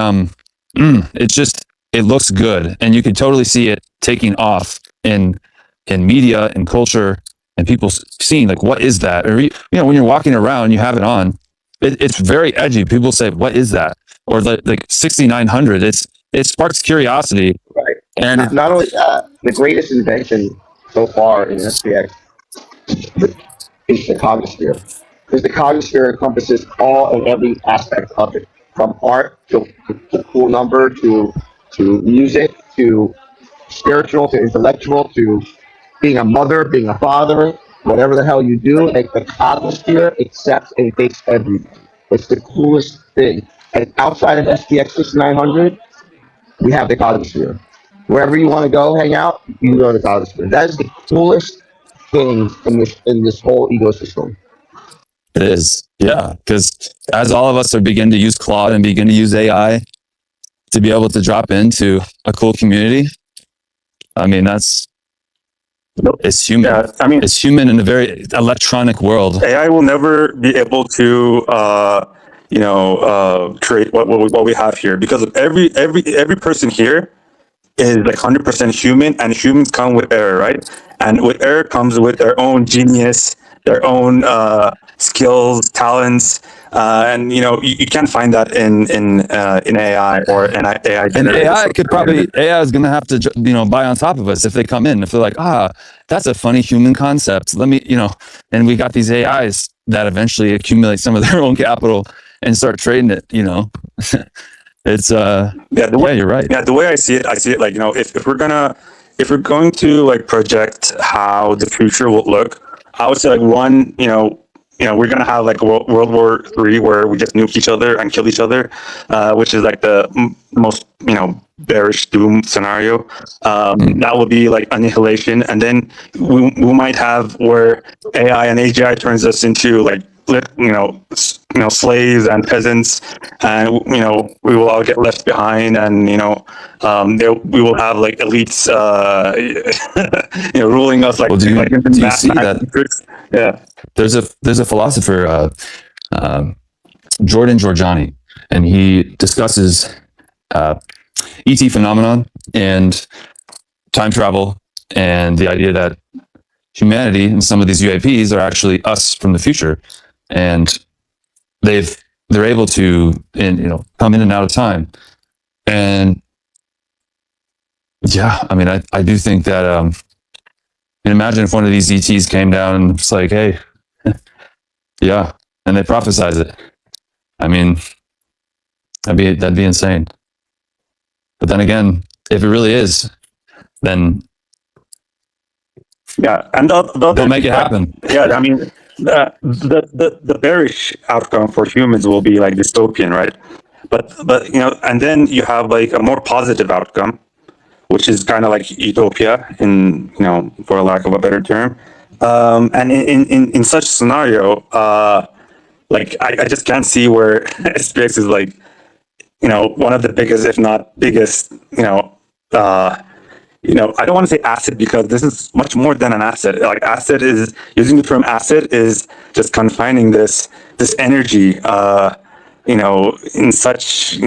M: it looks good, and you can totally see it taking off in media and culture, and people seeing like, what is that? Or, you know, when you're walking around, you have it on. It's very edgy. People say, what is that? Or like 6900. It sparks curiosity.
E: Right.
M: And
E: not only that, the greatest invention so far in SPX is the Cognosphere. Because the Cognosphere encompasses all and every aspect of it, from art to cool number to music to spiritual to intellectual to being a mother, being a father, whatever the hell you do. Like the Cognosphere accepts and takes everything. It's the coolest thing. And outside of SPX6900, we have the Cognosphere. Wherever you want to go hang out, you can go to the Cognosphere. That is the coolest thing in this whole ecosystem.
M: it is, yeah, because as all of us are beginning to use Claude and begin to use AI to be able to drop into a cool community, I mean, it's human.
L: Yeah, I mean,
M: it's human in a very electronic world.
L: AI will never be able to, create what we have here, because every person here is like 100% human, and humans come with error, right? And with error comes with their own genius, their own skills, talents, and you know you can't find that in AI or an AI.
M: And AI is going to have to buy on top of us if they come in. If they're like, that's a funny human concept. Let me, and we got these AIs that eventually accumulate some of their own capital and start trading it. It's you're right.
L: Yeah, the way I see it like, if we're going to like project how the future will look, I would say like one, we're gonna have like a World War III where we just nuke each other and kill each other, which is like the most bearish doom scenario. That will be like annihilation, and then we might have where AI and AGI turns us into like slaves and peasants, and we will all get left behind, and we will have like elites ruling us like.
M: Well, do you see that?
L: Yeah,
M: there's a philosopher, Jordan Giorgiani, and he discusses ET phenomenon and time travel, and the idea that humanity and some of these UAPs are actually us from the future, and they're able to come in and out of time, and Yeah, I mean, I do think that, imagine if one of these ETs came down and it's like, hey, yeah, and they prophesize it. I mean, that'd be insane. But then again, if it really is, then
L: Yeah, and
M: they'll make it happen.
L: Yeah, I mean, the bearish outcome for humans will be like dystopian, right? But and then you have like a more positive outcome, which is kind of like utopia, in for lack of a better term. And in such scenario, like I just can't see where SPX is like one of the biggest, if not biggest, I don't want to say asset because this is much more than an asset. Like asset is using the term asset is just confining this energy, in such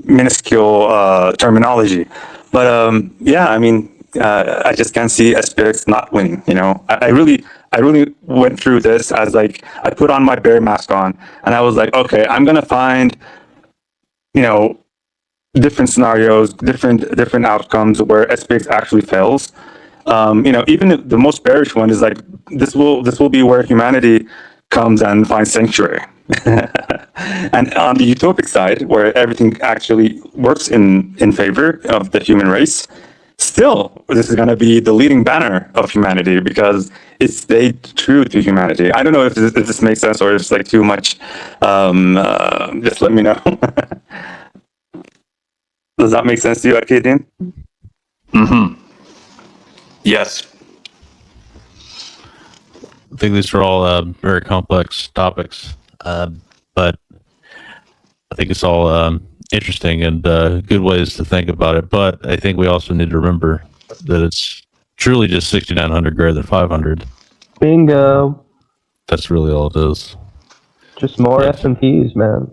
L: minuscule terminology. But yeah, I mean, I just can't see SPX not winning. I really went through this as like I put on my bear mask on, and I was like, okay, I'm gonna find different scenarios, different outcomes where SPX actually fails. Even if the most bearish one is like this will be where humanity comes and finds sanctuary. And on the utopic side, where everything actually works in favor of the human race, still this is going to be the leading banner of humanity because it stayed true to humanity. I don't know if this makes sense or if it's like too much. Just let me know. Does that make sense to you, Arcadian?
A: Mm-hmm.
L: Yes.
A: I think these are all very complex topics, but I think it's all interesting and good ways to think about it. But I think we also need to remember that it's truly just 6,900 greater than 500.
H: Bingo.
A: That's really all it is.
H: Just more S&Ps, man.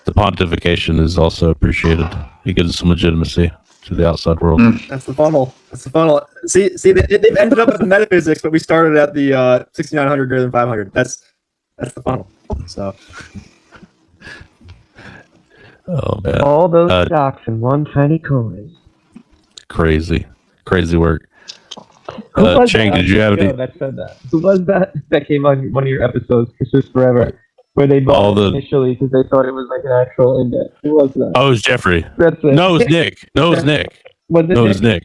A: The pontification is also appreciated. It gives some legitimacy to the outside world.
D: That's the funnel. That's the funnel. See, they've ended up with the metaphysics, but we started at the 6,900 greater than 500. That's the funnel. So.
A: Oh man!
H: All those stocks in one tiny coin.
A: Crazy work.
H: Who was
A: Chang,
H: that?
A: did you have any?
H: That said that? Who was that came on one of your episodes, Persist Forever, where they bought it initially because they thought it was like an actual index? Who was that?
A: Oh, it was Jeffrey.
H: That's it.
A: No, it was Nick. No, it was Nick.
H: Was it
A: no, it was Nick.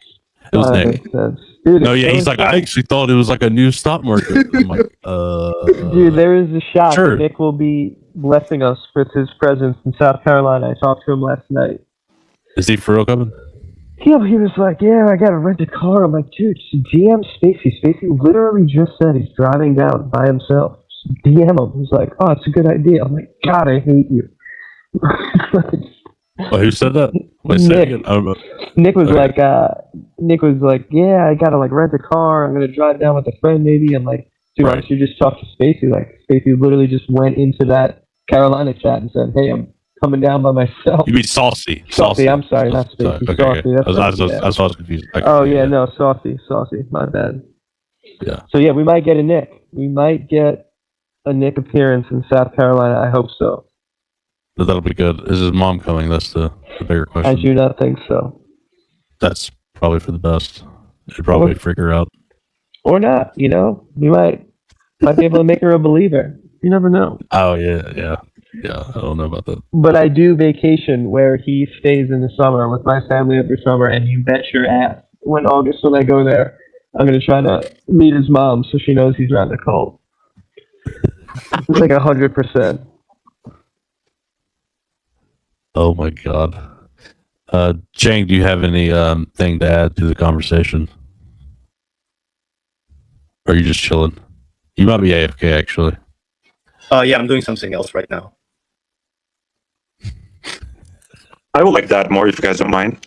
A: It was Nick.
H: Makes sense. Dude,
A: no, yeah, he's like, I actually thought it was like a new stock market. I'm like,
H: Dude, there is a shot
A: sure.
H: that Nick will be blessing us with his presence in South Carolina. I talked to him last night.
A: Is he for real coming?
H: Yeah, he was like, yeah, I got to rent a car. I'm like, dude, DM Spacey. Spacey literally just said he's driving down by himself. Just DM him. He's like, oh, it's a good idea. I'm like, God, I hate you.
A: Oh, who said that? Wait,
H: Nick was like, yeah, I gotta like rent a car. I'm gonna drive down with a friend maybe. I'm like, dude, why don't you just talk to Spacey? Like, Spacey literally just went into that Carolina chat and said, hey, I'm coming down by myself.
A: You mean Saucy?
H: Saucy, I'm sorry, not Spacey.
A: Okay,
H: Saucy.
A: okay. I was confused. Okay,
H: oh yeah, no, Saucy. My bad.
A: Yeah.
H: So yeah, we might get a Nick. We might get a Nick appearance in South Carolina. I hope so.
A: That'll be good. Is his mom coming? That's the bigger question.
H: I do not think so.
A: That's probably for the best. It'd probably freak her out.
H: Or not, We might be able to make her a believer. You never know.
A: Oh, yeah. I don't know about that.
H: But I do vacation where he stays in the summer with my family every summer, and you bet your ass when I go there, I'm going to try to meet his mom so she knows he's around the cold. It's like 100%.
A: Oh my God. Chang, do you have any thing to add to the conversation? Or are you just chilling? You might be AFK actually.
F: Yeah, I'm doing something else right now.
L: I would like that more if you guys don't mind.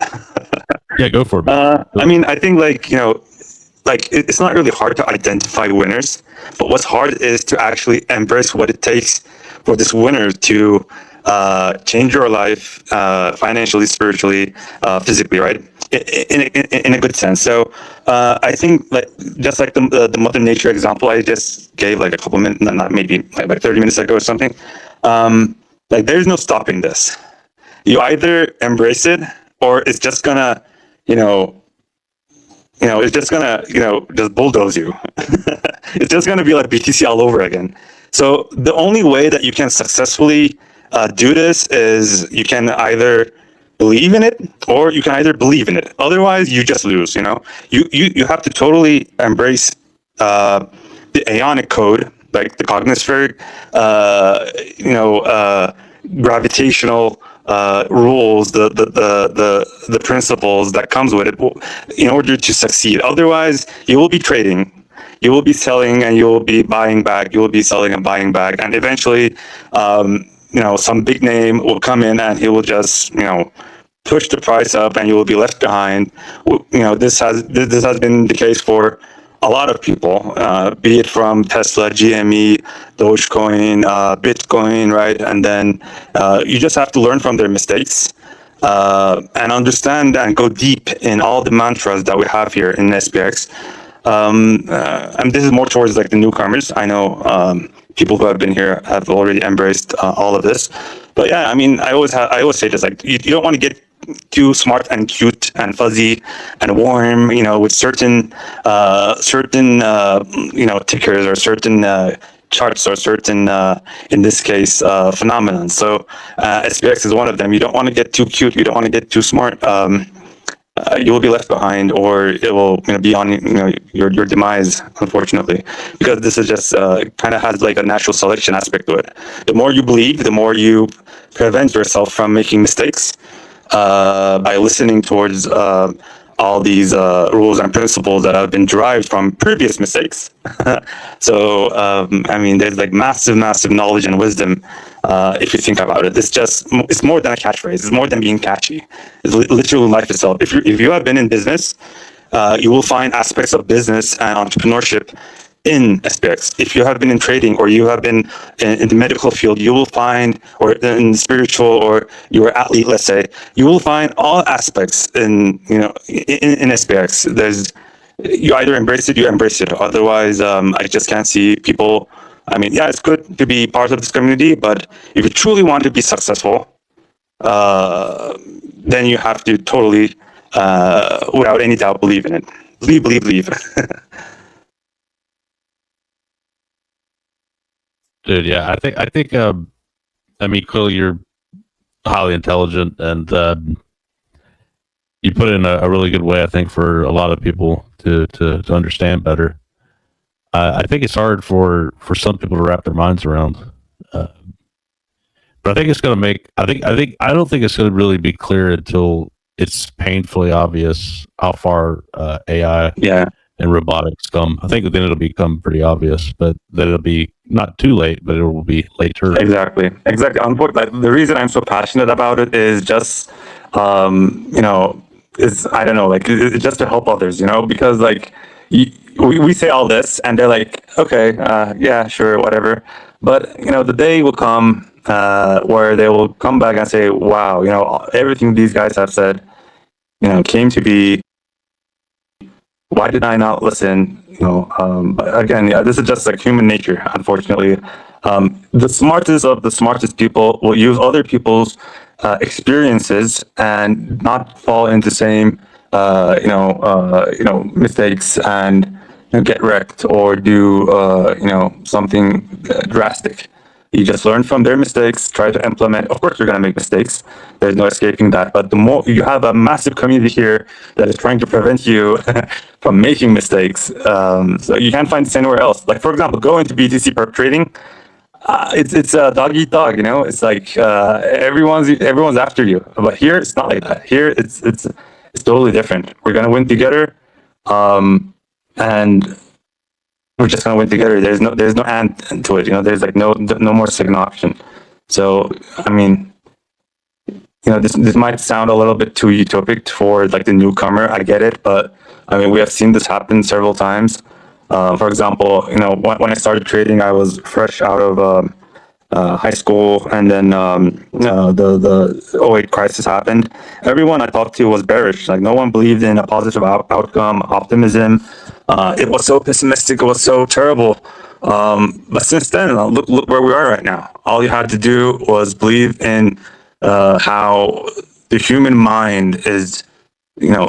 A: Yeah, go for it.
L: I mean, I think it's not really hard to identify winners, but what's hard is to actually embrace what it takes for this winner to change your life financially, spiritually, physically, right? In a good sense. So I think just like the Mother Nature example I just gave like a couple minutes, not maybe like 30 minutes ago or something. There's no stopping this. You either embrace it or it's just gonna it's just gonna, just bulldoze you. It's just gonna be like BTC all over again. So the only way that you can successfully do this is you can either believe in it or you can either believe in it. Otherwise, you just lose. You have to totally embrace the Ionic code, like the cognospheric, gravitational rules, the principles that comes with it, in order to succeed. Otherwise, you will be trading, you will be selling, and you will be buying back. You will be selling and buying back, and eventually, some big name will come in and he will just, push the price up, and you will be left behind. This has been the case for a lot of people, be it from Tesla, GME, Dogecoin, Bitcoin, right? And then you just have to learn from their mistakes and understand and go deep in all the mantras that we have here in SPX. And this is more towards like the newcomers. I know people who have been here have already embraced all of this. But yeah, I mean, I always say this, like, you don't want to get too smart and cute and fuzzy and warm, with certain tickers or certain charts or certain, in this case, phenomenon. So SPX is one of them. You don't want to get too cute. You don't want to get too smart. You will be left behind, or it will be on your demise, unfortunately, because this is just kind of has like a natural selection aspect to it. The more you believe, the more you prevent yourself from making mistakes by listening towards all these rules and principles that have been derived from previous mistakes. So I mean, there's like massive knowledge and wisdom if you think about it. It's more than a catchphrase. It's more than being catchy. It's literally life itself. If you have been in business, you will find aspects of business and entrepreneurship in SPX. If you have been in trading, or you have been in the medical field, you will find, or in spiritual, or you're an athlete, let's say, you will find all aspects in SPX. You either embrace it, you embrace it. Otherwise, I just can't see people. I mean, yeah, it's good to be part of this community, but if you truly want to be successful, then you have to totally, without any doubt, believe in it. Believe.
A: Dude, yeah, I think I mean, clearly you're highly intelligent, and you put it in a really good way, I think, for a lot of people to understand better. I think it's hard for some people to wrap their minds around, but I think it's going to make. I don't think it's going to really be clear until it's painfully obvious how far AI and robotics come. I think then it'll become pretty obvious, but then it'll be not too late, but it will be later.
L: Exactly. Unfortunately, the reason I'm so passionate about it is just, it's, I don't know, like, it's just to help others, because like we say all this and they're like, okay, yeah, sure, whatever. But, the day will come where they will come back and say, wow, everything these guys have said, came to be. Why did I not listen? But again, yeah, this is just like human nature, unfortunately. The smartest of the smartest people will use other people's experiences and not fall into the same, mistakes and get wrecked or do, something drastic. You just learn from their mistakes, try to implement. Of course, you're going to make mistakes. There's no escaping that. But the more you have a massive community here that is trying to prevent you from making mistakes, so you can't find this anywhere else. Like, for example, go into BTC perp trading. It's a dog eat dog. It's like everyone's after you. But here, it's not like that. Here, it's totally different. We're going to win together, and we're just gonna win together. There's no and to it. There's like no more second option. So I mean, this might sound a little bit too utopic for like the newcomer. I get it, but I mean, we have seen this happen several times. For example, when I started trading, I was fresh out of high school, and then the 08 crisis happened. Everyone I talked to was bearish. Like, no one believed in a positive outcome, optimism. It was so pessimistic. It was so terrible. But since then, look where we are right now. All you had to do was believe in how the human mind is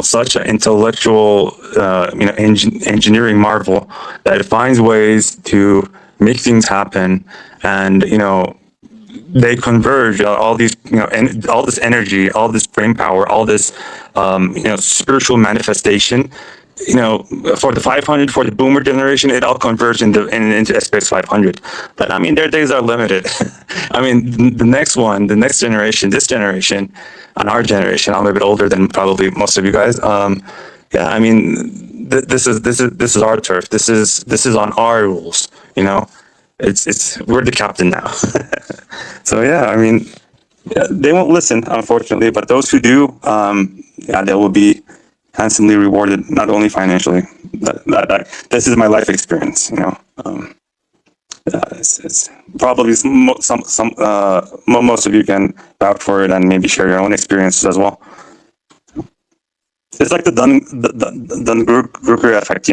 L: such an intellectual, engineering marvel that it finds ways to make things happen, and they converge all these, and all this energy, all this brain power, all this, spiritual manifestation. For the 500, for the boomer generation, it all converged into SPX 500. But I mean, their days are limited. I mean, the next generation, this generation, and our generation, I'm a bit older than probably most of you guys. Yeah, I mean, this is our turf. This is on our rules. It's we're the captain now. So yeah, I mean, yeah, they won't listen, unfortunately, but those who do, yeah, they will be handsomely rewarded, not only financially. This is my life experience. It's probably most of you can vouch for it and maybe share your own experiences as well. It's like the Dunning-Kruger effect,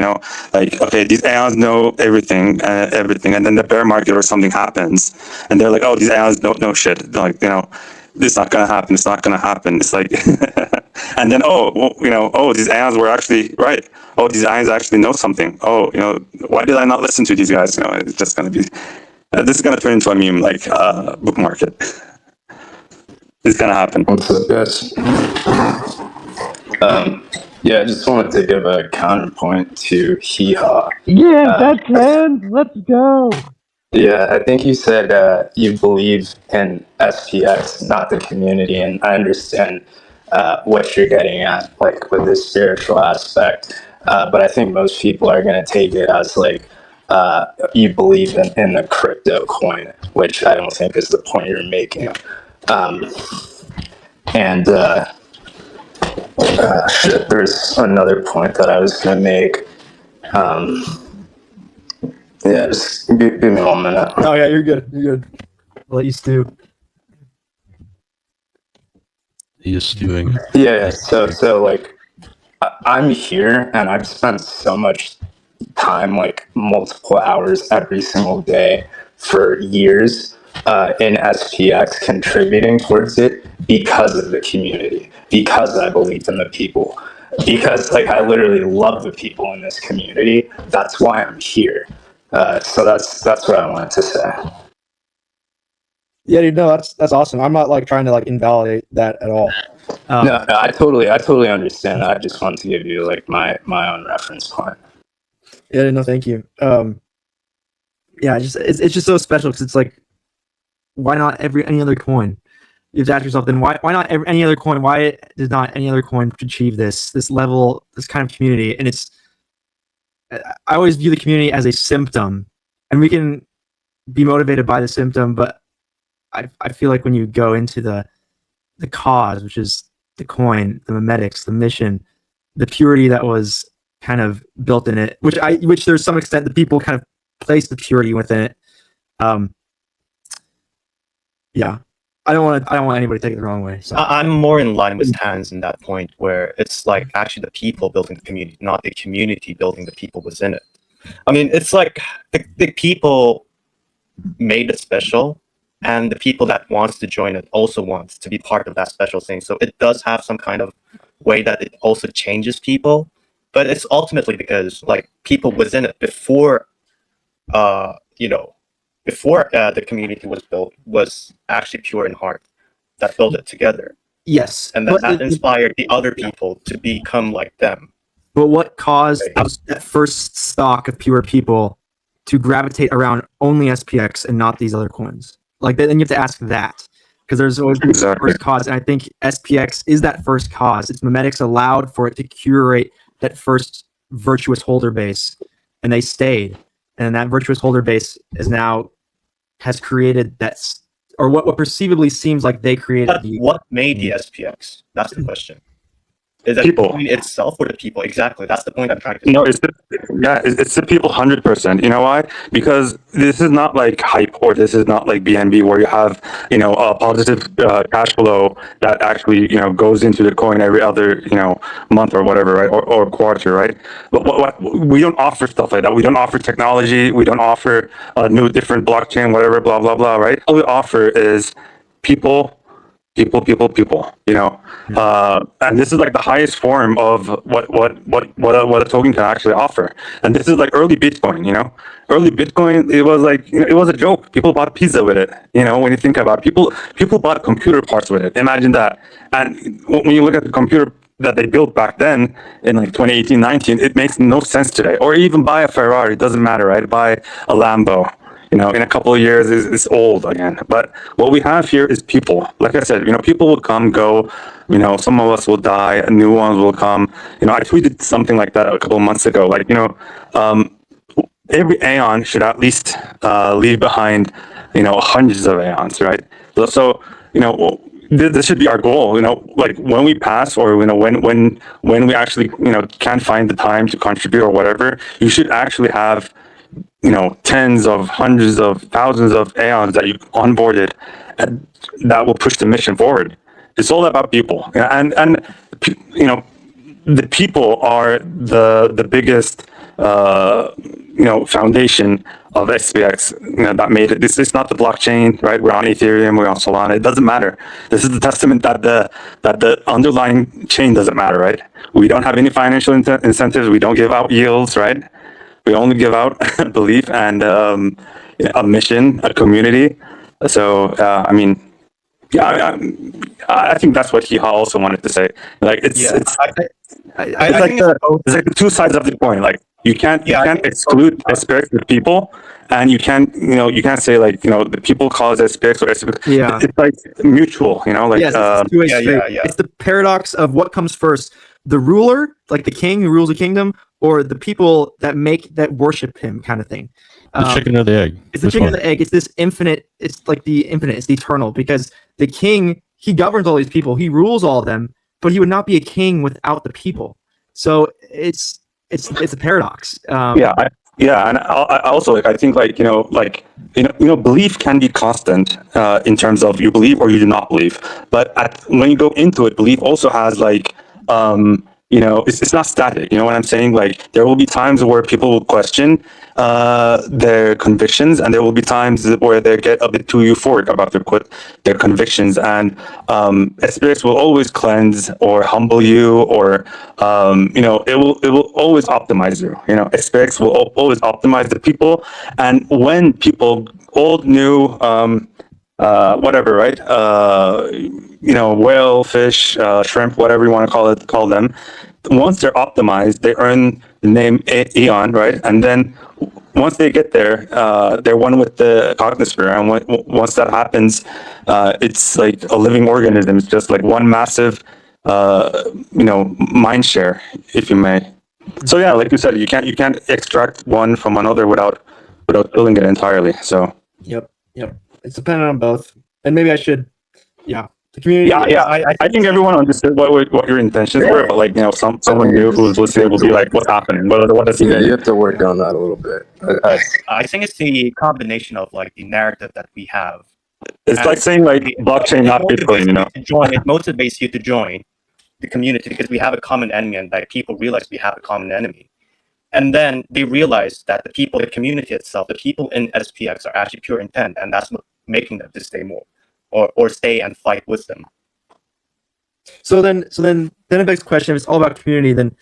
L: like, okay, these aeons know everything, and then the bear market or something happens, and they're like, oh, these aeons don't know shit. They're like, this is not gonna happen. It's not gonna happen. It's like, and then, these aeons were actually right. Oh, these aeons actually know something. Oh, why did I not listen to these guys? It's just gonna be, this is gonna turn into a meme, like book market. It's gonna happen.
N: What's up, guys? Yeah, I just wanted to give a counterpoint to Hee Haw.
H: Yeah, that's man. Let's go.
N: Yeah, I think you said you believe in SPX, not the community, and I understand what you're getting at, like with the spiritual aspect. But I think most people are going to take it as like you believe in the crypto coin, which I don't think is the point you're making. And shit, there's another point that I was going to make. Yeah, just give me 1 minute.
K: Oh yeah, you're good. You're good.
D: I'll let you stew.
A: He is stewing.
N: Yeah. So like, I'm here, and I've spent so much time, like multiple hours every single day for years, in SPX, contributing towards it because of the community, because I believe in the people, because like I literally love the people in this community. That's why I'm here. So that's what I wanted to say.
K: Yeah, dude, no, that's awesome. I'm not like trying to like invalidate that at all.
N: No, I totally understand. I just wanted to give you like my own reference point.
K: Yeah, no, thank you. Yeah, it's just so special because it's like, why not any other coin? You have to ask yourself, then why not any other coin? Why does not any other coin achieve this level, this kind of community? And I always view the community as a symptom, and we can be motivated by the symptom, but I feel like when you go into the cause, which is the coin, the memetics, the mission, the purity that was kind of built in it, which there's some extent the people kind of place the purity within it. Yeah, I don't want anybody to take it the wrong way. So.
F: I'm more in line with Hans in that point, where it's like actually the people building the community, not the community building the people within it. I mean, it's like the people made it special, and the people that wants to join it also wants to be part of that special thing. So it does have some kind of way that it also changes people, but it's ultimately because like people within it before, before the community was built was actually pure in heart, that built it together.
D: Yes,
F: and that inspired the other people to become like them.
D: But what caused that first stock of pure people to gravitate around only SPX and not these other coins? Like, then you have to ask that, because there's always the first cause, and I think SPX is that first cause. Its memetics allowed for it to curate that first virtuous holder base, and they stayed. And that virtuous holder base has created that, or what perceivably seems like they created.
F: What made the SPX? That's the question. Is that people itself or the people? Exactly. That's the point I'm trying to say.
L: No, it's the people 100%. You know why? Because this is not like hype, or this is not like BNB where you have, a positive cash flow that actually, goes into the coin every other, month or whatever, right? Or quarter, right? But what we don't offer stuff like that. We don't offer technology. We don't offer a new different blockchain, whatever, blah, blah, blah, right? All we offer is people people, you know, and this is like the highest form of what a token can actually offer. And this is like early Bitcoin, you know, early Bitcoin, it was like, you know, it was a joke. People bought pizza with it. You know, when you think about it, people bought computer parts with it. Imagine that. And when you look at the computer that they built back then in like 2018, 19, it makes no sense today. Or even buy a Ferrari, it doesn't matter, right? Buy a Lambo. You know, in a couple of years, it's old again. But what we have here is people. Like I said, you know, people will come, go. You know, some of us will die, new ones will come. You know, I tweeted something like that a couple of months ago. Like, you know, every Aeon should at least leave behind, you know, hundreds of Aeons, right? So you know, this should be our goal. You know, like when we pass, or you know, when we actually, you know, can't find the time to contribute or whatever, you should actually have, you know, tens of hundreds of thousands of Aeons that you onboarded, and that will push the mission forward. It's all about people, and you know, the people are the biggest you know, foundation of SPX, you know, that made it. This is not the blockchain, right? We're on Ethereum, we're on Solana. It doesn't matter. This is the testament that the underlying chain doesn't matter, right? We don't have any financial incentives. We don't give out yields, right? We only give out belief and a mission, a community. So I mean, yeah, I think that's what he also wanted to say. Like it's like the two sides of the coin. Like you can't exclude SPX with people, and you can't, you know, you can't say like, you know, the people cause SPX or SPX.
D: Yeah,
L: it's like mutual. You know, like
D: it's two-way street. It's the paradox of what comes first: the ruler, like the king who rules a kingdom, or the people that worship him, kind of thing.
A: The chicken or the egg?
D: It's the chicken or the egg. It's this infinite. It's like the infinite. It's the eternal, because the king, he governs all these people. He rules all of them, but he would not be a king without the people. So it's a paradox.
L: And I also, like, I think, like, you know, belief can be constant in terms of you believe or you do not believe. But when you go into it, belief also has like you know, it's not static. You know what I'm saying? Like there will be times where people will question their convictions, and there will be times where they get a bit too euphoric about their convictions. And SPX will always cleanse or humble you, or you know, it will always optimize you. You know, SPX will always optimize the people, and when people, old, new, whatever, right? You know, whale, fish, shrimp, whatever you want to call them. Once they're optimized, they earn the name Aeon, right? And then once they get there, they're one with the cognosphere. And once that happens, it's like a living organism. It's just like one massive, you know, mind share, if you may. So yeah, like you said, you can't extract one from another without killing it entirely. So
D: Yep. It's dependent on both. And maybe I should, the community.
L: I think everyone understood what your intentions were, but like, you know, someone new who's listening will be like, "What's happening? What does he mean?"
N: You have to work on that a little bit.
F: I think it's the combination of like the narrative that we have.
L: It's like saying like blockchain, not Bitcoin. You know,
F: it motivates you to join the community because we have a common enemy, and like people realize we have a common enemy, and then they realize that the people, the community itself, the people in SPX are actually pure intent, and that's what making them to stay more, or stay and fight with them.
D: So then it begs the question: if it's all about community, then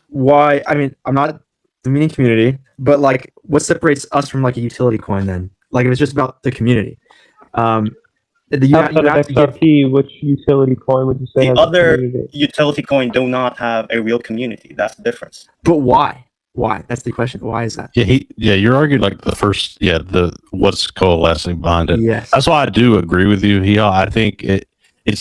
D: why? I mean, I'm not demeaning community, but like, what separates us from like a utility coin then? Like, if it's just about the community,
H: XRP, which utility coin would you say?
F: The other utility coin do not have a real community. That's the difference.
D: But why? Why? That's the question. Why is that?
A: You're arguing like the first, what's coalescing behind it.
D: Yes.
A: That's why I do agree with you. I think it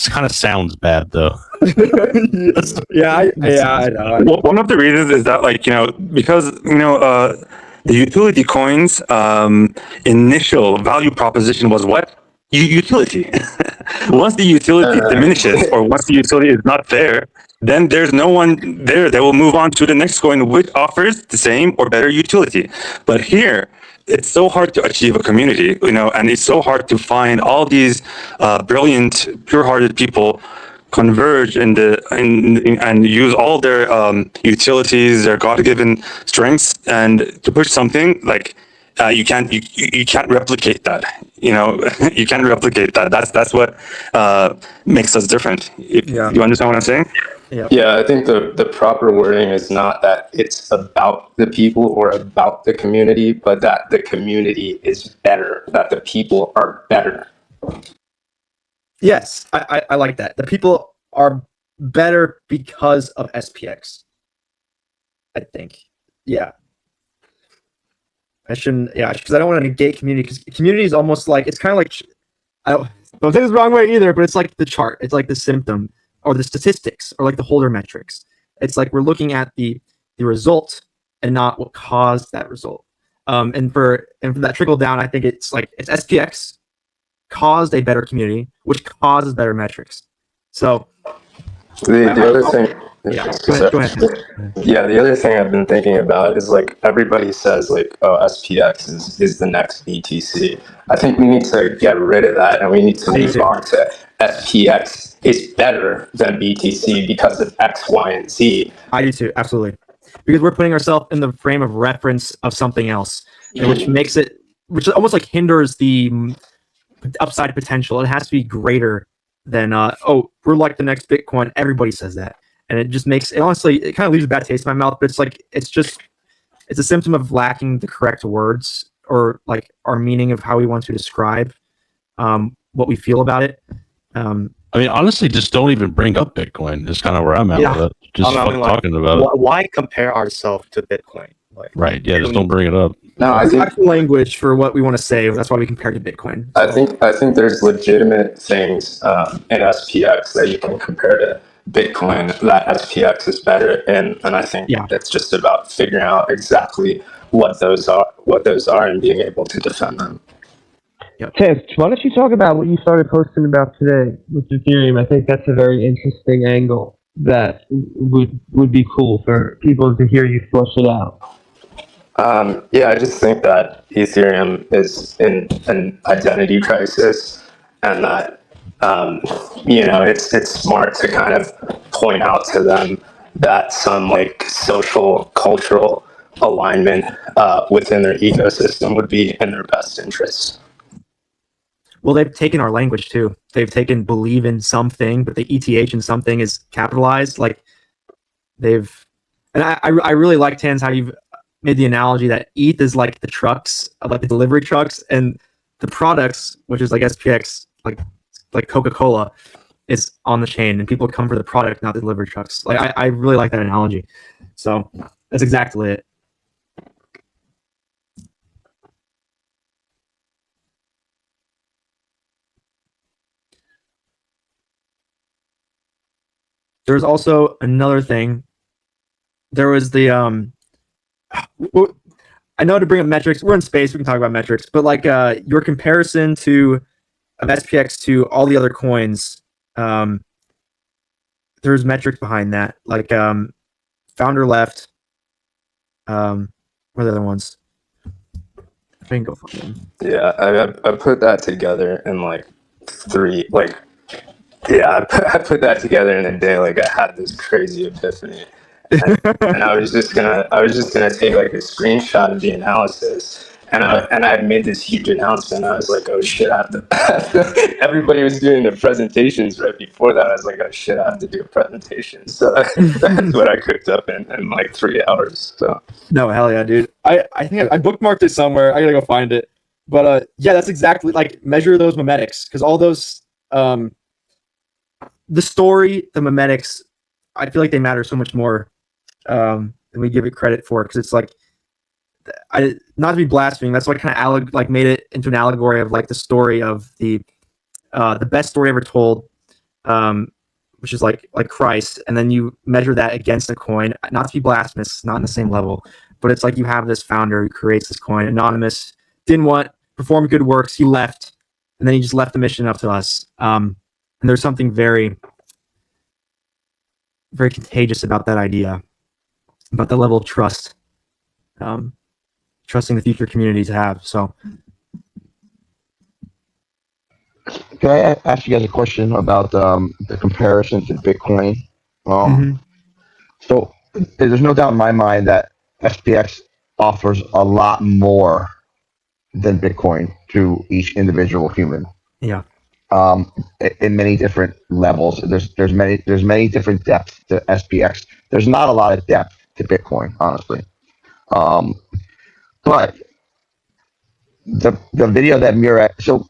A: kind of sounds bad though.
D: I know.
L: Well, one of the reasons is that, like, you know, because, you know, the utility coins initial value proposition was what? Utility. Once the utility diminishes, or once the utility is not there, then there's no one there. They will move on to the next coin, which offers the same or better utility. But here, it's so hard to achieve a community, you know, and it's so hard to find all these brilliant, pure-hearted people converge and use all their utilities, their God-given strengths, and to push something. Like, you can't replicate that. You know, you can't replicate that. That's what makes us different. You understand what I'm saying?
N: Yeah, I think the proper wording is not that it's about the people or about the community, but that the community is better, that the people are better.
D: Yes, I like that. The people are better because of SPX. I think. Yeah. I shouldn't, yeah, because I don't want to negate community, because community is almost like, it's kind of like, don't take this the wrong way either, but it's like the chart. It's like the symptom or the statistics or like the Holder metrics. It's like we're looking at the result and not what caused that result. And for that trickle down, I think it's like it's SPX caused a better community, which causes better metrics. So
N: the other thing,
D: go ahead.
N: Yeah, the other thing I've been thinking about is like everybody says like, oh, SPX is the next BTC. I think we need to get rid of that and we need to move on to SPX is better than BTC because of X, Y, and Z.
D: I do too, absolutely. Because we're putting ourselves in the frame of reference of something else, which makes it, which almost like hinders the upside potential. It has to be greater than, oh, we're like the next Bitcoin. Everybody says that. And it just makes, it honestly, it kind of leaves a bad taste in my mouth, but it's like, it's a symptom of lacking the correct words or like our meaning of how we want to describe what we feel about it.
A: I mean, honestly, just don't even bring up Bitcoin. Is kind of where I'm at with it. Just talking about it.
F: Why compare ourselves to Bitcoin? Like,
A: right? Yeah, just don't bring it up.
N: No, I think
D: actual language for what we want to say. That's why we compare to Bitcoin. So.
N: I think there's legitimate things in SPX that you can compare to Bitcoin. That SPX is better, and I think it's just about figuring out exactly what those are and being able to defend them.
H: Tez, why don't you talk about what you started posting about today with Ethereum? I think that's a very interesting angle that would be cool for people to hear you flush it out.
N: Yeah, I just think that Ethereum is in an identity crisis, and that it's smart to kind of point out to them that some like social cultural alignment within their ecosystem would be in their best interest.
D: Well, they've taken our language too. They've taken believe in something, but the ETH in something is capitalized. Like and I really like, Tans, how you've made the analogy that ETH is like the trucks, like the delivery trucks, and the products, which is like SPX, like Coca-Cola, is on the chain, and people come for the product, not the delivery trucks. Like I really like that analogy. So that's exactly it. There's also another thing. There was the I know to bring up metrics. We're in space. We can talk about metrics, but like your comparison of SPX to all the other coins, there's metrics behind that. Like founder left. What are the other ones? I can go find them.
N: Yeah, I put that together in like I put that together in a day. Like I had this crazy epiphany, and I was just gonna take like a screenshot of the analysis, and I had made this huge announcement. I was like, oh shit, I have to. Everybody was doing their presentations right before that. I was like, oh shit, I have to do a presentation. So that's what I cooked up in like 3 hours. So
D: no, hell yeah, dude. I think I bookmarked it somewhere. I gotta go find it. But yeah, that's exactly like measure those memetics, because all those the story, the memetics, I feel like they matter so much more than we give it credit for, because it's like, not to be blaspheming, that's what kind of made it into an allegory of like the story of the best story ever told, which is like Christ, and then you measure that against a coin. Not to be blasphemous, not in the same level, but it's like you have this founder who creates this coin, anonymous, performed good works, he left, and then he just left the mission up to us. And there's something very, very contagious about that idea, about the level of trust, trusting the future community to have. So,
O: can I ask you guys a question about the comparison to Bitcoin? So, there's no doubt in my mind that SPX offers a lot more than Bitcoin to each individual human.
D: Yeah.
O: In many different levels. There's many different depths to SPX. There's not a lot of depth to Bitcoin, honestly. Um, but the video that Murat, so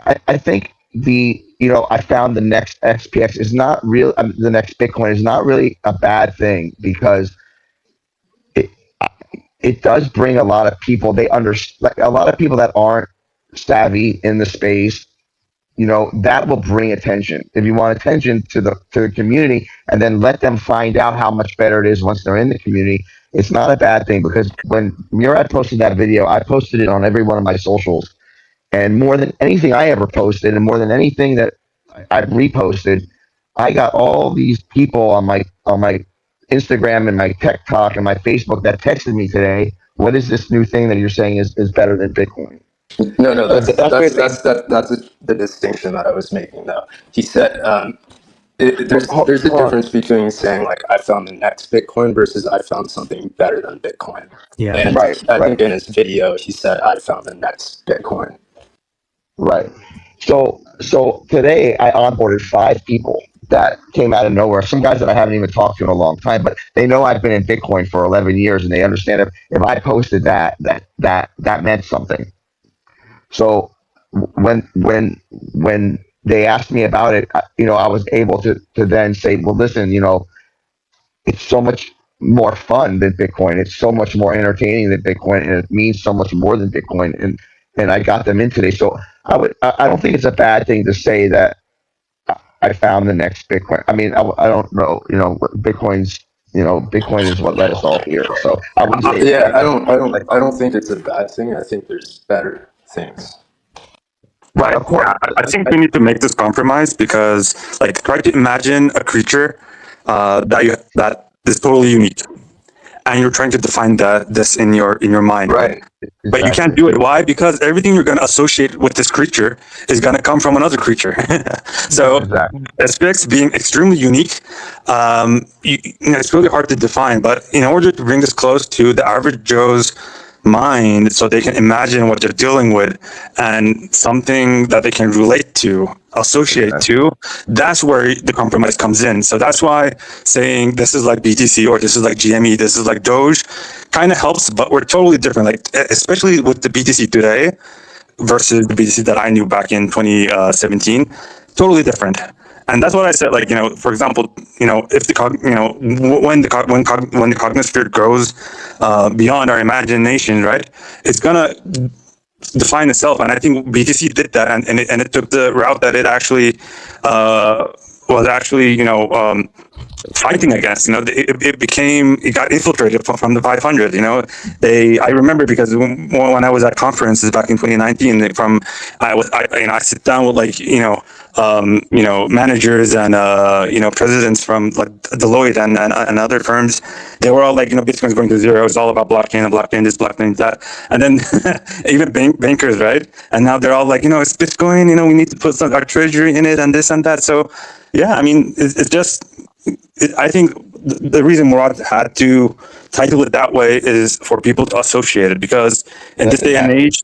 O: I think I found the next SPX is not real. The next Bitcoin is not really a bad thing because it it does bring a lot of people. They like a lot of people that aren't savvy in the space. That will bring attention. If you want attention to the community, and then let them find out how much better it is once they're in the community, it's not a bad thing. Because when Murad posted that video, I posted it on every one of my socials, and more than anything I ever posted, and more than anything that I've reposted, I got all these people on my Instagram and my TikTok and my Facebook that texted me today. What is this new thing that you're saying is better than Bitcoin?
N: No, that's
O: basically
N: the distinction that I was making. Though he said, there's a
O: hold on.
N: difference between saying like I found the next Bitcoin versus I found something better than Bitcoin.
D: Yeah.
N: And
O: Right.
N: I think in his video he said I found the next Bitcoin.
O: Right. So today I onboarded 5 people that came out of nowhere. Some guys that I haven't even talked to in a long time, but they know I've been in Bitcoin for 11 years, and they understand if I posted that meant something. So when they asked me about it, I was able to then say, well, listen, it's so much more fun than Bitcoin. It's so much more entertaining than Bitcoin, and it means so much more than Bitcoin. And I got them in today. So I don't think it's a bad thing to say that I found the next Bitcoin. I mean, I don't know. Bitcoin is what led us all here. So I wouldn't say.
N: Yeah, I don't think it's a bad thing. I think there's better things.
O: Right, of course.
L: I think we need to make this compromise because, like, try to imagine a creature that is totally unique, and you're trying to define this in your mind,
O: Right.
L: But you can't do it. Why? Because everything you're going to associate with this creature is going to come from another creature. So
O: Exactly.
L: SPX being extremely unique, it's really hard to define. But in order to bring this close to the average Joe's mind, so they can imagine what they're dealing with and something that they can relate to, associate to, that's where the compromise comes in. So that's why saying this is like BTC or this is like GME, this is like Doge, kind of helps, but we're totally different. Like, especially with the BTC today versus the BTC that I knew back in 2017, totally different. And that's what I said. Like, for example, if when the cognisphere grows beyond our imagination, right, it's gonna define itself. And I think BTC did that, and it took the route that it actually was actually fighting against. It got infiltrated from the 500. I remember because when I was at conferences back in 2019, I sit down with managers and presidents from like Deloitte and other firms. They were all like, Bitcoin's going to zero. It's all about blockchain and blockchain this, blockchain that. And then even bankers, right? And now they're all like, it's Bitcoin. We need to put our treasury in it and this and that. So yeah, I mean, it's just. I think the reason Murad had to title it that way is for people to associate it, because in this day and age,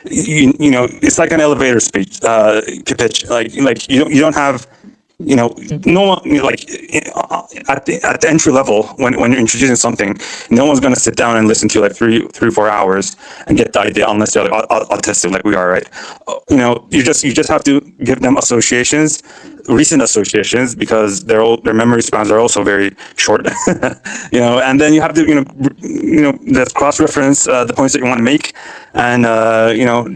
L: it's like an elevator speech, pitch. Like you don't have, no one, like at the entry level when you're introducing something, no one's going to sit down and listen to like 3-4 hours and get the idea unless they're like autistic like we are, right? You just have to give them associations, recent associations, because their memory spans are also very short. And then you have to just cross-reference the points that you want to make, and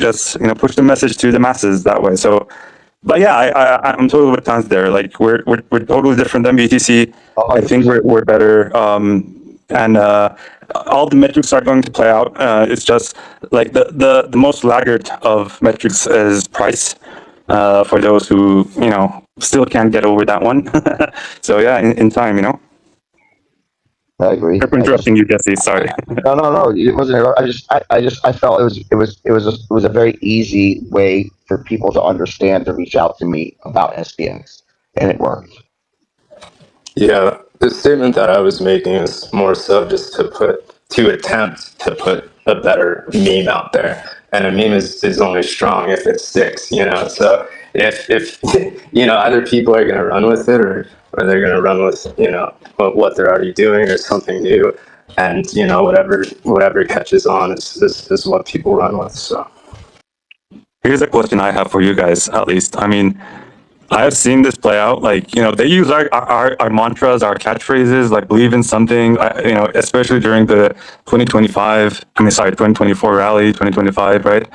L: just push the message to the masses that way. So. But yeah, I'm totally with Tans there. Like we're totally different than BTC. I think we're better, and all the metrics are going to play out. It's just like the most laggard of metrics is price. For those who still can't get over that one. So yeah, in time,
O: I agree.
L: For interrupting you, Jesse. Sorry.
O: No. It wasn't. I felt it was a very easy way for people to understand, to reach out to me about SPX, and it worked.
N: Yeah, the statement that I was making is more so just to attempt to put a better meme out there. And a meme is only strong if it sticks, you know. So if you know, either people are going to run with it, or they're going to run with, you know, what they're already doing or something new. And, you know, whatever catches on is what people run with. So
L: Here's a question I have for you guys, at least. I mean, I have seen this play out. Like, you know, they use our mantras, our catchphrases, like believe in something, you know, especially during the 2024 rally, 2025, right?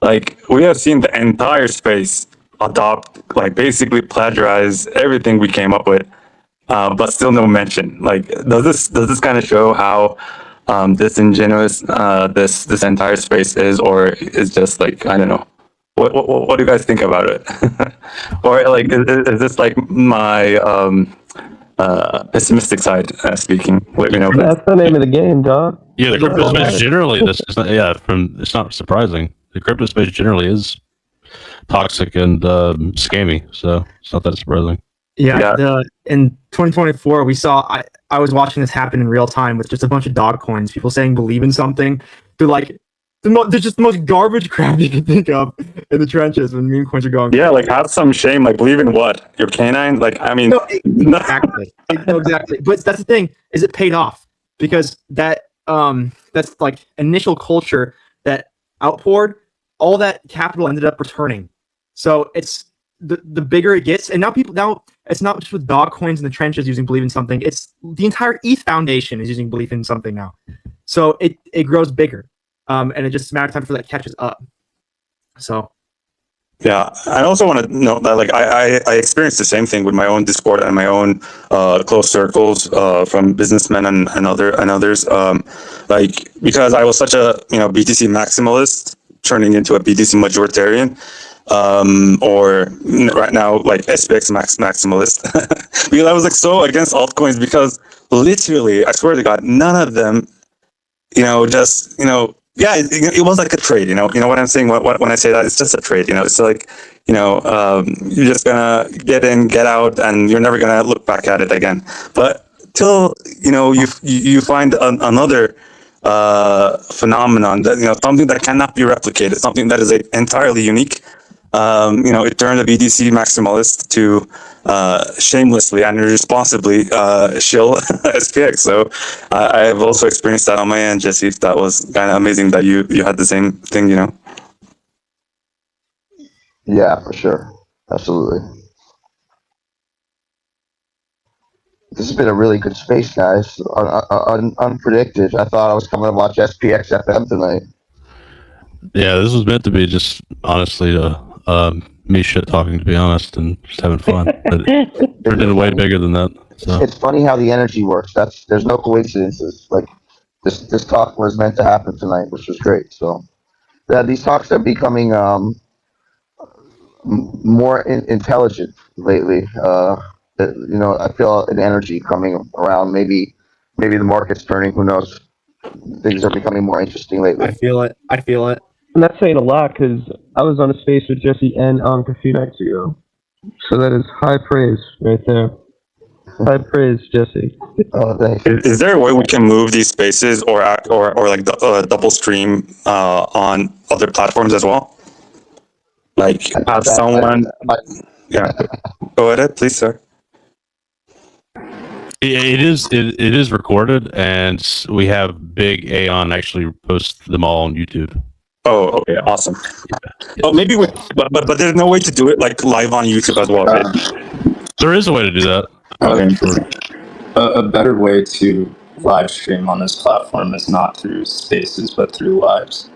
L: Like, we have seen the entire space adopt, like, basically plagiarize everything we came up with, but still no mention. Like, does this kind of show how disingenuous this entire space is, or is just like, I don't know. What do you guys think about it? Or like, is this like my pessimistic side speaking? You know,
H: That's the name of the game, dog.
A: Yeah, the crypto space generally, this is not, yeah, it's not surprising. The crypto space generally is toxic and scammy, so it's not that surprising.
D: Yeah, in 2024, we saw. I was watching this happen in real time with just a bunch of dog coins. People saying believe in something. They're like, they're just the most garbage crap you can think of in the trenches when meme coins are going.
L: Yeah, like have some shame. Like believe in what? Your canine? Like I mean,
D: exactly. No, exactly. But that's the thing. Is it paid off? Because that's like initial culture that outpoured. All that capital ended up returning. So it's the bigger it gets, and now it's not just with dog coins in the trenches using believe in something. It's the entire ETH Foundation is using believe in something now. So it grows bigger, and it just a matter of time for that catches up. So.
L: Yeah, I also want to note that like I experienced the same thing with my own Discord and my own close circles from businessmen and others. Like because I was such a BTC maximalist turning into a BTC majoritarian, or right now like SPX maximalist, because I was like so against altcoins because literally I swear to God none of them, just yeah, it was like a trade, you know what I'm saying when I say that it's just a trade, it's like, you're just gonna get in, get out, and you're never gonna look back at it again. But till you find another phenomenon that something that cannot be replicated, something that is entirely unique. It turned a BTC maximalist to shamelessly and irresponsibly shill SPX. So I have also experienced that on my end, Jesse. That was kind of amazing that you had the same thing,
O: Yeah, for sure. Absolutely. This has been a really good space, guys. Unpredicted. I thought I was coming to watch SPX FM tonight.
A: Yeah, this was meant to be just honestly me shit talking, to be honest, and just having fun. But it turned into way bigger than that. So.
O: It's funny how the energy works. There's no coincidences. Like this talk was meant to happen tonight, which was great. So yeah, these talks are becoming more intelligent lately. I feel an energy coming around. Maybe the market's turning. Who knows? Things are becoming more interesting lately.
D: I feel it.
H: And that's saying a lot because I was on a space with Jesse and a few nights ago. So that is high praise right there. High praise, Jesse.
O: Oh, thanks.
L: Is there a way we can move these spaces or like double stream on other platforms as well? Like have someone. Yeah, go ahead, please, sir.
A: It is recorded, and we have Big Aeon actually post them all on YouTube.
L: Oh, okay, awesome. Yeah. Oh, maybe but there's no way to do it like live on YouTube as well, right?
A: There is a way to do that.
N: Okay. A better way to live stream on this platform is not through spaces, but through lives.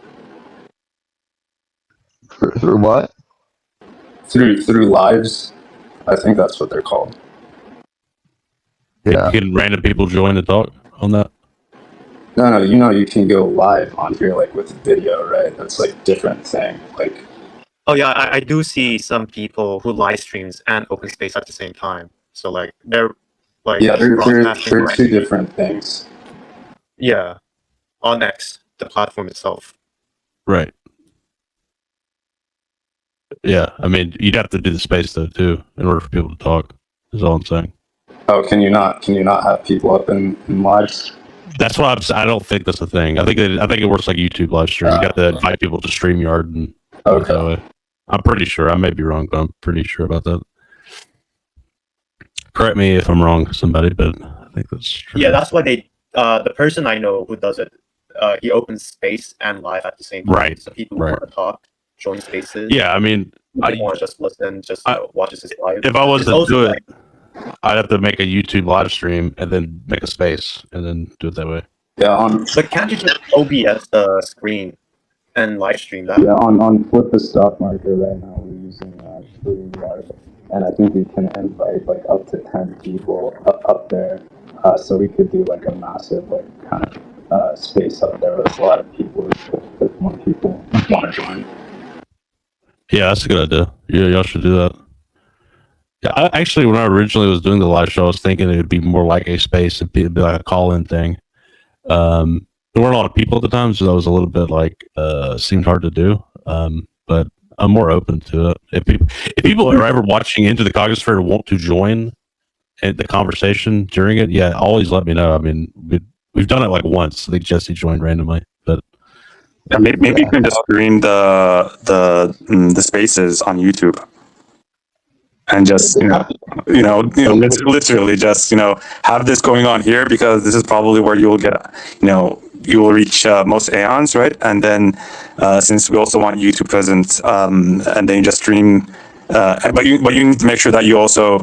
O: Through what?
N: Through lives. I think that's what they're called.
A: Yeah. Can random people join the talk on that?
N: No, you can go live on here like with video, right? That's like different thing. Like,
F: oh yeah, I do see some people who live streams and open space at the same time. So like they're like
N: they're two different things.
F: Yeah, on X, the platform itself.
A: Right. Yeah, I mean, you'd have to do the space though too in order for people to talk. Is all I'm saying.
N: Oh, can you not have people up in lives?
A: That's what I don't think that's a thing. I think it works like YouTube live stream. You got to invite people to StreamYard and do it that way. I'm pretty sure. I may be wrong, but I'm pretty sure about that. Correct me if I'm wrong, somebody, but I think that's true.
F: Yeah, that's why they. The person I know who does it, he opens space and live at the same time.
A: Right.
F: So people who want to talk, join spaces.
A: Yeah, I mean,
F: I want to just listen, just watches his live.
A: If I was to do it,
F: like,
A: I'd have to make a YouTube live stream and then make a space and then do it that way.
N: Yeah,
F: but can't you just OBS the screen and live stream that?
N: Yeah, on Flip the Stock Market right now, we're using StreamYard, and I think we can invite like up to 10 people up there, so we could do like a massive like kind of space up there with a lot of people if more people want to join.
A: Yeah, that's a good idea. Yeah, y'all should do that. Yeah, actually, when I originally was doing the live show, I was thinking it would be more like a space. It'd be like a call-in thing. There weren't a lot of people at the time, so that was a little bit like seemed hard to do. But I'm more open to it. If people are ever watching Into the Cognisphere and want to join the conversation during it, yeah, always let me know. I mean, we've done it like once. I think Jesse joined randomly, but
L: yeah, maybe you can just stream the spaces on YouTube. And just literally just have this going on here, because this is probably where you'll get you will reach most Aeons, right? And then since we also want YouTube presence, and then you just stream, but you need to make sure that you also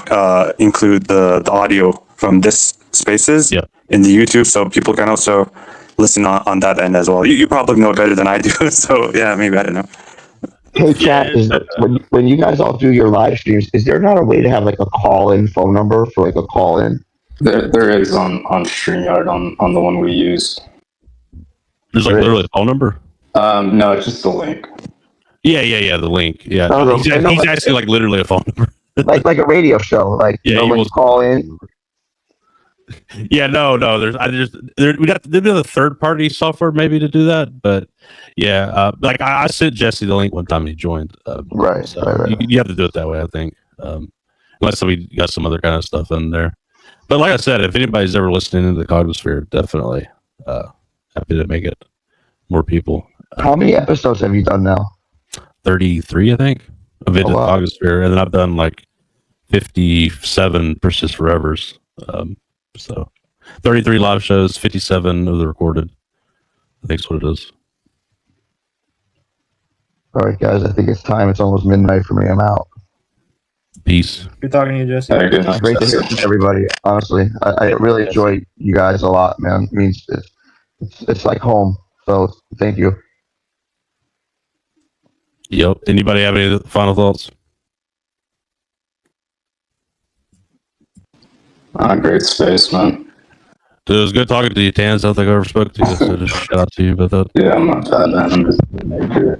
L: include the audio from this spaces in the YouTube, so people can also listen on that end as well. You probably know better than I do, so yeah, maybe, I don't know.
O: Hey, chat, when you guys all do your live streams, is there not a way to have like a call-in phone number for like a call-in?
N: There is on StreamYard on the one we use.
A: There's like literally a phone number?
N: No, it's just a link.
A: Yeah, the link. Yeah,
O: No,
A: he's actually like literally a phone number.
O: like a radio show, like call in.
A: Yeah, no. There's we got the third party software maybe to do that, but yeah, like I sent Jesse the link one time and he joined.
O: Right.
A: So you have to do it that way, I think. Unless we got some other kind of stuff in there. But like I said, if anybody's ever listening to the Cognisphere, definitely happy to make it more people.
O: How many episodes have you done now?
A: 33, I think, of Into the Cognisphere, and then I've done like 57 Persist Forevers. So 33 live shows, 57 of the recorded. I think that's what it is.
O: All right, guys, I think it's time. It's almost midnight for me. I'm out.
A: Peace.
D: Good talking to you, Jesse.
O: It's great to hear from everybody. Honestly, I really enjoy you guys a lot, man. It means it's like home. So thank you.
A: Yep. Anybody have any final thoughts?
N: Great space, man.
A: Dude, it was good talking to you, Tans. I don't think I ever spoke to you, so just shout out to you about that.
N: Yeah, I'm not bad, man. I'm just a major.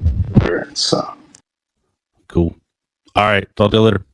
N: So
A: cool. All right. Talk to you later.